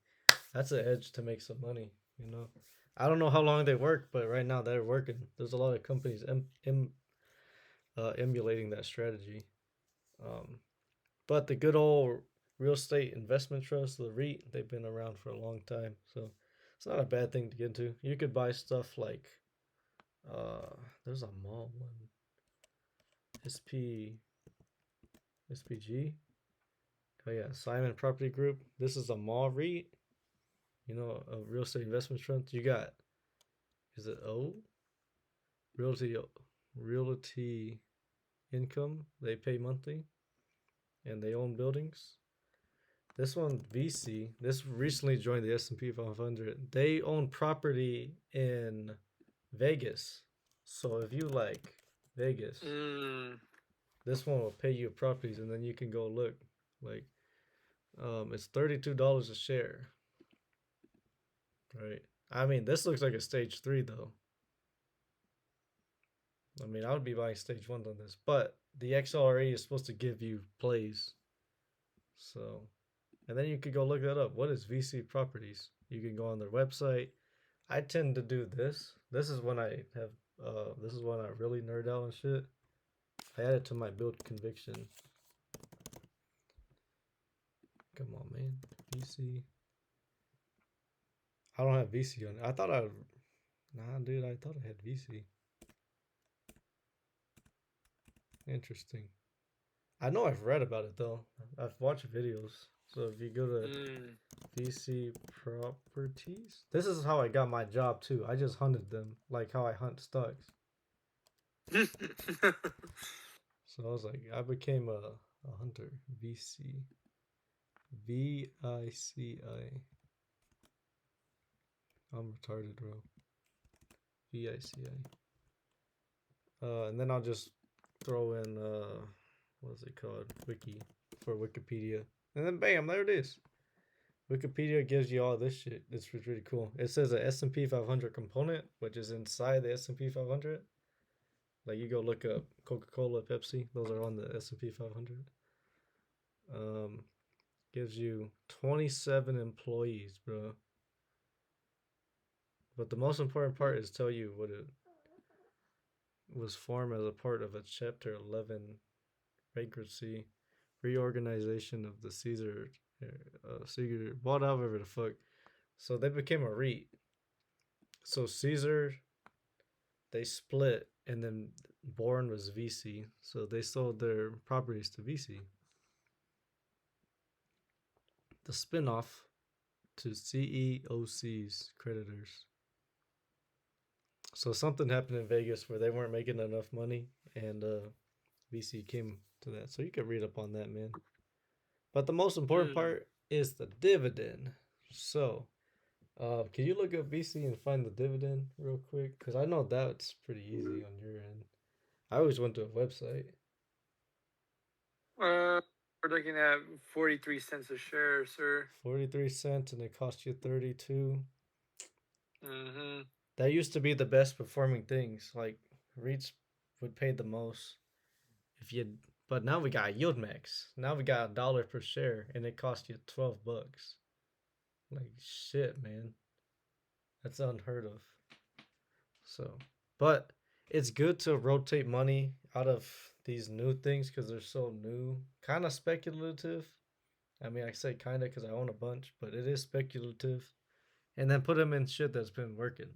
that's an edge to make some money. You know, I don't know how long they work, but right now they're working. There's a lot of companies emulating that strategy. Um, but the good old real estate investment trust, the REIT, they've been around for a long time, so it's not a bad thing to get into. You could buy stuff like uh, there's a mall one, SP SPG. Oh yeah, Simon Property Group. This is a mall REIT. You know, a real estate investment trust. You got, is it O? Realty Realty Income. They pay monthly and they own buildings. This one VC. This recently joined the S&P 500. They own property in Vegas. So if you like Vegas, this one will pay you properties, and then you can go look. Like, it's $32 a share. Right. I mean, this looks like a stage 3 though. I mean, I would be buying stage 1 on this, but the XLRA is supposed to give you plays. So, and then you could go look that up. What is VC Properties? You can go on their website. I tend to do this. This is when I have this is when I really nerd out and shit. I add it to my build conviction. Come on, man. VC. I don't have VC on it. I thought I Nah, dude, I thought I had VC. Interesting. I know I've read about it though. I've watched videos. So if you go to VC Properties, this is how I got my job too. I just hunted them like how I hunt stocks. So I was like, I became a hunter. VC. VICI. I'm retarded, bro. VICI. And then I'll just throw in what is it called? Wiki for Wikipedia. And then bam, there it is. Wikipedia gives you all this shit. It's really cool. It says a S&P 500 component, which is inside the S&P 500. Like you go look up Coca-Cola, Pepsi, those are on the S&P 500. Gives you 27 employees, bro. But the most important part is tell you what it was formed as a part of a Chapter 11 bankruptcy reorganization of the Caesar, whatever the fuck. So they became a REIT. So Caesar, they split, and then Bourne was VC. So they sold their properties to VC. The spinoff to CEOC's creditors. So something happened in Vegas where they weren't making enough money, and VC came to that. So you can read up on that, man. But the most important part is the dividend. So, can you look up VC and find the dividend real quick? Because I know that's pretty easy on your end. I always went to a website. We're looking at 43 cents a share, sir. 43 cents, and it cost you 32. Mm-hmm. That used to be the best performing things. Like REITs would pay the most if you. But now we got yield max. Now we got $1 per share, and it cost you $12. Like shit, man. That's unheard of. So, but it's good to rotate money out of these new things because they're so new, kind of speculative. I mean, I say kind of because I own a bunch, but it is speculative. And then put them in shit that's been working.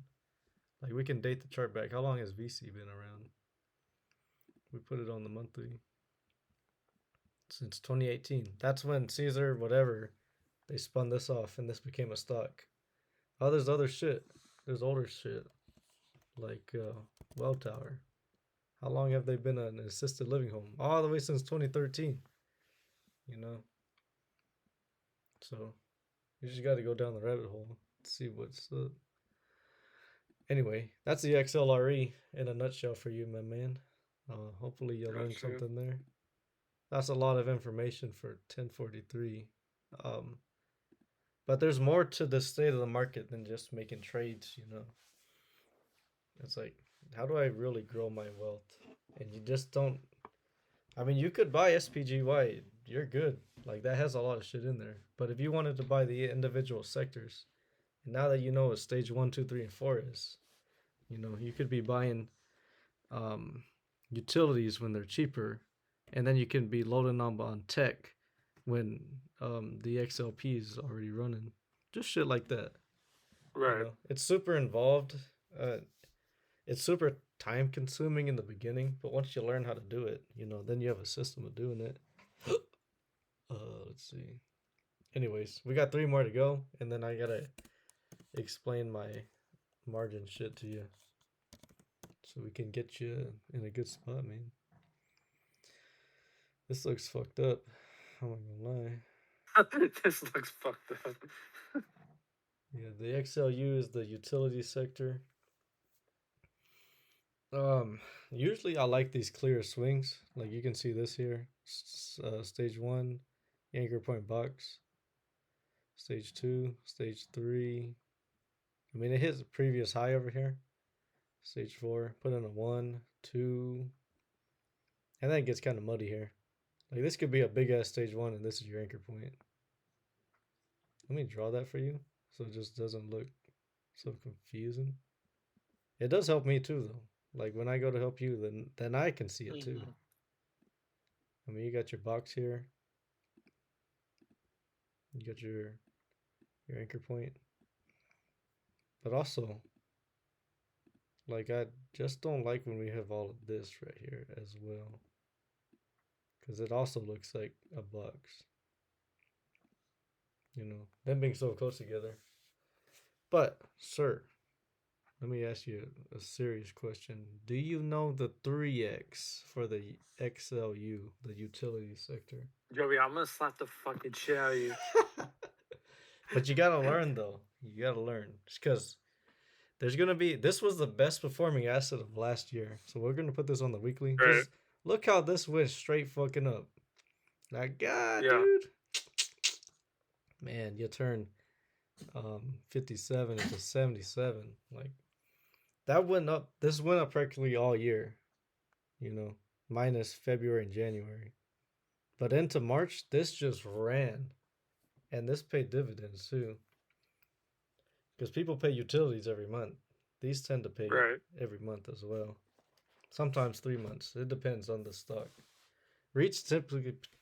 Like we can date the chart back. How long has VC been around? We put it on the monthly. Since 2018. That's when Caesar, whatever, they spun this off and this became a stock. Oh, there's other shit. There's older shit. Like Well Tower. How long have they been an assisted living home? All the way since 2013. You know? So, you just got to go down the rabbit hole to see what's up. Anyway, that's the XLRE in a nutshell for you, my man. Hopefully you learned something there. That's a lot of information for 1043. But there's more to the state of the market than just making trades, you know. It's like, how do I really grow my wealth? And you just don't. I mean, you could buy SPGY. You're good. Like, that has a lot of shit in there. But if you wanted to buy the individual sectors, And now that you know what stage 1, 2, 3, and 4 is, you could be buying um, utilities when they're cheaper, and then you can be loading on tech when the XLP is already running. Just shit like that. Right. It's super involved. It's super time consuming in the beginning, but once you learn how to do it, then you have a system of doing it. Let's see. Anyways, we got 3 more to go, and then I gotta explain my margin shit to you, so we can get you in a good spot, man. This looks fucked up. I'm not gonna lie. This looks fucked up. Yeah, the XLU is the utility sector. Usually I like these clear swings. Like you can see this here, stage 1, anchor point box. Stage 2, stage 3. I mean, it hits the previous high over here. Stage 4, put in a 1, 2, and then it gets kind of muddy here. Like this could be a big ass stage 1, and this is your anchor point. Let me draw that for you, so it just doesn't look so confusing. It does help me too, though. Like when I go to help you, then I can see it too. I mean, you got your box here. You got your anchor point. But also, like I just don't like when we have all of this right here as well, because it also looks like a box. Them being so close together. But, sir, let me ask you a serious question. Do you know the 3x for the XLU, the utility sector? Joey, I'm gonna slap the fucking shit out of you. But you gotta learn, though. You gotta learn. Just because there's gonna be. This was the best performing asset of last year. So we're gonna put this on the weekly. Right. Just look how this went straight fucking up. Like, God, Yeah. dude. Man, you turn 57 into 77. Like, that went up. This went up practically all year, minus February and January. But into March, this just ran. And this paid dividends too. Because people pay utilities every month. These tend to pay every month as well. Sometimes 3 months. It depends on the stock. REITs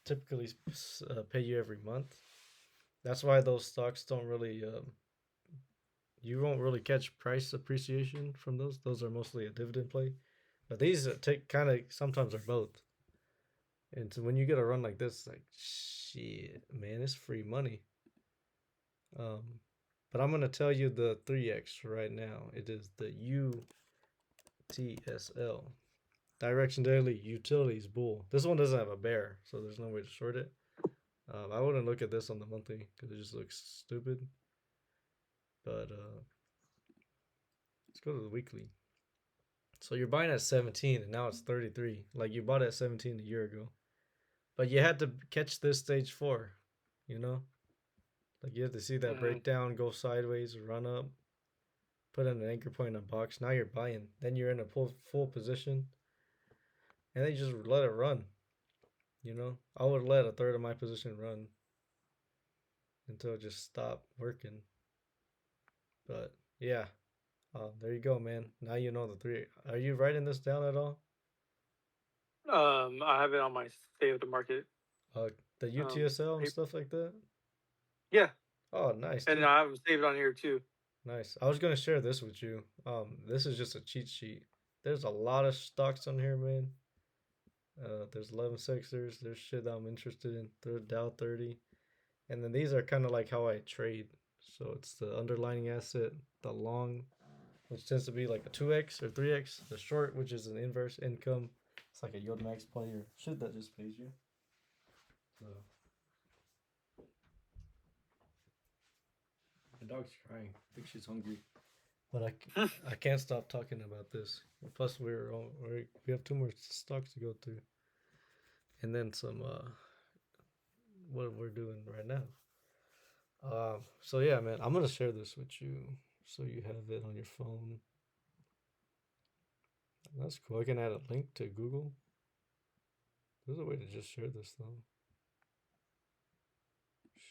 typically pay you every month. That's why those stocks don't really. You won't really catch price appreciation from those. Those are mostly a dividend play. But these take kind of sometimes are both. And so when you get a run like this, like shit, man, it's free money. But I'm gonna tell you the 3x right now. It is the UTSL. Direction Daily Utilities Bull. This one doesn't have a bear, so there's no way to short it. I wouldn't look at this on the monthly because it just looks stupid. But let's go to the weekly. So you're buying at 17 and now it's 33. Like you bought at 17 a year ago. But you had to catch this stage 4, Like you have to see that breakdown, go sideways, run up, put in an anchor point in a box. Now you're buying. Then you're in a full position. And then you just let it run. I would let a third of my position run until it just stopped working. But yeah, there you go, man. Now you know the 3. Are you writing this down at all? I have it on my state of the market. The UTSL and stuff like that? Yeah. Oh, nice. And dude. I have it saved on here too. Nice. I was gonna share this with you. This is just a cheat sheet. There's a lot of stocks on here, man. There's 11 sectors. There's shit that I'm interested in. There's Dow 30. And then these are kind of like how I trade. So it's the underlying asset, the long, which tends to be like a 2x or 3x. The short, which is an inverse income. It's like a yield max play or shit that just pays you. So. The dog's crying. I think she's hungry. But I can't stop talking about this. Plus, we have 2 more stocks to go through, and then some what we're doing right now. So yeah, man, I'm gonna share this with you so you have it on your phone. That's cool. I can add a link to Google. There's a way to just share this though.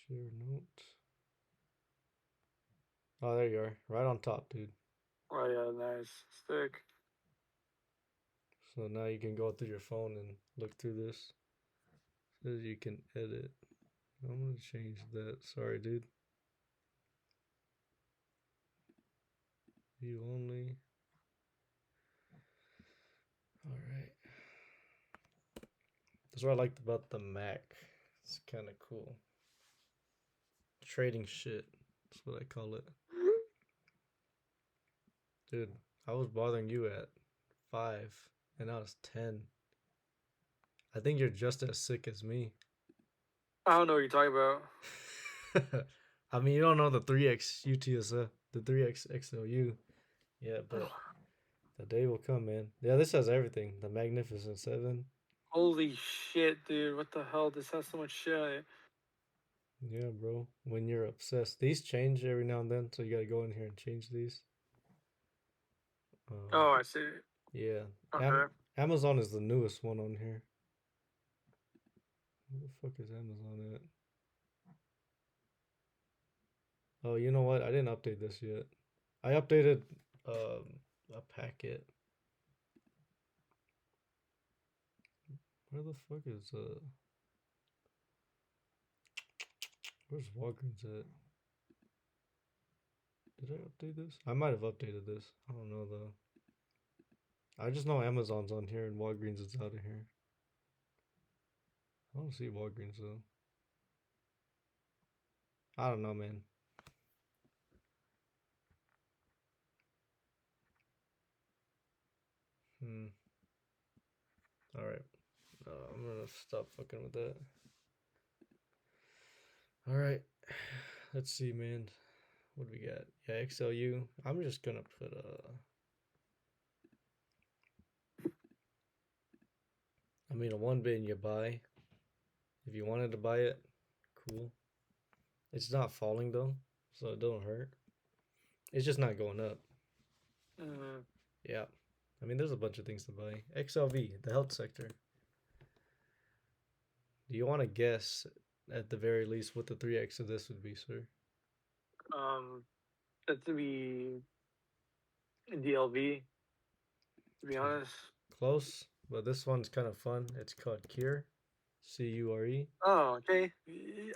Share note. Oh, there you are. Right on top, dude. Oh yeah, nice. Stick. So now you can go through your phone and look through this. It says you can edit. I'm gonna change that. Sorry, dude. View only. Alright. That's what I liked about the Mac. It's kind of cool. Trading shit. That's what I call it. Dude, I was bothering you at 5, and now it's 10. I think you're just as sick as me. I don't know what you're talking about. I mean, you don't know the 3x UTSF, the 3x XLU. Yeah, but the day will come, man. Yeah, this has everything. The Magnificent 7. Holy shit, dude. What the hell? This has so much shit on it. Yeah, bro. When you're obsessed. These change every now and then, so you gotta go in here and change these. Oh, I see. Yeah. Okay. Amazon is the newest one on here. Where the fuck is Amazon at? Oh, you know what? I didn't update this yet. I updated a packet. Where the fuck is where's Walgreens at? Did I update this? I might have updated this. I don't know though. I just know Amazon's on here and Walgreens is out of here. I don't see Walgreens though. I don't know, man. All right. I'm gonna stop fucking with that. All right. Let's see, man. What do we got? Yeah, XLU. I'm just gonna put I mean, a one bin you buy. If you wanted to buy it, cool. It's not falling though, so it don't hurt. It's just not going up. Yeah. I mean, there's a bunch of things to buy. XLV, the health sector. Do you want to guess, at the very least, what the 3x of this would be, sir? That to be DLV, to be honest. Close, but this one's kind of fun. It's called Cure. Cure. Oh, okay.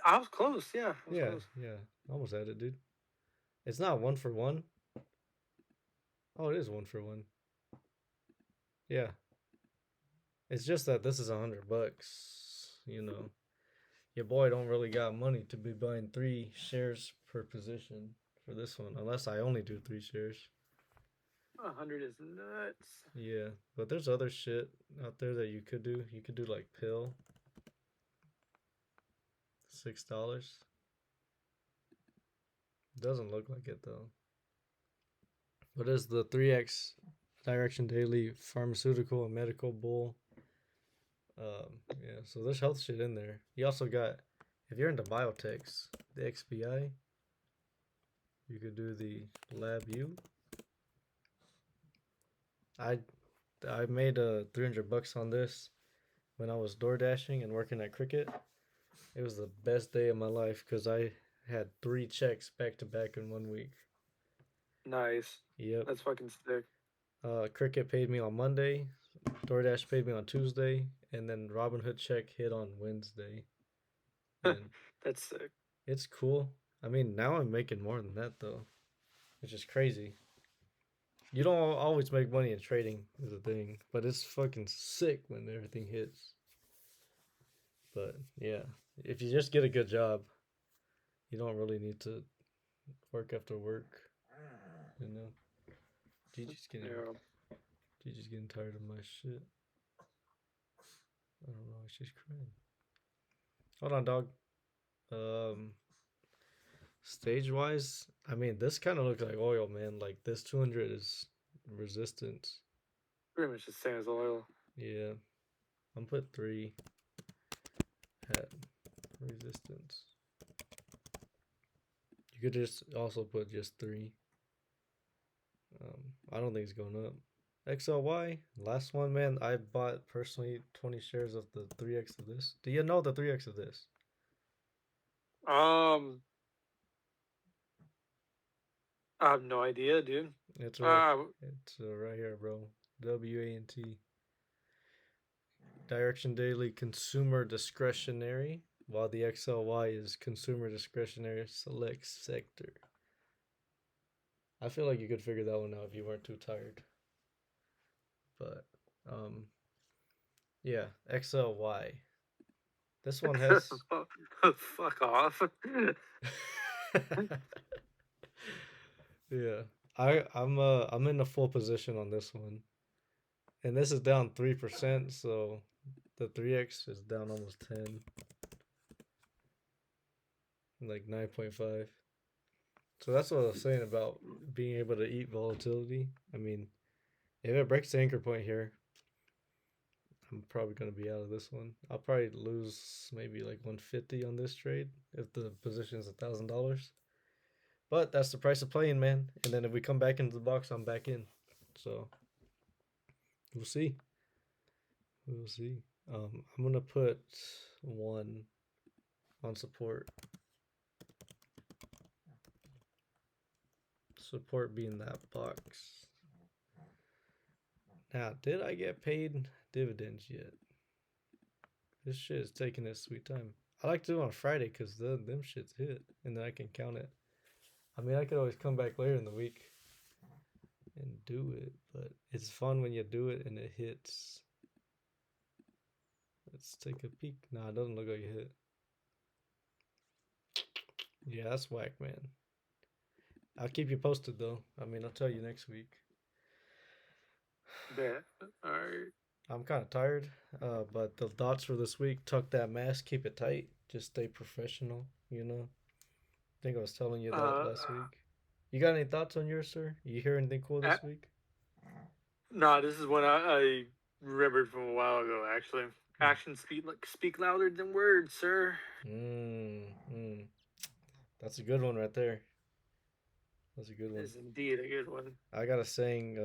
I was close. Yeah, I was Yeah, close. yeah. Almost had it, dude. It's not 1 for 1. Oh, it is 1 for 1. Yeah. It's just that this is $100. You know, your boy don't really got money to be buying 3 shares per position for this one, unless I only do 3 shares. 100 is nuts. Yeah, but there's other shit out there that you could do. You could do like pill. $6. Doesn't look like it though. What is the 3x Direction Daily Pharmaceutical and Medical Bull? Yeah, so there's health shit in there. You also got, if you're into biotechs, the XBI. You could do the LabU. I made $300 on this when I was door dashing and working at Cricket. It was the best day of my life because I had 3 checks back to back in 1 week. Nice. Yep. That's fucking sick. Cricket paid me on Monday, DoorDash paid me on Tuesday, and then Robinhood check hit on Wednesday. And that's sick. It's cool. I mean, now I'm making more than that though, which is crazy. You don't always make money in trading is a thing, but it's fucking sick when everything hits. But yeah, if you just get a good job, you don't really need to work after work. You know, Gigi's getting tired of my shit. I don't know. She's crying. Hold on, dog. Stage wise, I mean, this kind of looks like oil, man. Like this 200 is resistance. Pretty much the same as oil. Yeah, I'm put 3 at resistance. You could just also put just 3. I don't think it's going up. XLY, last one, man. I bought personally 20 shares of the 3x of this. Do you know the 3x of this? I have no idea, dude. It's right here, bro. WANT. Direction Daily Consumer Discretionary, while the XLY is Consumer Discretionary Select Sector. I feel like you could figure that one out if you weren't too tired. But, yeah, XLY. This one has. Fuck off. Yeah, I'm in a full position on this one, and this is down 3%, so the 3x is down almost 10, like 9.5. So that's what I was saying about being able to eat volatility. I mean, if it breaks the anchor point here, I'm probably gonna be out of this one. I'll probably lose maybe like 150 on this trade if the position is $1,000. But that's the price of playing, man. And then if we come back into the box, I'm back in. So we'll see. We'll see. I'm gonna put 1 on support. Support being that box. Now, did I get paid dividends yet? This shit is taking its sweet time. I like to do it on Friday because them shits hit, and then I can count it. I mean, I could always come back later in the week and do it, but it's fun when you do it and it hits. Let's take a peek. Nah, it doesn't look like it hit. Yeah, that's whack, man. I'll keep you posted though. I mean, I'll tell you next week. Bet. All right. I'm kind of tired, but the thoughts for this week: tuck that mask, keep it tight, just stay professional. You know. I think I was telling you that last week. You got any thoughts on yours, sir? You hear anything cool this week? Nah, this is one I remembered from a while ago. Actually, actions speak louder than words, sir. That's a good one right there. That's a good one. Is indeed a good one. I got a saying: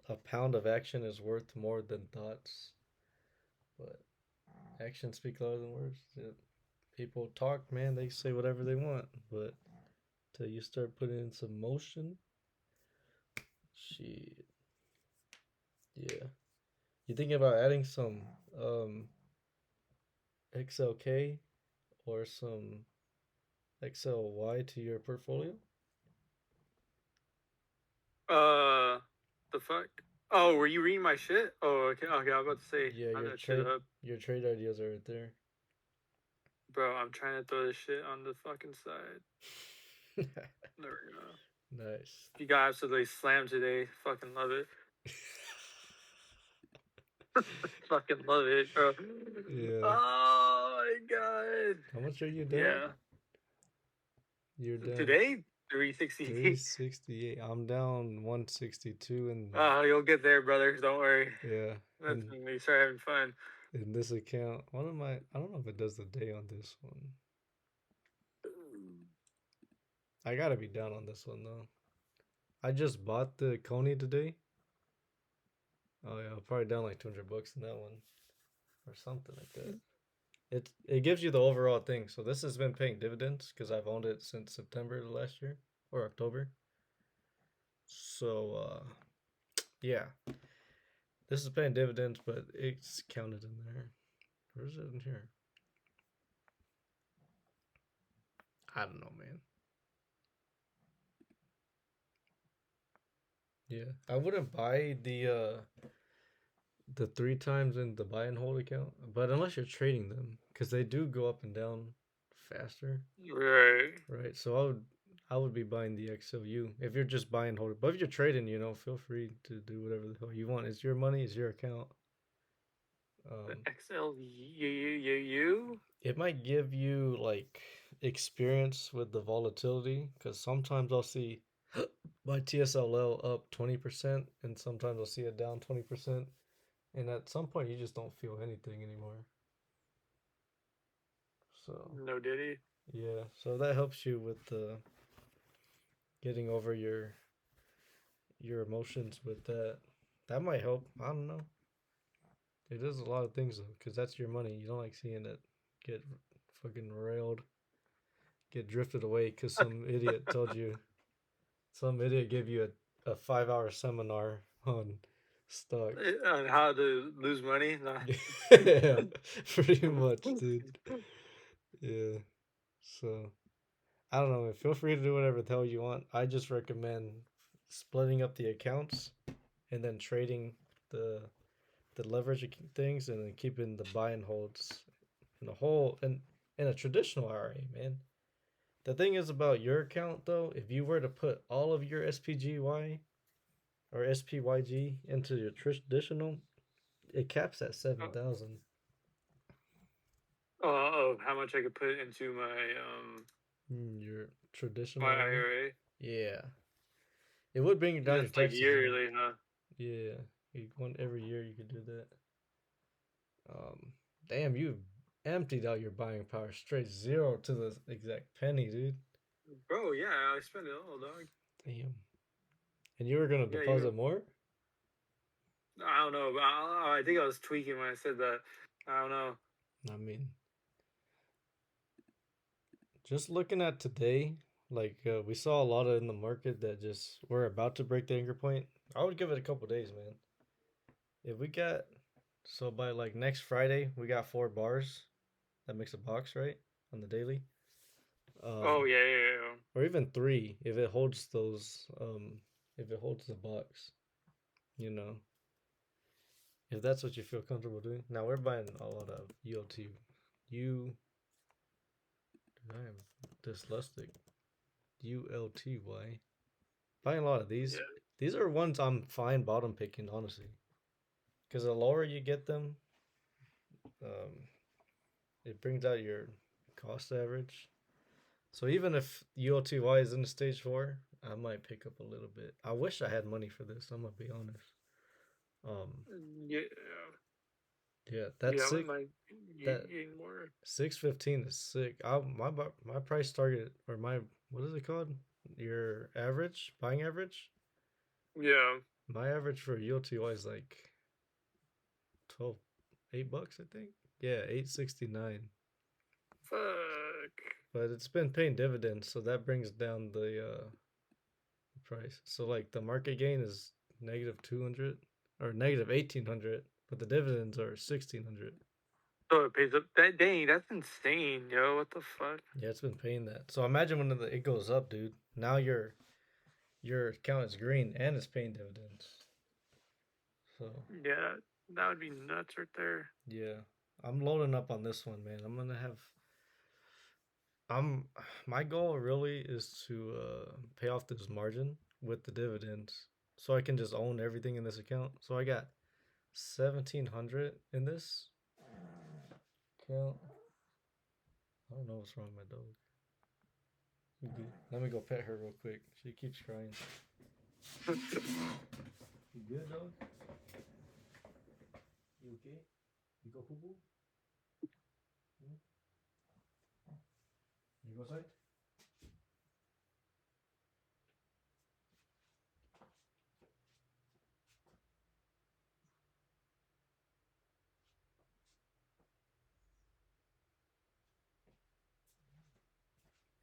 a pound of action is worth more than thoughts. But actions speak louder than words. Yeah. People talk, man. They say whatever they want, but till you start putting in some motion, shit. Yeah. You thinking about adding some XLK or some XLY to your portfolio? The fuck? Oh, were you reading my shit? Oh, okay. Okay, I was about to say. Yeah, your trade ideas are right there. Bro, I'm trying to throw this shit on the fucking side. There we go. Nice. You got absolutely slammed today. Fucking love it. Fucking love it, bro. Yeah. Oh my god. How much are you down? Yeah. You're down. Today, 368. 368. I'm down 162 and you'll get there, brother. Don't worry. Yeah. That's when we start having fun. In this account, I don't know if it does the day on this one. I gotta be down on this one though. I just bought the Coney today. Oh yeah, I'm probably down like $200 in that one, or something like that. It gives you the overall thing. So this has been paying dividends because I've owned it since September of last year or October. So yeah, this is paying dividends, but it's counted in there. Where is it in here? I don't know, man. Yeah, I wouldn't buy the 3 times in the buy and hold account, but unless you're trading them, because they do go up and down faster. Right. So I would be buying the XLU if you're just buying and holding. But if you're trading, feel free to do whatever the hell you want. It's your money. It's your account. XLU. It might give you like experience with the volatility, because sometimes I'll see my TSLL up 20%, and sometimes I'll see it down 20%, and at some point you just don't feel anything anymore. So no diddy. Yeah, so that helps you with getting over your emotions with that. That might help. I don't know. It does a lot of things though, because that's your money. You don't like seeing it get fucking railed, get drifted away because some idiot told you Some idiot gave you a 5-hour seminar on stocks. On how to lose money. Nah. Yeah, pretty much, dude. Yeah. So I don't know. Feel free to do whatever the hell you want. I just recommend splitting up the accounts and then trading the leverage things and then keeping the buy and holds in a whole in a traditional IRA, man. The thing is about your account though, if you were to put all of your SPGY or SPYG into your traditional, it caps at 7,000. Of how much I could put into Your traditional my IRA. IRA. Yeah, it would bring down your That's like taxes. yearly, huh? Yeah, every year you could do that. Damn, you emptied out your buying power straight zero to the exact penny, dude. Bro, yeah, I spend it all, dog. Damn. And you were gonna Yeah, deposit more? I don't know, but I think I was tweaking when I said that. I don't know. I mean, just looking at today, like we saw a lot of in the market that just we're about to break the anchor point. I would give it a couple days, man. If we got so by like next Friday, we got 4 bars. That makes a box, right? On the daily. Oh yeah. Or even 3 if it holds those if it holds the box, you know. If that's what you feel comfortable doing. Now we're buying a lot of ULT. I am dyslexic. ULTY. Buying a lot of these. Yeah. These are ones I'm fine bottom picking, honestly. Because the lower you get them, um, it brings out your cost average. So even if ULTY is in the stage 4, I might pick up a little bit. I wish I had money for this. I'm gonna be honest. Yeah. Yeah, that's Yeah, sick. might That gain more. 615 is sick. My price target or my what is it called? Your average buying average. Yeah. My average for ULTY is like 12, $8, I think. Yeah, 869. Fuck. But it's been paying dividends, so that brings down the price. So like the market gain is negative 200 or negative 1800, but the dividends are 1600. So it pays up. That dang, that's insane, yo. What the fuck? Yeah, it's been paying that. So imagine when it goes up, dude. Now your account is green and it's paying dividends. So Yeah, that would be nuts right there. yeah, I'm loading up on this one, man. I'm my goal really is to pay off this margin with the dividends, so I can just own everything in this account. So I got 1,700 in this account. I don't know what's wrong with my dog. Let me go pet her real quick. She keeps crying. You good, dog? You okay? You go poo poo? You go outside?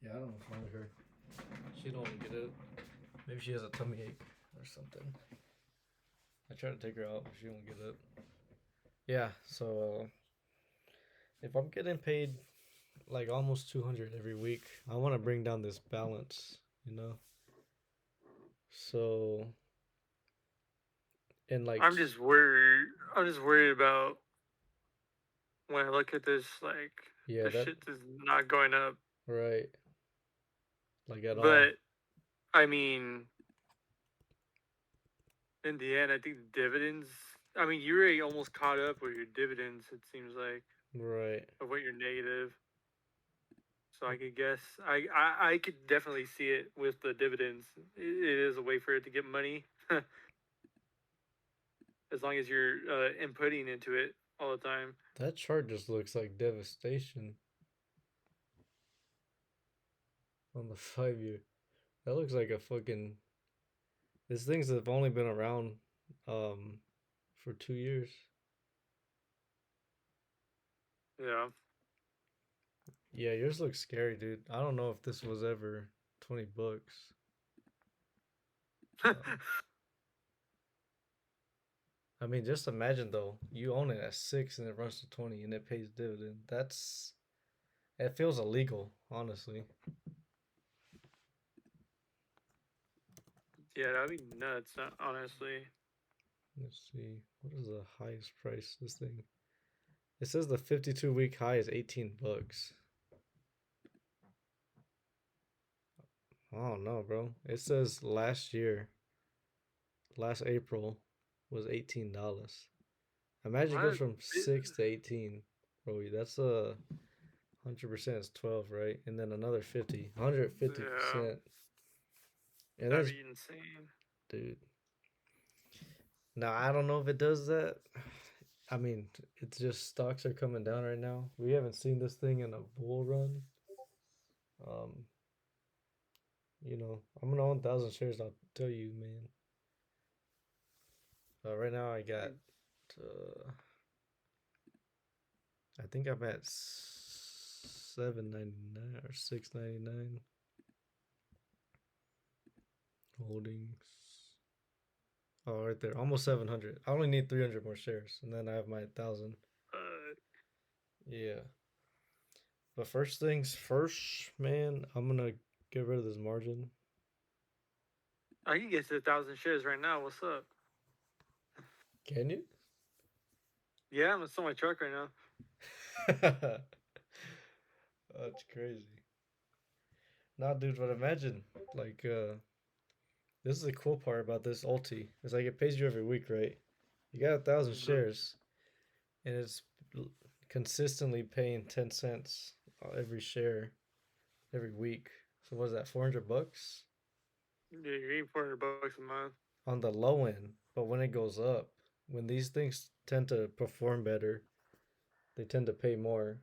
Yeah, I don't know what's wrong with her. She don't want to get up. Maybe she has a tummy ache or something. I try to take her out, but she won't get up. Yeah, so if I'm getting paid like almost 200 every week, I want to bring down this balance, you know? So, and like, I'm just worried. I'm just worried about when I look at this, like yeah, the that, shit is not going up. right. Like at all. But I mean, in the end, I think dividends. I mean, you already almost caught up with your dividends. It seems like Right. of what you're negative. So I could guess. I could definitely see it with the dividends. It is a way for it to get money, as long as you're inputting into it all the time. That chart just looks like devastation on the 5 year. That looks like a fucking. These things have only been around um for 2 years. Yeah. Yeah, yours looks scary, dude. I don't know if this was ever $20. I mean, just imagine though, you own it at 6 and it runs to 20 and it pays dividend. It feels illegal, honestly. Yeah, that'd be nuts, honestly. Let's see. What is the highest price this thing? It says the 52-week high is $18. I don't know, bro. It says last April was $18. Imagine it goes from 6 to 18. Bro, that's 100% is 12, right? And then another 50. 150%. And That'd that's be insane. dude. Now I don't know if it does that. I mean, it's just stocks are coming down right now. We haven't seen this thing in a bull run. I'm gonna own 1,000 shares. I'll tell you, man. Right now I got, I think I'm at 7.99 or 6.99 holdings. Oh, right there, almost 700. I only need 300 more shares, and then I have my 1,000. Yeah. But first things first, man. I'm gonna get rid of this margin. I can get to 1,000 shares right now. What's up? Can you? Yeah, I'm gonna sell my truck right now. That's crazy. Nah, dude, but imagine, like, this is the cool part about this ulti. It's like it pays you every week, right? You got 1,000 shares, and it's consistently paying 10 cents every share every week. So what is that, $400? Yeah, you're getting $400 a month. On the low end, but when it goes up, when these things tend to perform better, they tend to pay more.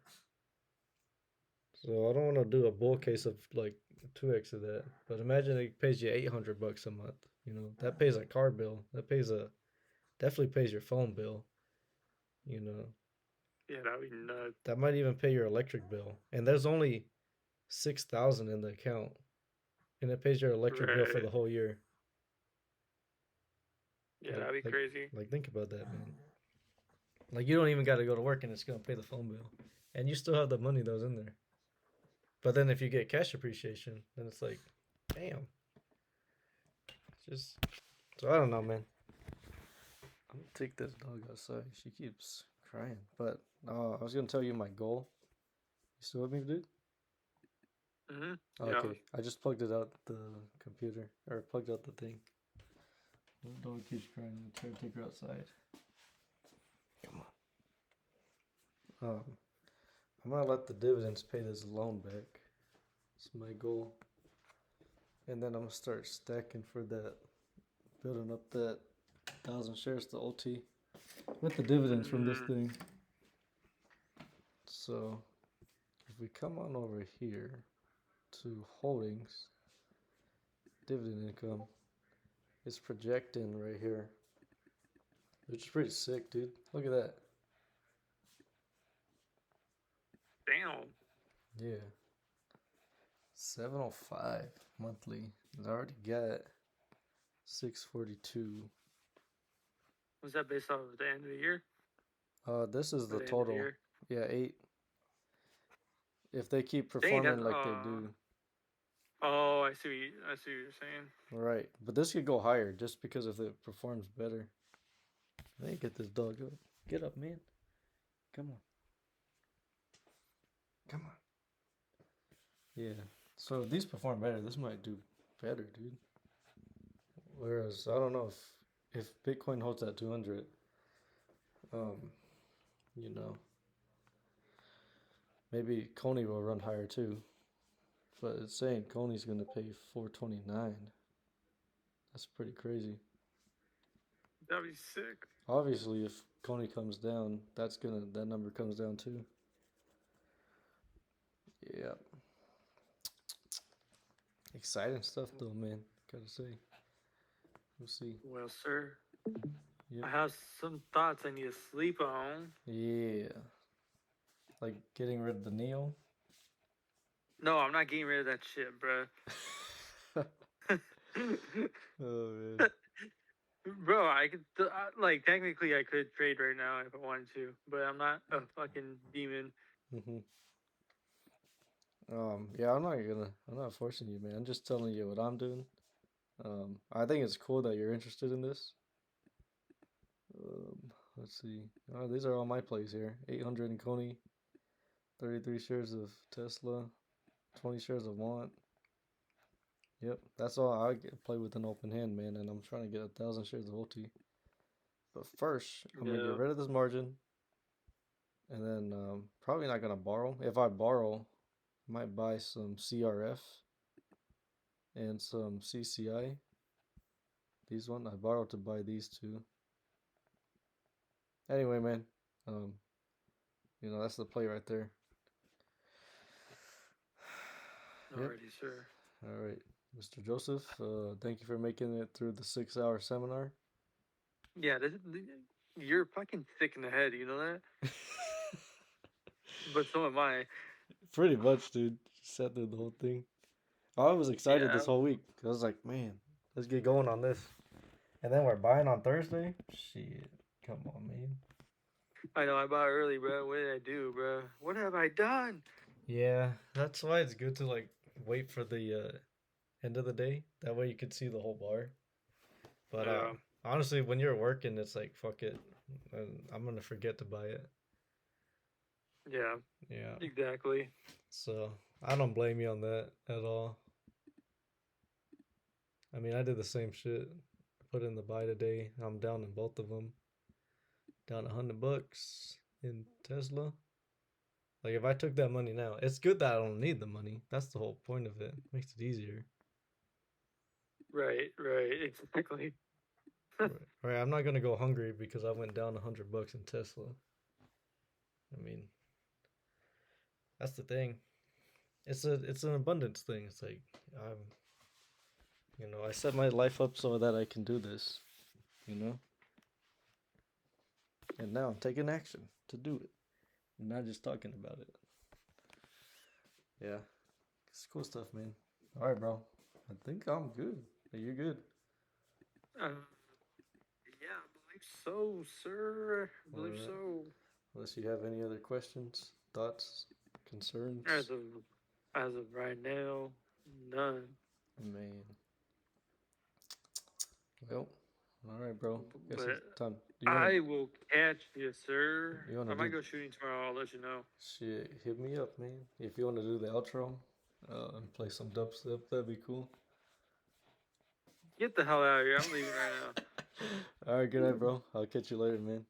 So I don't want to do a bull case of like 2x of that. But imagine it pays you $800 a month. That pays a car bill. That definitely pays your phone bill. You know, Yeah, that'd be nuts. that might even pay your electric bill. And there's only 6,000 in the account, and it pays your electric bill for the whole year. Yeah, that'd be crazy. Like, think about that, man. Like, you don't even got to go to work, and it's gonna pay the phone bill, and you still have the money that was in there. But then if you get cash appreciation, then it's like, damn. So I don't know, man. I'm gonna take this dog outside. She keeps crying. But I was gonna tell you my goal. You still with me, dude? Okay. Yeah. I just plugged it out the computer, or plugged out the thing. The dog keeps crying. I'm trying to take her outside. Come on. I'm gonna let the dividends pay this loan back. That's my goal. And then I'm gonna start stacking for that, building up that 1,000 shares to OT with the dividends from this thing. So if we come on over here to holdings, dividend income, it's projecting right here, which is pretty sick, dude. Look at that. Damn. Yeah. 705 monthly. I already got 642. Was that based off of the end of the year? This is the total. Yeah, 8. If they keep performing like they do. Oh, I see what you're saying. Right, but this could go higher just because if it performs better. Let me get this dog up. Get up, man. Come on. Come on. Yeah. So if these perform better, this might do better, dude. Whereas I don't know if Bitcoin holds at 200, maybe Coney will run higher too. But it's saying Coney's gonna pay 429. That's pretty crazy. That'd be sick. Obviously, if Coney comes down, that number comes down too. Yeah. Exciting stuff though, man. Gotta say. We'll see. Well, sir. Yep. I have some thoughts I need to sleep on. Yeah. Like getting rid of the Neo? No, I'm not getting rid of that shit, bro. Oh man. Bro, I could like technically I could trade right now if I wanted to, but I'm not a fucking demon. Hmm. Yeah, I'm not forcing you, man. I'm just telling you what I'm doing. I think it's cool that you're interested in this. Let's see. Oh, these are all my plays here. 800 in Coney, 33 shares of Tesla, 20 shares of Want. Yep, that's all I get play with an open hand, man, and I'm trying to get 1,000 shares of OT. But first, I'm gonna get Yeah. rid of this margin, and then probably not gonna borrow. If I borrow, I might buy some CRF and some CCI. These one I borrowed to buy these two. Anyway, man, um, that's the play right there. Yep. Alrighty, sir. All right, Mr. Joseph. Thank you for making it through the 6-hour seminar. Yeah, you're fucking thick in the head, you know that? But so am I. Pretty much, dude. Sat through the whole thing. I was excited Yeah, this whole week. I was like, man, let's get going on this. And then we're buying on Thursday. Shit, come on, man. I know I bought early, bro. What did I do, bro? What have I done? Yeah, that's why it's good to like wait for the end of the day. That way you could see the whole bar. But Yeah, honestly, when you're working, it's like fuck it. I'm gonna forget to buy it. yeah, Yeah. exactly. So I don't blame you on that at all. I mean, I did the same shit. Put in the buy today. I'm down in both of them. Down $100 in Tesla. Like if I took that money now, it's good that I don't need the money. That's the whole point of it. Makes it easier. Right, exactly. Right. I'm not gonna go hungry because I went down $100 in Tesla. I mean, that's the thing. It's an abundance thing. It's like I set my life up so that I can do this. You know, and now I'm taking action to do it, and not just talking about it. Yeah, it's cool stuff, man. All right, bro. I think I'm good. You're good. Uh, yeah, I believe so, sir. I All believe right. so. Unless you have any other questions, thoughts, concerns. As of right now, none. Man. Well, all right, bro. Guess it's But time. I will catch you, sir. You wanna I do might go shooting tomorrow. I'll let you know. shit? Hit me up, man. If you wanna do the outro, and play some dubstep, that'd be cool. Get the hell out of here. I'm leaving right now. All right, good night, bro. I'll catch you later, man.